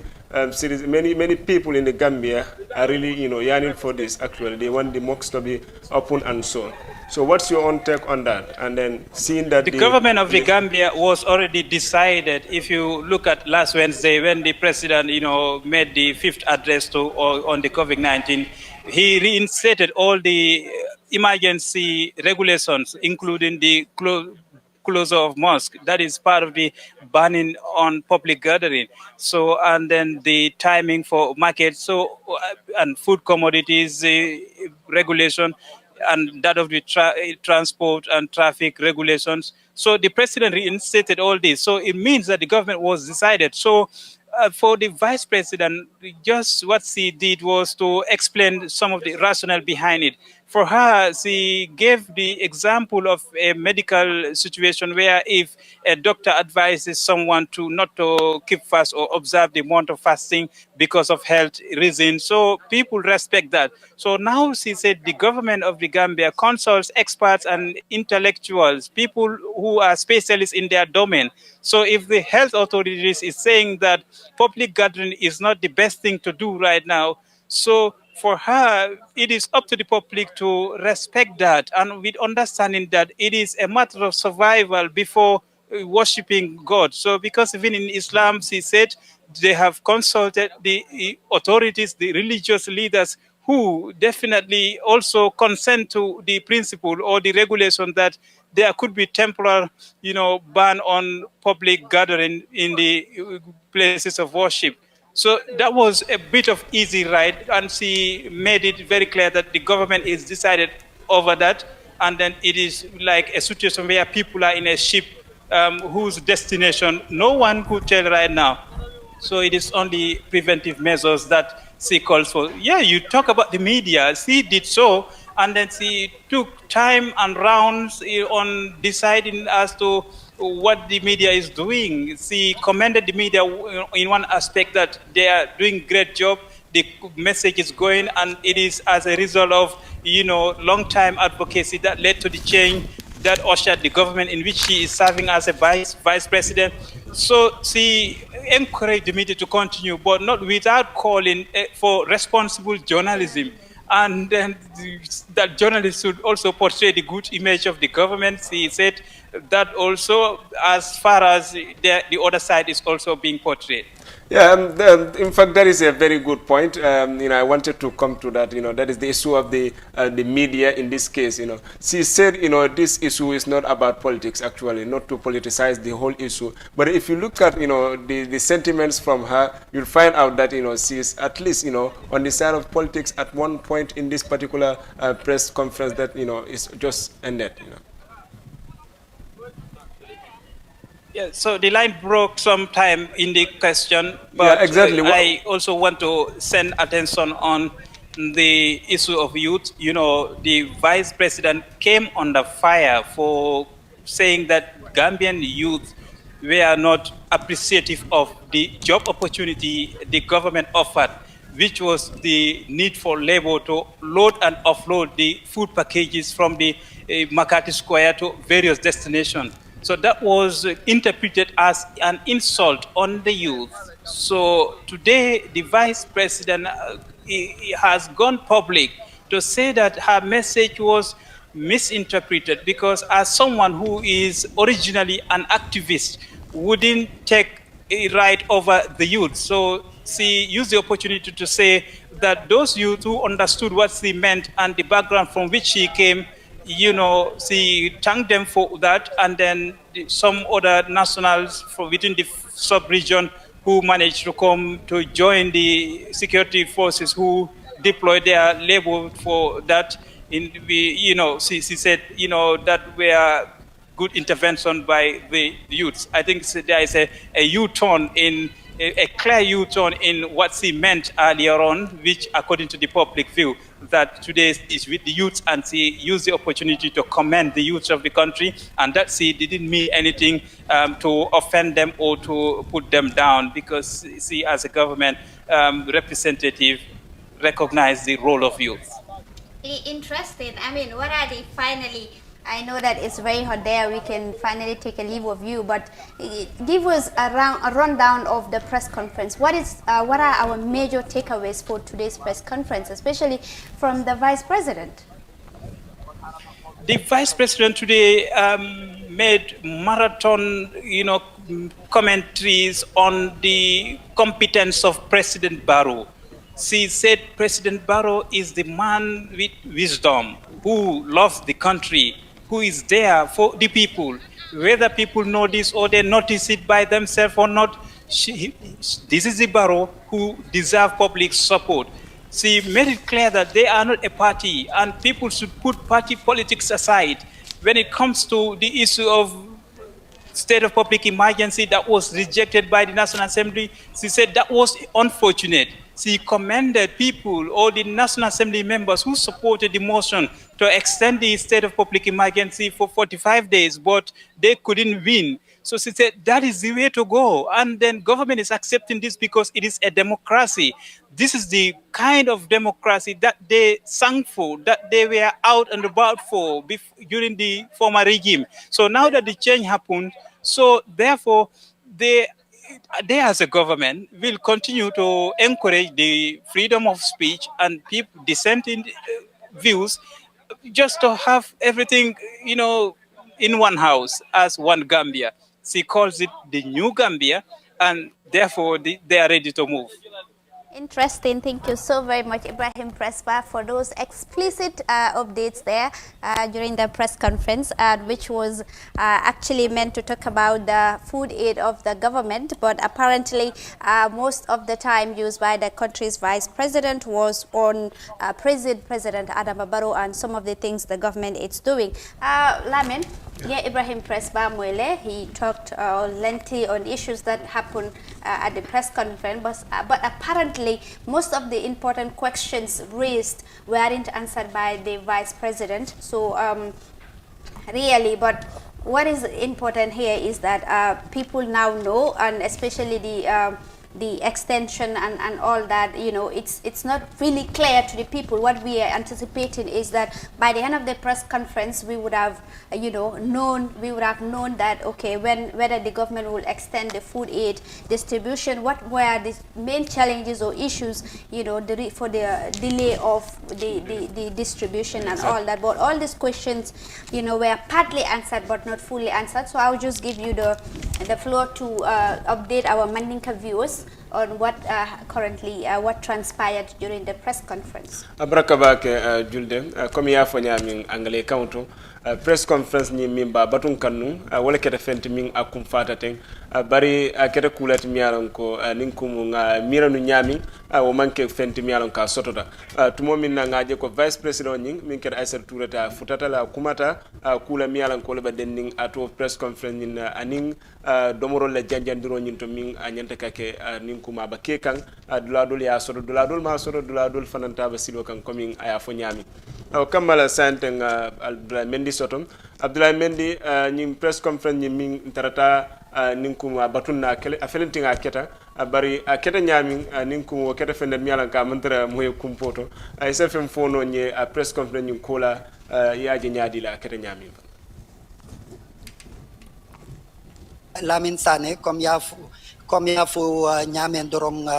people in the Gambia are really yearning for this. Actually, they want the mosques to be open and so on. So what's your own take on that? And then seeing that the government of the Gambia was already decided. If you look at last Wednesday when the president, made the 5th address on the COVID-19, he reinstated all the emergency regulations, including the closure of mosque. That is part of the banning on public gathering. So, and then the timing for markets, and food commodities regulation, and that of the transport and traffic regulations. So the president reinstated all this. So it means that the government was decided. So for the vice president, just what she did was to explain some of the rationale behind it. For her, she gave the example of a medical situation where if a doctor advises someone not to keep fast or observe the month of fasting because of health reasons, so people respect that. So now she said the government of the Gambia consults experts and intellectuals, people who are specialists in their domain. So if the health authorities is saying that public gathering is not the best thing to do right now, so for her, it is up to the public to respect that, and with understanding that it is a matter of survival before worshipping God. So because even in Islam, she said they have consulted the authorities, the religious leaders, who definitely also consent to the principle or the regulation that there could be temporal, ban on public gathering in the places of worship. So that was a bit of easy ride, and she made it very clear that the government is decided over that, and then it is like a situation where people are in a ship whose destination no one could tell right now. So it is only preventive measures that she calls for. Yeah, you talk about the media. She did so, and then she took time and rounds on deciding as to what the media is doing. She commended the media in one aspect that they are doing great job. The message is going, and it is as a result of long-time advocacy that led to the change that ushered the government in which she is serving as a vice president. So she encouraged the media to continue, but not without calling for responsible journalism. And then that journalists should also portray the good image of the government. She said that also, as far as the other side is also being portrayed. Yeah, in fact, that is a very good point. I wanted to come to that. That is the issue of the media in this case. She said, this issue is not about politics. Actually, not to politicize the whole issue. But if you look at, the sentiments from her, you'll find out that she is at least, on the side of politics at one point in this particular press conference that is just ended. Yeah, so the line broke sometime in the question, but yeah, exactly. I also want to send attention on the issue of youth. The vice president came under fire for saying that Gambian youth were not appreciative of the job opportunity the government offered, which was the need for labor to load and offload the food packages from the Makati Square to various destinations. So that was interpreted as an insult on the youth. So today, the vice president has gone public to say that her message was misinterpreted, because as someone who is originally an activist, wouldn't take a right over the youth. So she used the opportunity to say that those youth who understood what she meant and the background from which she came, she thanked them for that, and then some other nationals from within the sub-region who managed to come to join the security forces who deployed their labor for that. She said, that were good intervention by the youths. I think there is a U-turn a clear U-turn in what she meant earlier on, which according to the public view, that today is with the youth, and she used the opportunity to commend the youth of the country, and that she didn't mean anything to offend them or to put them down, because she, as a government representative, recognize the role of youth. Interesting. I mean, what are the finally? I know that it's very hot there. We can finally take a leave of you, but give us a rundown of the press conference. What are our major takeaways for today's press conference, especially from the Vice President? The Vice President today made marathon, commentaries on the competence of President Barrow. She said President Barrow is the man with wisdom, who loves the country, who is there for the people. Whether people know this or they notice it by themselves or not, this is the Barrow who deserves public support. She made it clear that they are not a party and people should put party politics aside. When it comes to the issue of state of public emergency that was rejected by the National Assembly, she said that was unfortunate. She commended people, all the National Assembly members who supported the motion to extend the state of public emergency for 45 days, but they couldn't win. So she said that is the way to go. And then government is accepting this because it is a democracy. This is the kind of democracy that they sang for, that they were out and about for during the former regime. So now that the change happened, so therefore they as a government will continue to encourage the freedom of speech and people dissenting views, just to have everything, in one house as one Gambia. She calls it the new Gambia, and therefore they are ready to move. Interesting. Thank you so very much, Ibrahim Prespa, for those explicit updates there during the press conference, which was actually meant to talk about the food aid of the government, but apparently most of the time used by the country's vice president was on President Adama Barrow and some of the things the government is doing. Lamin, yeah, Ibrahim Prespa Moile, he talked lengthy on issues that happened at the press conference, but apparently most of the important questions raised weren't answered by the vice president. So really, but what is important here is that people now know, and especially the extension and all that, it's not really clear to the people. What we are anticipating is that by the end of the press conference, we would have, known that, okay, whether the government will extend the food aid distribution, what were the main challenges or issues, for the delay of the distribution and all that. But all these questions, were partly answered but not fully answered. So I'll just give you the floor to update our Mandinka viewers on what what transpired during the press conference. Abrakabake Julde, comme ya fonya min anglais counto press conference ni mimba batun kanu wala kete fenti min akum fata ten bari kete kulat miaron ko ninkum nga miranu nyami o manke fenti miaron ka sotota tumo min na ngaje ko vice president ning min kete Aissatou Touré futata la kumata kula miaron ko leba denning ato press conference nin aning domoro la janjandiro nyin to min anyanta kake ninkuma ba kekan duladul ya sodo duladul ma sodo duladul fananta ba silo kan komin aya fo nyami kamala santen Abdoulaye Mendy sotom Abdoulaye Mendy nyim press conference nyim min tarata ninkuma batunna kele afelentinga keta bari keta nyami ninkum keta fenden mialan ka mantra moy kumpoto ay sefem fono nye press conference nyim kola yaaje nyaadi la keta nyami Lamin Sane comme ya fu nyamen dorong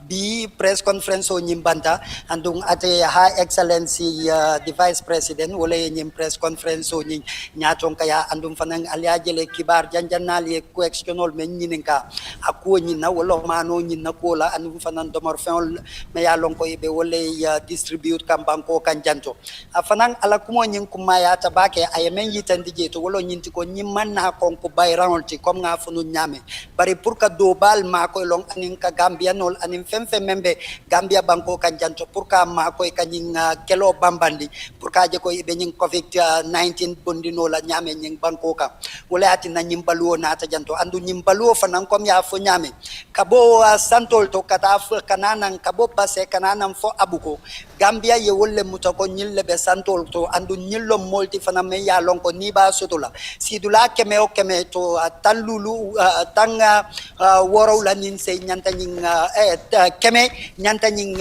bi press conference o nyimbanta andung ate high excellency the vice president wala nyim press conference o nyi nyatong kaya andung fanang aliajele kibar janjanali questionol men nyininka ako nyina wala mano nyina kola andung fanang domor fenol me ya lonko ibe wala distribute kambanko kanjanto afanang ala kumo nyin kumaya tabake ayamen yitandije to wala nyinti ko nyimman na konko bayranol ti comme nga funu nyame bari pour ka do bal mako long aning ka Gambia nol aning femfe membe Gambia banko kanjanto pour ka mako kaning kelo bambandi pour ka je ko ibe nying COVID-19 bondino la nyame nying banko ka wala ati na nyimbaluo na ta janto andu nyimbaluo fanang kom ya fo nyame kabo santol to kata kananang kabo pase kananang fo abuko Gambia ye wolle mutako nyille be santol to andu nyillo molti fana me ya lonko ni ba sotula sidula keme o keme to tanlulu tanga woro la nin se nyanta nying keme nyanta nying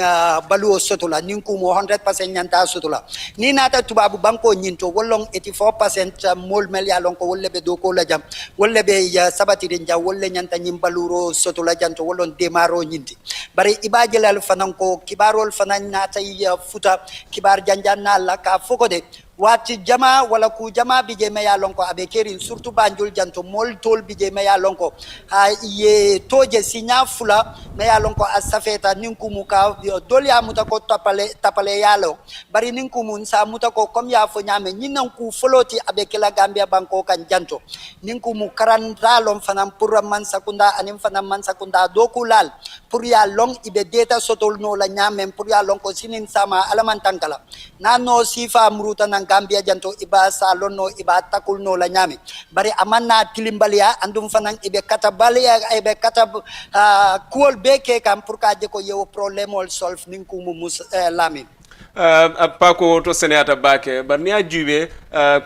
balu sotula ninku mo 100% nyanta sotula ni nata tubabu banko nyinto wollong 84% mol mel ya lonko wolle be do ko la jam wolle be ya sabati de nja wolle nyanta nyim baluro sotula janto wollon demaro nyinti bari ibajel fanan ko kibarol fanan nata ya futa kibar janjanna la ka foko de wati jama wala ku jama bije me ya lonko abe kerin surtout Banjul janto mol tol bije me ya lonko ha ye toje sinya fula me ya lonko asafeta ninku muka dol ya mutako tapale yalo bari ninku mun sa mutako kom ya fo nyame nyinan ku foloti abe kala Gambia banko kan janto ninku mu karanta lom fanam pour man sakunda anim fanam man sakunda dokulal pour ya long ibe data sotol no la nyame pour ya lonko sinin sama alaman tankala nano sifa muruta nan Gambia janto iba salono iba takulno la nyami bari amanna tilimbalia andum fanan ibe katabalia ibe katab kuol beke kam pour ka je ko yewo problème ol solve ninku mus lamin pako to senata bake bar ni ajube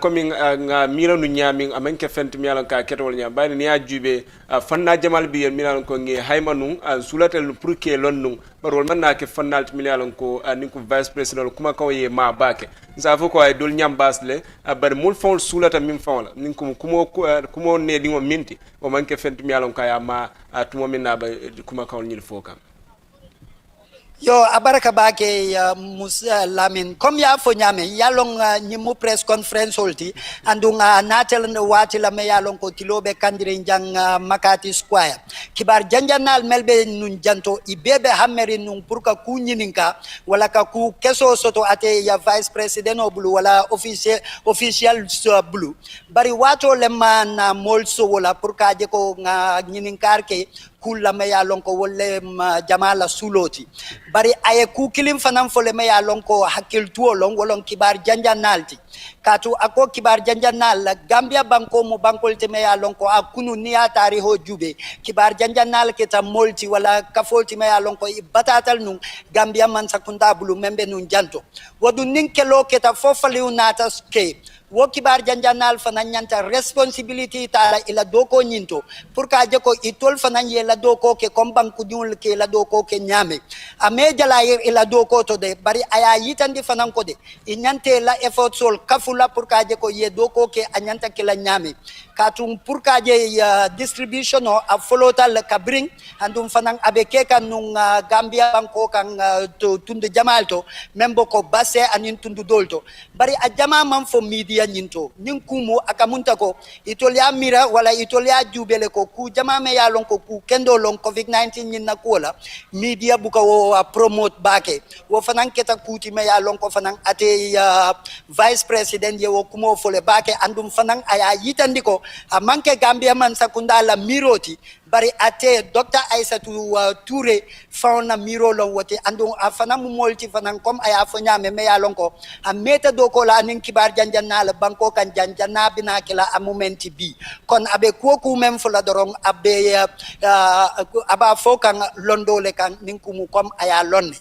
coming nga milanu nyaming amanke fent mialan ka ketol nyam bani ni ajube fanna jamal bi milan ko ngi haymanu sulatel pour que lonnu barol man na ke fannalt milan ko ninku vice president kuma ko ye ma bake sa fo ko ay dol nyam basle bar mul fon sulata min fon ninku kumo ne di mo minti o manke fent mialan ka ya ma tumo minna ba kuma ko nyil fo kam yo abaraka bake Musa Lamin comme ya fo nyame yalong nyimu press conference holti andunga natel wati la me yalong ko tilobe kandire njang Makati Square kibar janjanal melbe nun janto ibebe hammeri nun pour ka ku nyininka wala ka ku keso soto ate ya vice president o blue wala official blue bari wato le man molso wala pour ka je ko nyininkar ke kula me ya lonko wolle jamala suloti bari aye ku kilim fanan fole me ya lonko hakil tuo long wolon kibar janjanalti katu ako kibar janjanal Gambia banko mo bankol te me ya lonko akunu niya tariho jube kibar janjanal keta molti wala kafolti me ya lonko batatal nun Gambia man sakunda bulu membe nun janto wodu ninkelo keta fofali unata ske wo kibar janjanal fanan nyanta responsibility tala ila doko nyinto pour ka je ko itol fanan ye la doko ke komban ku dul ke la doko ke nyame ame jala ila doko to de bari aya yitandi fanan ko de inyante la effort sol kafula pour ka je ko ye doko ke anyanta ke la nyame katum pour ka je distribution o a folotal kabring andum fanan abeke kan nun Gambia banko kan to tunde jamalto membo ko basse anin tundu dolto bari a jama man fo media nyinto ninkumu akamunta ko itolia mira wala itolia jubele ko ku jama me ya lon ko ku kendo lon covid-19 nyinna ko la media buka wo promote bake wo fanan keta kuti me ya lon ko fanan ate vice president ye wo kumo fole bake andum fanan aya yitandiko a manke Gambia man sakunda la miroti bari ate Dr. Aissatou Touré fauna miro lon wote andum afana mu molti fanan comme aya fanya me ya lon ko a meta do ko la nin kibar janjanna la banko kan janjanna bina kila a momenti bi kon abe koku mem fula dorong abe aba fokan londole kan nin kumu comme aya lonne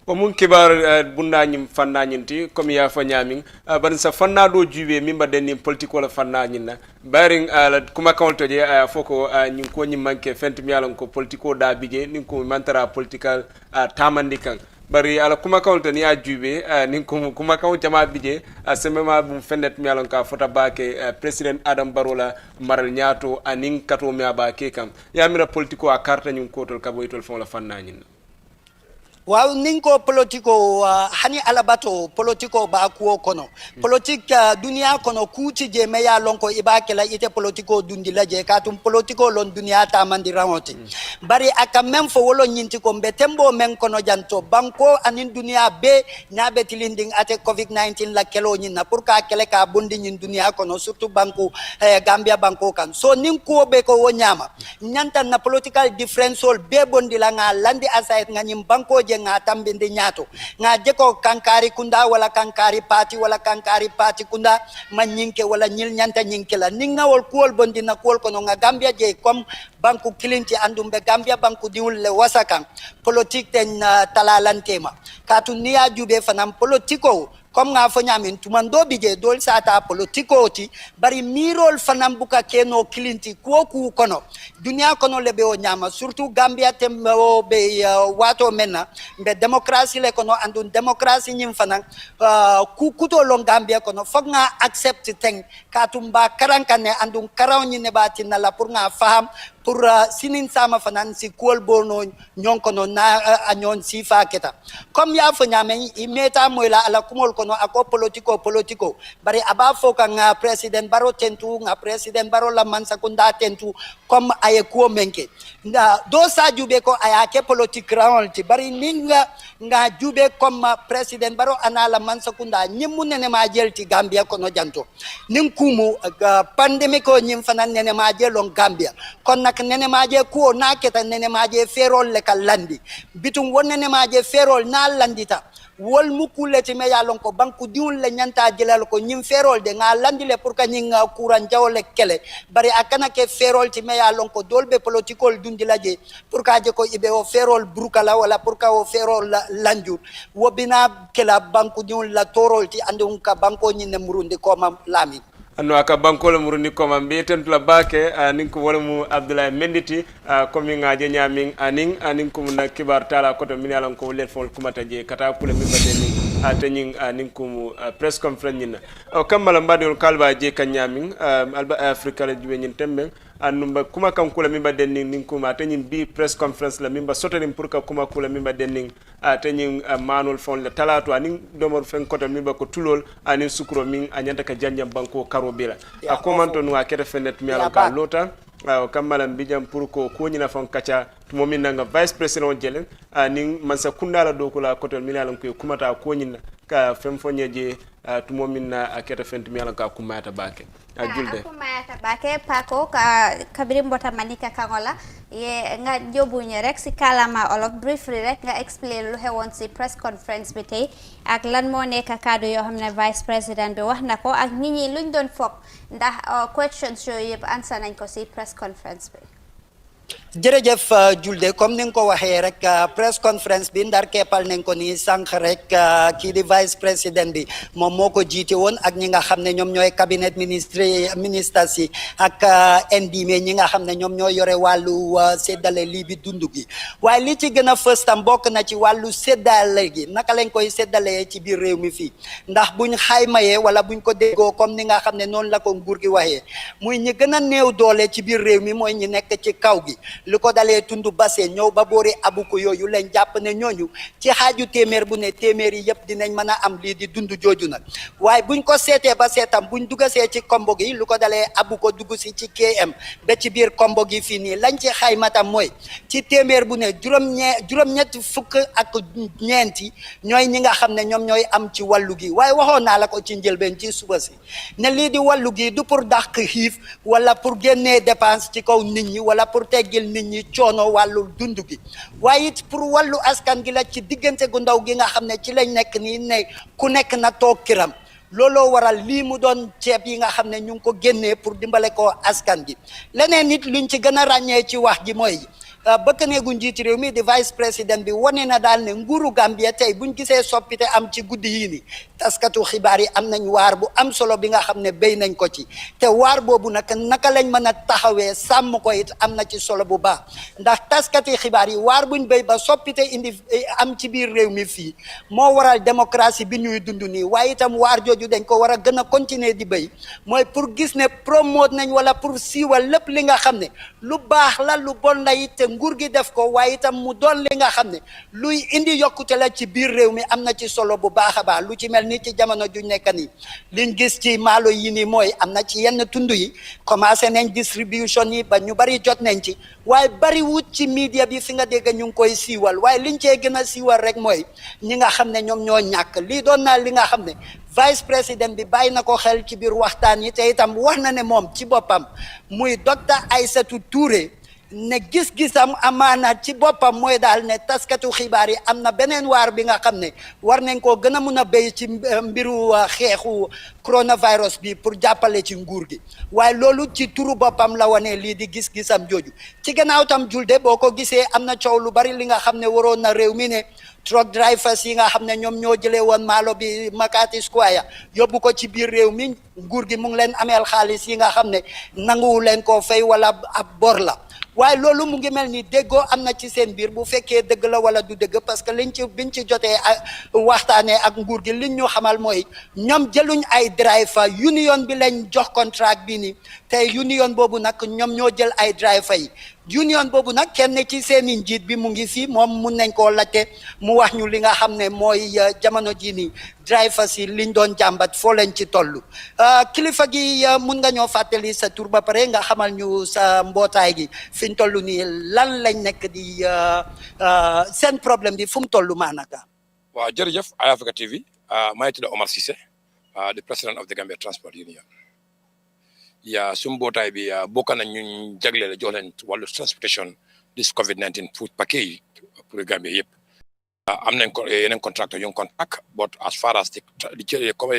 ko mun kibar bunna nyim fanna nyinti comme ya fa nyamin ban sa fanna do juwe mimba den politique wala fanna nyinna baring kuma kawto je foko nyin ko nyim manke fent mi yalan ko politico da bige nin ko mantara political tamandi kan bari ala kuma kawto ni a juwe nin ko kuma kaw jama bige semema bum fendet mi yalan ka fota bake president Adam Barola maral nyaato anin kato mi abake kam ya mira politico a carte nyin ko tol kabo itol fon la fanna nyinna waaw ninko politiko hani alabato politiko ba kuo kono politika dunia kono kuti je meya lonko ibakela ite politiko dundi laje katum politiko lon dunia ta mandi rawoti bari aka mem fo wolo nyinti ko betembo men kono janto banko anin dunia be nyabe tilinding ate covid-19 la kelo nyina pour ka kele ka bondi nyin dunia kono surtout banko Gambia banko kan so ninko be ko wonyama nyanta na political difference be bondi la nga landi aside nganyim banko je nga tambindi nyato nga je ko kankari kunda wala kankari party kunda manyinke wala nyil nyanta nyinkela ninga wol kuol bondi na kuol kono nga Gambia je comme banku kilinti andumbe Gambia banku diul le wasakan politique ten talalantema katu niya jube fanam politiko comme nga fo nyamin tumando bije dol sata politiko ti bari mirol fanam buka keno kilinti ku kono dunia kono lebe o nyama surtout Gambia tembo be wato menna be démocratie le kono andun démocratie nyim fanan ku kuto long Gambia kono fok nga accept teng katumba karankane andun karawni ne batina la pour nga faham pour sinin sama fanan si kuol bono nyonkono na anyon sifa keta comme ya fo nyame imeta moyla ala kumol kono ako politiko bari aba fo kan president baro tentu nga president baro la man sakunda tentu comme aye ko menke na do sa jube ko aya ke politique raonti bari ninga nga jube comme president baro anala man sakunda nyimu nene ma jelti Gambia kono janto nin kumu pandemic ko nyim fanan nene ma jelon Gambia kon nak nene maje ko naketa nene maje ferol le kalandi bitum won nene maje ferol na landita wol mukuleti me yalon ko banku diun le nyanta jelal ko nyim ferol de nga landi le pour ka nyinga kuran jawle kele bari akana ke ferol ti me yalon ko dolbe politikol dundi laje pour ka je ko ibe o ferol brukala wala pour ka o ferol lanjur wobina kela banku diun la torol ti andun ka banko nyine murundi ko mam lami anno aka bankolo murundi koma mbiyeten tula bake anin ko wala mu Abdoulaye Menditi komi ngaje nyamin anin ko na kibar tala koto min yalan ko let fol kumata je kata kula mi badeni atanyin anin ko press conference nyina o kamala mbadol kalba je kan nyamin alba Africa la juwe nyin tembe anumba kuma kan kula mi badeni nin ko atanyin bi press conference la mimba sotalim pour ka kuma kula mi badeni atanyin manul fon la talato anin domor fen koto mi ba ko tulol anin sukro min anyanta ka janjam banko bila a komanto no akete fenet mi ala ka lota kamala mbijam pour ko nyina fon kacha tumo min nga vice president jelen ni mansa kundala do ko la kotel mi ala ko kumata ko nyina ka fem fonyeje tumo min akete fent mi ala ka kumata bake julde kumata bake pako ka kabirim bota manika kangola ye nga jobuñe rek si kalama olof briefly rek nga explain lu xewon si press conference bi tay ak lan mo nekk kaddu yo xamne vice president bi wax nako ak nit ñi luñ doon fokk ndax questions yooyu yëpp answer nañ ko si press conference bi jërëjëf julde comme ni nga ko waxee rek press conference bi ndar keppal nañ ko ni sànq rek kii di vice président bi moom moo ko jiite woon ak ñi nga xam ne ñoom ñooy cabinet ministres yi ak NDMA ñi nga xam ne ñoom ñooy yore wàllu séddale lii bi dund gi waaye li ci gën a fës tam bokk na ci wàllu séddale gi naka lañ koy séddalee ci biir réew mi fii ndax buñ xaymayee wala buñ ko déggoo comme ni nga xam ne noonu la ko nguur gi waxee muy ñi gën a néew doole ci biir réew mi mooy ñi nekk ci kaw gi lu ko dalee tundu basse ñëw ba boori abuko yooyu leen jàpp ne ñooñu ci xaaju téeméer bu ne téeméer yi yëpp dinañ mën a am lii di dund jooju nag waaye buñ ko seetee ba seetam buñ dugasee ci kombo gi lu ko dalee abuko dugg si ci KM ba ci biir kombo gi fii nii lañ ci xaymatam mooy ci téeméer bu ne juróom-ñett fukk ak ñeenti ñooy ñi nga xam ne ñoom ñooy am ci wàllu gi waaye waxoon naa la ko ci njëlbeen ci suba si ne lii di wàllu gi du pour dàq xiif wala pour génnee dépense ci kaw nit ñi wala pour teggil nit ñi coono wàllu dund gi waaye it pour wàllu askan gi la ci diggante gu ndaw gi nga xam ne ci lañ nekk nii ne ku nekk na toog kiram looloo waral lii mu doon ceeb yi nga xam ne ñu ngi ko génnee pour dimbale ko askan gi leneen nit luñ ci gën a ràññee ci wax ji mooy bëkk neegu njiiti réew mi di vice président bi wane na daal ne nguuru Gambia tey buñ gisee soppite am ci guddi yii ni taskatu xibaar yi am nañ waar bu am solo bi nga xam ne béy nañ ko ci te waar boobu nag naka lañ mën a taxawee sàmm ko it am na ci solo bu baax ndax taskati xibaar yi waar buñ béy ba soppite indi am ci biir réew mi fii moo waral démocratie bi ñuy dund nii waaye itam waar jooju dañ ko war a gën a continuer di béy mooy pour gis ne promote nañ wala pour siiwal lépp li nga xam ne lu baax la lu bon la it nguur gi def ko waaye itam mu doon li nga xam ne luy indi yokkute la ci biir réew mi am na ci solo bu baax a baax lu ci mel ni ci jamono ju nekk nii liñ gis ci maalo yi ni mooy am na ci yenn tund yi commencé nañ distribution yi ba ñu bari jot nañ ci waaye bari wut ci media bi fi nga dégg ñu ngi koy siiwal waaye liñ cee gën a siiwal rek mooy ñi nga xam ne ñoom ñoo ñàkk lii doon naa li nga xam ne vice président bi bàyyi na ko xel ci biir waxtaan yi te itam wax na ne moom ci boppam muy docteur Aïssatou Touré ne gis-gisam amaana ci boppam mooy daal ne taskatu xibaar yi am na beneen waar bi nga xam ne war nañ koo gën a mun a béy ci mbiru xeexu coronavirus bi pour jàppale ci nguur gi waaye loolu ci turu boppam la wane lii di gis-gisam jooju ci gannaaw tam julde boo ko gisee am na coow lu bari li nga xam ne waroon na réew mi ne truck drivers yi nga xam ne ñoom ñoo jëlee woon maalo bi Makati Square yóbbu ko ci biir réew mi nguur gi mu ngi leen ameel xaalis yi nga xam ne nanguwu leen koo fay wala ab bor la waaye loolu mu ngi mel ni déggoo am na ci seen biir bu fekkee dëgg la wala du dëgg parce que biñ ci jotee waxtaanee ak nguur gi liñ ñu xamal mooy ñoom jëluñ ay driver union bi lañ jox contract bi ni te union boobu nag ñoom ñoo jël ay driver yi union boobu nag kenn ci seeni njiit bi mu ngi fi moom mun nañ koo laajte mu wax ñu li nga xam ne mooy jamono ji nii drivers yi liñ doon jàmbat foo leen ci toll kilifa gi mun nga ñoo fàttali sa tur ba pare nga xamal ñu sa mbootaay gi fi ñu toll nii lan lañ nekk di seen problème bi fu mu toll maanaka. waaw jërëjëf Eye Africa TV maa ngi tudd Omar Cissé the president of the Gambia Transport Union. yaa suñu mbootaay bi bokk nañ ñu jagleel jox leen wàllu transportation this COVID-19 food package pour Gambia yëpp. am nañ ko yeneen contracteur yu contract but as far as the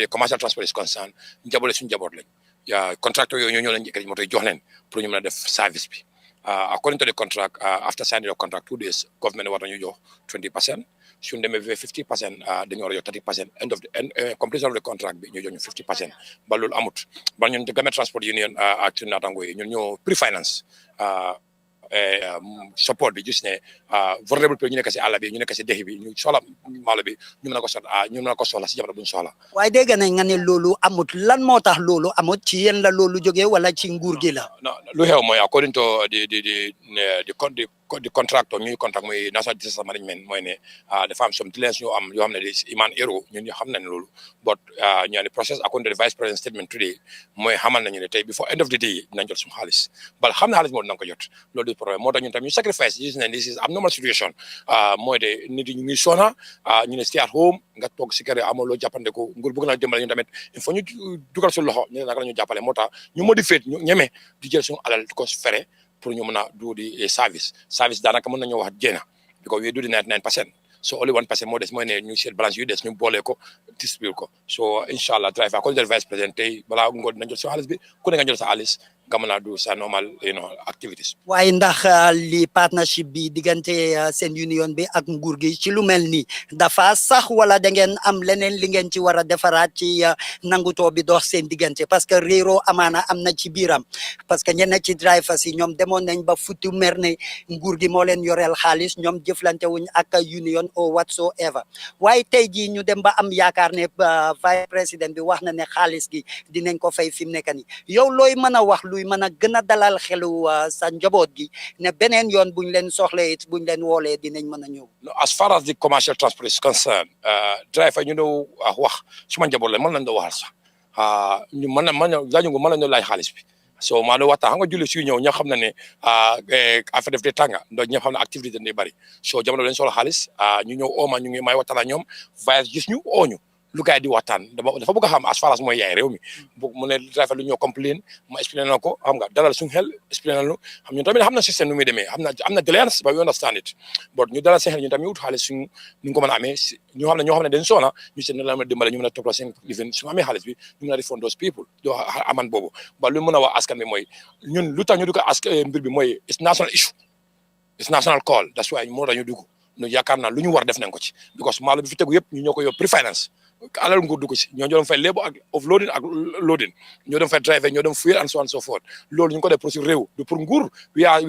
commercial transport is concerned njaboot suñu njaboot lañ yaa contracteur yooyu ñoo leen njëkk moto yi jox leen pour ñu mën a def service bi according to the contract after signing the contract 2 days government war nañu jox 20%. suñu demee ba 50% dañu war a jox 30% end of the completion of the contract bi ñu jox ñu 50% ba loolu amut ba ñun Gambia Transport Union ak suñu naataango yi ñun ñoo pre-finance support bi gis ne vulnerable people ñu nekk si àll bi ñu nekk si dex bi ñu soxla maalo bi ñu mën a ko soxla ñu mën a ko soxla si jamono bu ñu soxla. waaye dégg nañ nga ne loolu amut lan moo tax loolu amut ci yéen la loolu jógee wala ci nguur gi la. non lu xew mooy according to the contractor ñuy contract mooy national disaster management mooy ne dafa am some delays yoo xam ne iman ero ñun xam nañ loolu but ñu ne process according to the vice president statement today mooy xamal nañu ne tey before end of the day dinañ jot suñu xaalis bal xam ne xaalis moo dinañ ko jot loolu du problème moo tax ñun tam ñu sacrifice gis ne this is abnormal situation mooy de nit yi ñu ngi sona ñu ne stay at home nga toog si kër amoo loo jàppande ko nguur bëgg na dimbale ñu tamit il faut ñu dugal suñu loxo ñu ne naka la ñu jàppale moo tax ñu modifié ñu ñeme di jël suñu alal di ko fere pour ñu mën a do di service daanaka mën nañoo wax jéena because we do the 99% so only 1% moo des mooy ne ñu seet balance yu des ñu boole ko distribute ko so inshallah driver ko del vice président tey balaa ngoon nañ jot sa xaalis bi ku ne nga jot sa xaalis nga mën a do sa normal activities. waaye ndax li partnership bi diggante seen union bi ak nguur gi ci lu mel nii dafa sax wala da ngeen am leneen li ngeen ci war a defaraat ci nangutoo bi dox seen diggante parce que réeroo amaana am na ci biiram parce que ñenn ci drivers yi ñoom demoon nañ ba futti mer ne nguur gi moo leen yoreel xaalis ñoom jëflante wuñ ak union or whatsoever waaye tey jii ñu dem ba am yaakaar ne vice président bi wax na ne xaalis gi dinañ ko fay fi mu nekk nii yow looy mën a wax luy mën a gën a dalal xelu sa njaboot gi ne beneen yoon buñ leen soxlee it buñ leen woolee dinañ mën a ñëw. as far as the commercial transport is concerned driver ñu doon wax suma njaboot la mën nañ doon waxal sax ñu mën nañu laaj xaalis bi so maa doon waxtaan xam nga julli suy ñëw ñoo xam ne affaire def de tànga donc ñëpp xam ne activité dañuy bëri so jamono leen soxla xaalis ñu ñëw ooma ñu ngi may waxtaan ak ñoom voyage gis ñu ooñu lu gaay di waxtaan dafa bëgg a xam as far as mooy yaay réew mi bu mu ne driver lu ñoo complain ma expliqué na ko xam nga dalal suñu xel expliqué na lu xam ñun tamit xam na système nu muy demee am na déliance ba we understand it but ñu dalal seen xel ñun tamit wut xaalis suñu ni nga ko mën a amee ñoo xam ne dañ soona ñu seen la mën a dimbale ñu mën a toppatoo seen living suñu amee xaalis bi ñu mën a refund those people doo aman boobu ba lu mën a wax askan bi mooy ñun lu tax ñu dugg mbir bi mooy it's national issue it's national call that's why moo tax ñu dugg ñu yaakaar naa lu ñu war def nañ ko ci because maalo bi fi tegu yëpp ñu ñoo ko yow pre-finance alal nguur dugg ci ñoo doon fay léebo ak offloading ak loading ñoo doon fay driver ñoo doon fuel and so on so forth loolu ñu ko def pour si réew du pour nguur we are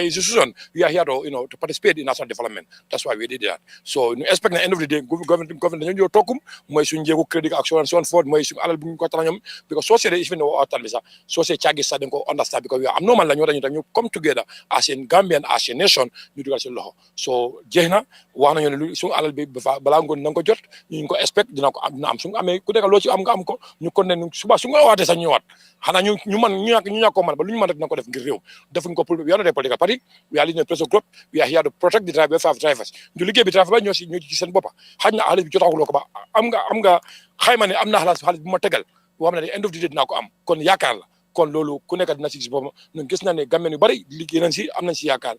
institution we are here to participate in national development that's why we did that so ñu expect na end of the day government dañoo ñëw tokkum mooy suñu njëgu crédit ak so on so forth mooy suñu alal bu ñu ko tax ñoom because soo seetee even waxtaan bi sax soo see caagis sax dañ ko understand because we are am normal la ñoo dañu tam ñu come together as a Gambian as a nation ñu dugal si loxo so jeex na wax nañu ne suñu alal bi balaa ngoon na nga ko jot ñu ko expect dina am su amee ku nekk loo ci am nga am ko ñu kon ne suba su nga waatee sax ñu ñëwaat xanaa ñu ñàkk ko mën ba lu ñu mën rek dina ko def ngir réew defuñ ko pour we are not a political party we are leading a pressure group we are here to protect the driver of drivers ñu liggéey bi driver ba ñoo ci seen boppa xaj na xaalis bi jotaxuloo ko ba am nga xayma ne am na xaalis bu ma tegal boo xam ne end of the day dinaa ko am kon yaakaar la kon loolu ku nekk dina si gis boppam ñun gis na ne Gambien yu bari liggéey nañ si am nañ si yaakaar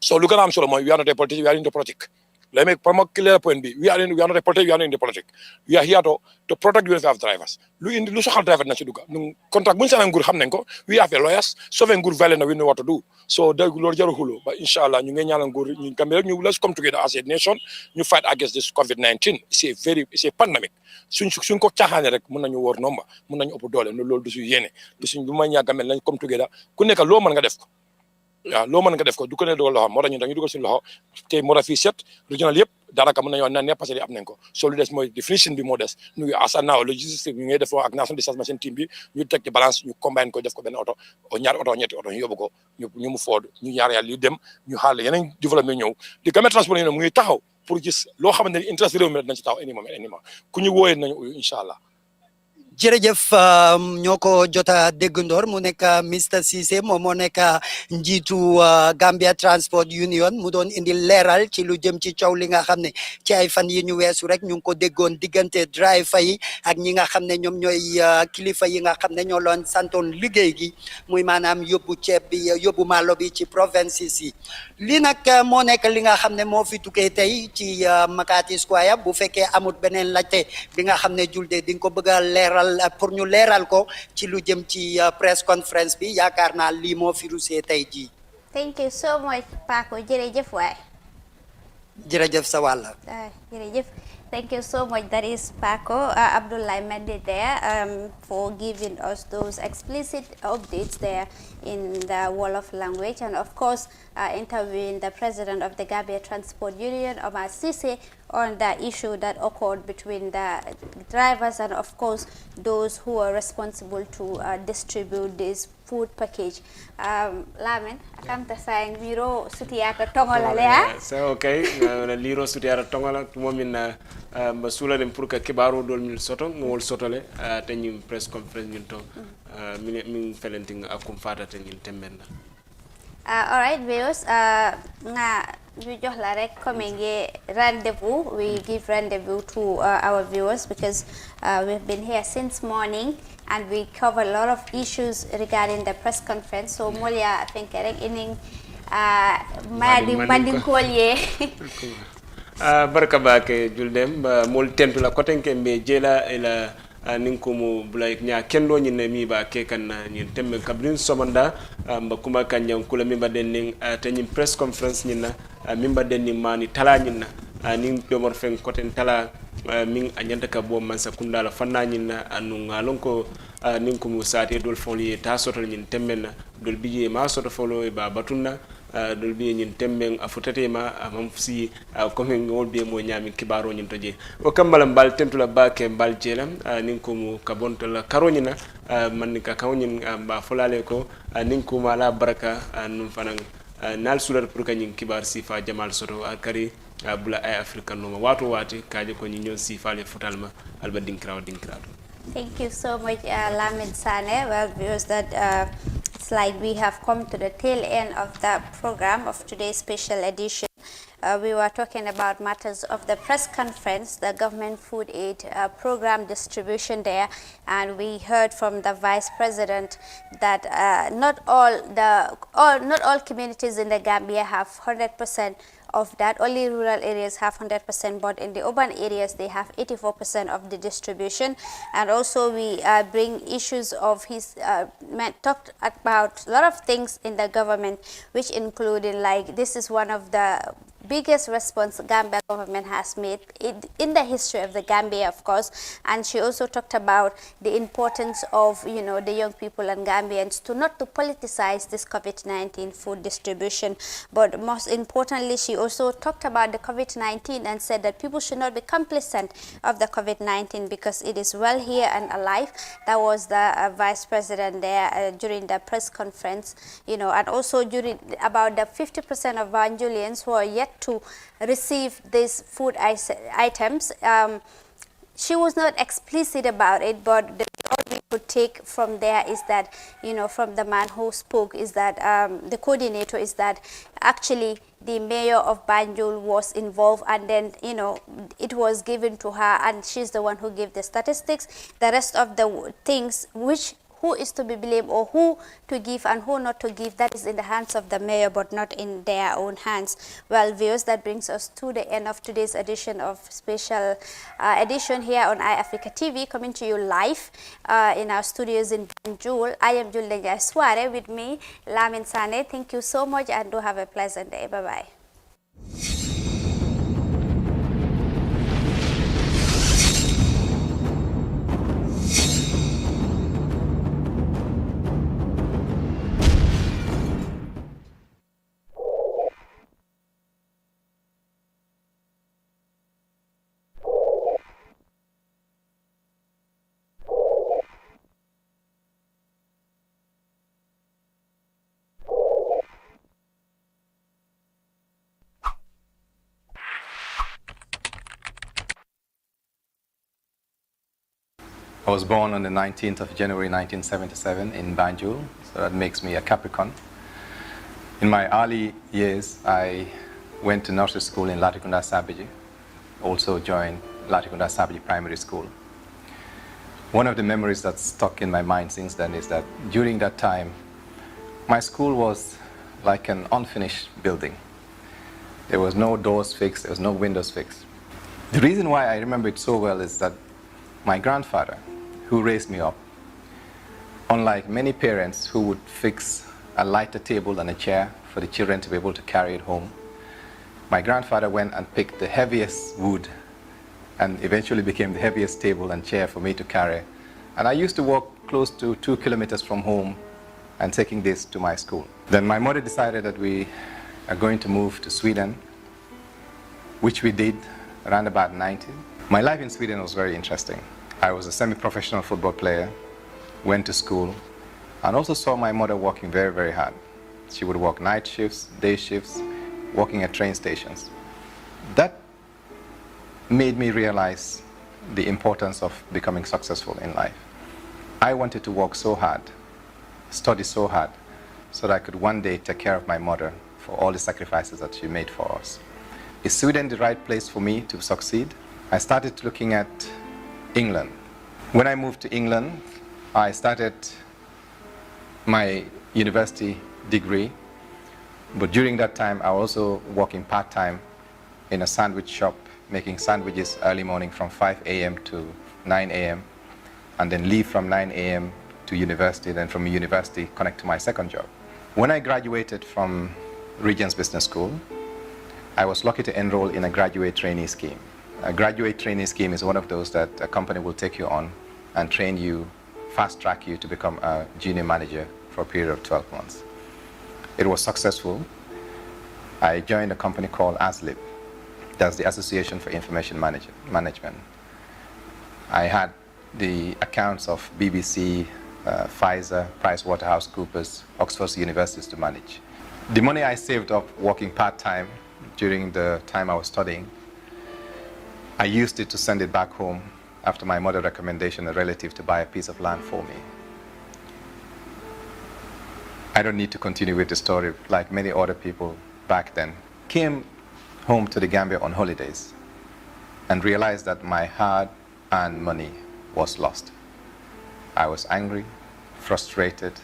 so lu gën a am solo mooy we are not a politics, we are in the politics. Let me clear point B. We are not a politics, we are not in the politics. We are here to protect the welfare of drivers. Lu soxal driver na ci duga. Contract buñ sa nguur xam nañ ko. We have a lawyers. Sauver nguur violent, we know what to do. So loolu jaru xulo. But inshallah ñu ngi ñaanal nguur ñu Gambia ñu let's come together as a nation. Ñu fight against this COVID-19. It's a pandemic. Suñ ko caaxaane rek mën nañu wor nomba. Mën nañu ëpp doole. Loolu du suñu yéene. Du suñ bu ma ñaa Gambia lañ come together. Ku nekk loo mën nga def ko. waaw loo mën nga def ko du ko ne dugal loxo moo tax ñun dañu dugal suñu loxo te moo tax fii set regional yëpp daanaka mën nañu wax naan ne parce que am nañ ko so lu des mooy définition bi moo des ñu ngi asa naaw logistique ñu ngi def ak nation disaster machine team bi ñu teg ci balance ñu combine ko def ko benn oto ñaari oto ñetti oto ñu yóbbu ko ñu mu food ñu ñaar yàlla yu dem ñu xaar yeneen développement ñëw di Gambia transport yi mu ngi taxaw pour gis loo xamante ni interest réew mi dinañ ci taxaw any moment ku ñu wooyee nañu uyu incha allah jërëjëf ñoo ko jota déggandoor mu nekk Mr Ceesay moom moo nekk njiitu Gambia Transport Union mu doon indi leeral ci lu jëm ci coow li nga xam ne ci ay fan yi ñu weesu rek ñu ngi ko déggoon diggante driver yi ak ñi nga xam ne ñoom ñooy kilifa yi nga xam ne ñoo loon santoon liggéey gi muy maanaam yóbbu ceeb bi yóbbu maalo bi ci provinces yi lii nag moo nekk li nga xam ne moo fi tukkee tey ci Makati Square bu fekkee amut beneen laajte bi nga xam ne julde di nga ko bëgg a leeral pour ñu leeral ko ci lu jëm ci press conference bi yaakaar naa lii moo fi rusee tey jii. Thank you so much Paco jërëjëf waay. jërëjëf sa wàll. jërëjëf. Thank you so much. That is Paco Abdullah Mende there for giving us those explicit updates there in the Wolof language, and of course interviewing the president of the Gambia Transport Union, Omar Ceesay, on the issue that occurred between the drivers and of course those who are responsible to distribute this food package. Lamin, akamta sayang liro sutiata tongola le so okay na liro sutiata tongola tumomina basula dem pour que kibaro dol mil soto ngol soto le tanyi press conference min to min felenting akum fata tanyi tembenna. All right, viewers, we just like coming rendezvous. We give rendezvous to our viewers because we've been here since morning and we cover a lot of issues regarding the press conference. So Molia, I think ining manding kolye. Barka bake juldem mol tentu la kotenke mbe jela ila ninkumu bulay nya kendo nyine mi ba ke kan nyin temme kabrin somanda mba kuma kanyam kula mi baden ning tanyin press conference nyina mi baden ni mani tala nyina ning domor fen koten tala min anyanta ka bo man sakunda la fanna nyina anu ngalon ko ninkumu saate dol foli ta sotol nyin temmen dol biye ma soto folo e ba batunna dol biye nyin temmen afutate ma mam si ko min ngol biye mo nyami kibaro nyin toje o kambala mbal tentula bake mbal jelam ninkumu kabonto la karonyina man ka kawnyin ba folale ko ninkumu ala baraka num fanan nal sular pour kanyin kibar sifa jamal soto kari bula ay african no wato wati kaje ko nyon sifa le futalma alba dinkraw. Thank you so much, Lamin Sane. Well, viewers, that it's like we have come to the tail end of the program of today's special edition. We were talking about matters of the press conference, the government food aid program distribution there, and we heard from the Vice President that not all communities in the Gambia have 100% of that. Only rural areas have 100%, but in the urban areas they have 84% of the distribution. And also we bring issues of his talked about a lot of things in the government, which including like this is one of the biggest response Gambia government has made in the history of the Gambia, of course. And she also talked about the importance of, you know, the young people and Gambians to not to politicize this COVID-19 food distribution. But most importantly, she also talked about the COVID-19 and said that people should not be complacent of the COVID-19 because it is well here and alive. That was the Vice President there during the press conference, you know, and also during about the 50% of Banjulians who are yet to receive these food items. She was not explicit about it, but all we could take from there is that, you know, from the man who spoke, is that the coordinator is that actually the mayor of Banjul was involved, and then, you know, it was given to her and she's the one who gave the statistics. The rest of the things which who is to be blamed or who to give and who not to give, that is in the hands of the mayor but not in their own hands. Well, viewers, that brings us to the end of today's edition of special edition here on iAfrica TV, coming to you live in our studios in Banjul. I am Julde Soare, with me Lamin Sane. Thank you so much and do have a pleasant day. Bye-bye. I was born on the 19th of January 1977 in Banjul, so that makes me a Capricorn. In my early years, I went to nursery school in Latrikunda Sabiji, also joined Latrikunda Sabiji Primary School. One of the memories that's stuck in my mind since then is that during that time, my school was like an unfinished building. There was no doors fixed, there was no windows fixed. The reason why I remember it so well is that my grandfather, who raised me up, unlike many parents who would fix a lighter table and a chair for the children to be able to carry it home, my grandfather went and picked the heaviest wood and eventually became the heaviest table and chair for me to carry. And I used to walk close to 2 kilometers from home and taking this to my school. Then my mother decided that we are going to move to Sweden, which we did around about 90. My life in Sweden was very interesting. I was a semi-professional football player, went to school, and also saw my mother working very, very hard. She would work night shifts, day shifts, working at train stations. That made me realize the importance of becoming successful in life. I wanted to work so hard, study so hard, so that I could one day take care of my mother for all the sacrifices that she made for us. Is Sweden the right place for me to succeed? I started looking at England. When I moved to England, I started my university degree, but during that time I was also working part-time in a sandwich shop, making sandwiches early morning from 5 a.m. to 9 a.m. and then leave from 9 a.m. to university, then from university connect to my second job. When I graduated from Regents Business School, I was lucky to enroll in a graduate trainee scheme. A graduate trainee scheme is one of those that a company will take you on and train you, fast track you to become a junior manager for a period of 12 months. It was successful. I joined a company called ASLIP. That's the Association for Information Management. I had the accounts of BBC, Pfizer, PricewaterhouseCoopers, Oxford universities to manage. The money I saved up working part-time during the time I was studying, I used it to send it back home after my mother recommendation a relative to buy a piece of land for me. I don't need to continue with the story. Like many other people back then, came home to the Gambia on holidays and realized that my hard-earned money was lost. I was angry, frustrated,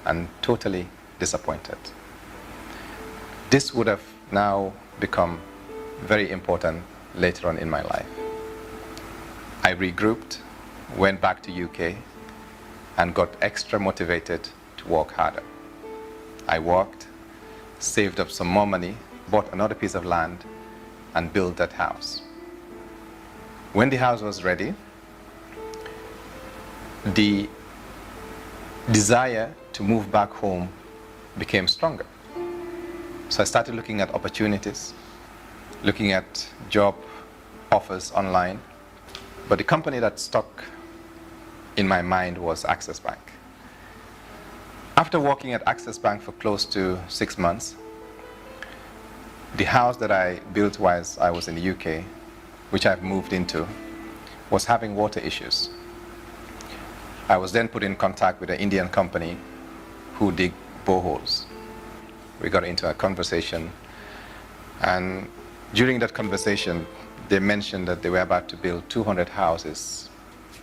and totally disappointed. This would have now become very important later on in my life. I regrouped, went back to UK, and got extra motivated to work harder. I worked, saved up some more money, bought another piece of land, and built that house. When the house was ready, the desire to move back home became stronger. So I started looking at opportunities, looking at job offers online. But the company that stuck in my mind was Access Bank. After working at Access Bank for close to 6 months, the house that I built whilst I was in the UK, which I've moved into, was having water issues. I was then put in contact with an Indian company who dig boreholes. We got into a conversation, and during that conversation, they mentioned that they were about to build 200 houses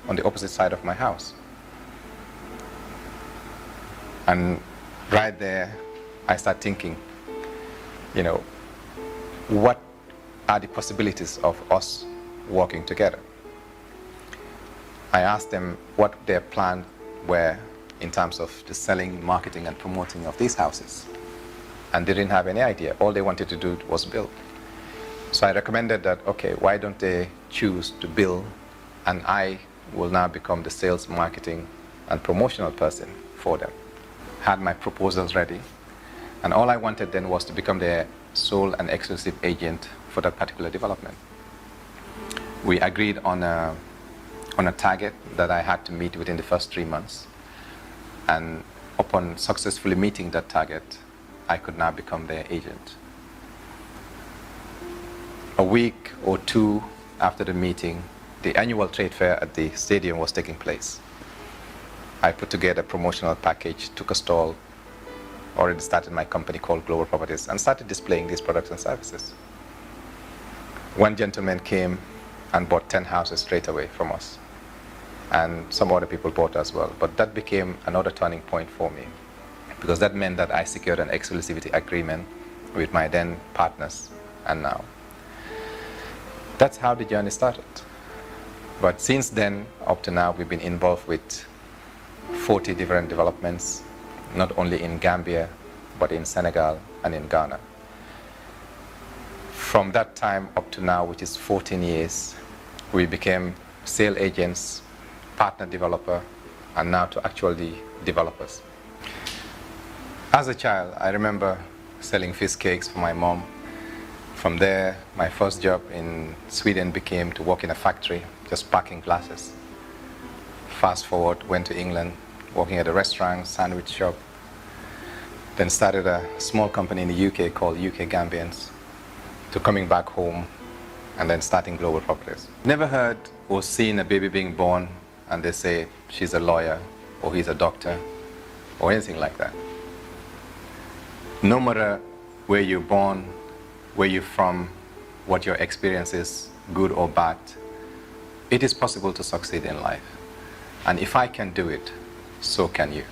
on the opposite side of my house. And right there, I start thinking, you know, what are the possibilities of us working together? I asked them what their plans were in terms of the selling, marketing, and promoting of these houses. And they didn't have any idea. All they wanted to do was build. So I recommended that, okay, why don't they choose to build, and I will now become the sales, marketing, and promotional person for them. Had my proposals ready, and all I wanted then was to become their sole and exclusive agent for that particular development. We agreed on a target that I had to meet within the first 3 months, and upon successfully meeting that target, I could now become their agent. A week or two after the meeting, the annual trade fair at the stadium was taking place. I put together a promotional package, took a stall, already started my company called Global Properties, and started displaying these products and services. One gentleman came and bought 10 houses straight away from us. And some other people bought as well. But that became another turning point for me, because that meant that I secured an exclusivity agreement with my then partners, and now. That's how the journey started. But since then, up to now, we've been involved with 40 different developments, not only in Gambia, but in Senegal and in Ghana. From that time up to now, which is 14 years, we became sale agents, partner developer, and now to actually developers. As a child, I remember selling fish cakes for my mom. From there, my first job in Sweden became to work in a factory, just packing glasses. Fast forward, went to England, working at a restaurant, sandwich shop. Then started a small company in the UK called UK Gambians, to coming back home and then starting Global Properties. Never heard or seen a baby being born and they say she's a lawyer or he's a doctor or anything like that. No matter where you're born, where you're from, what your experience is, good or bad, it is possible to succeed in life. And if I can do it, so can you.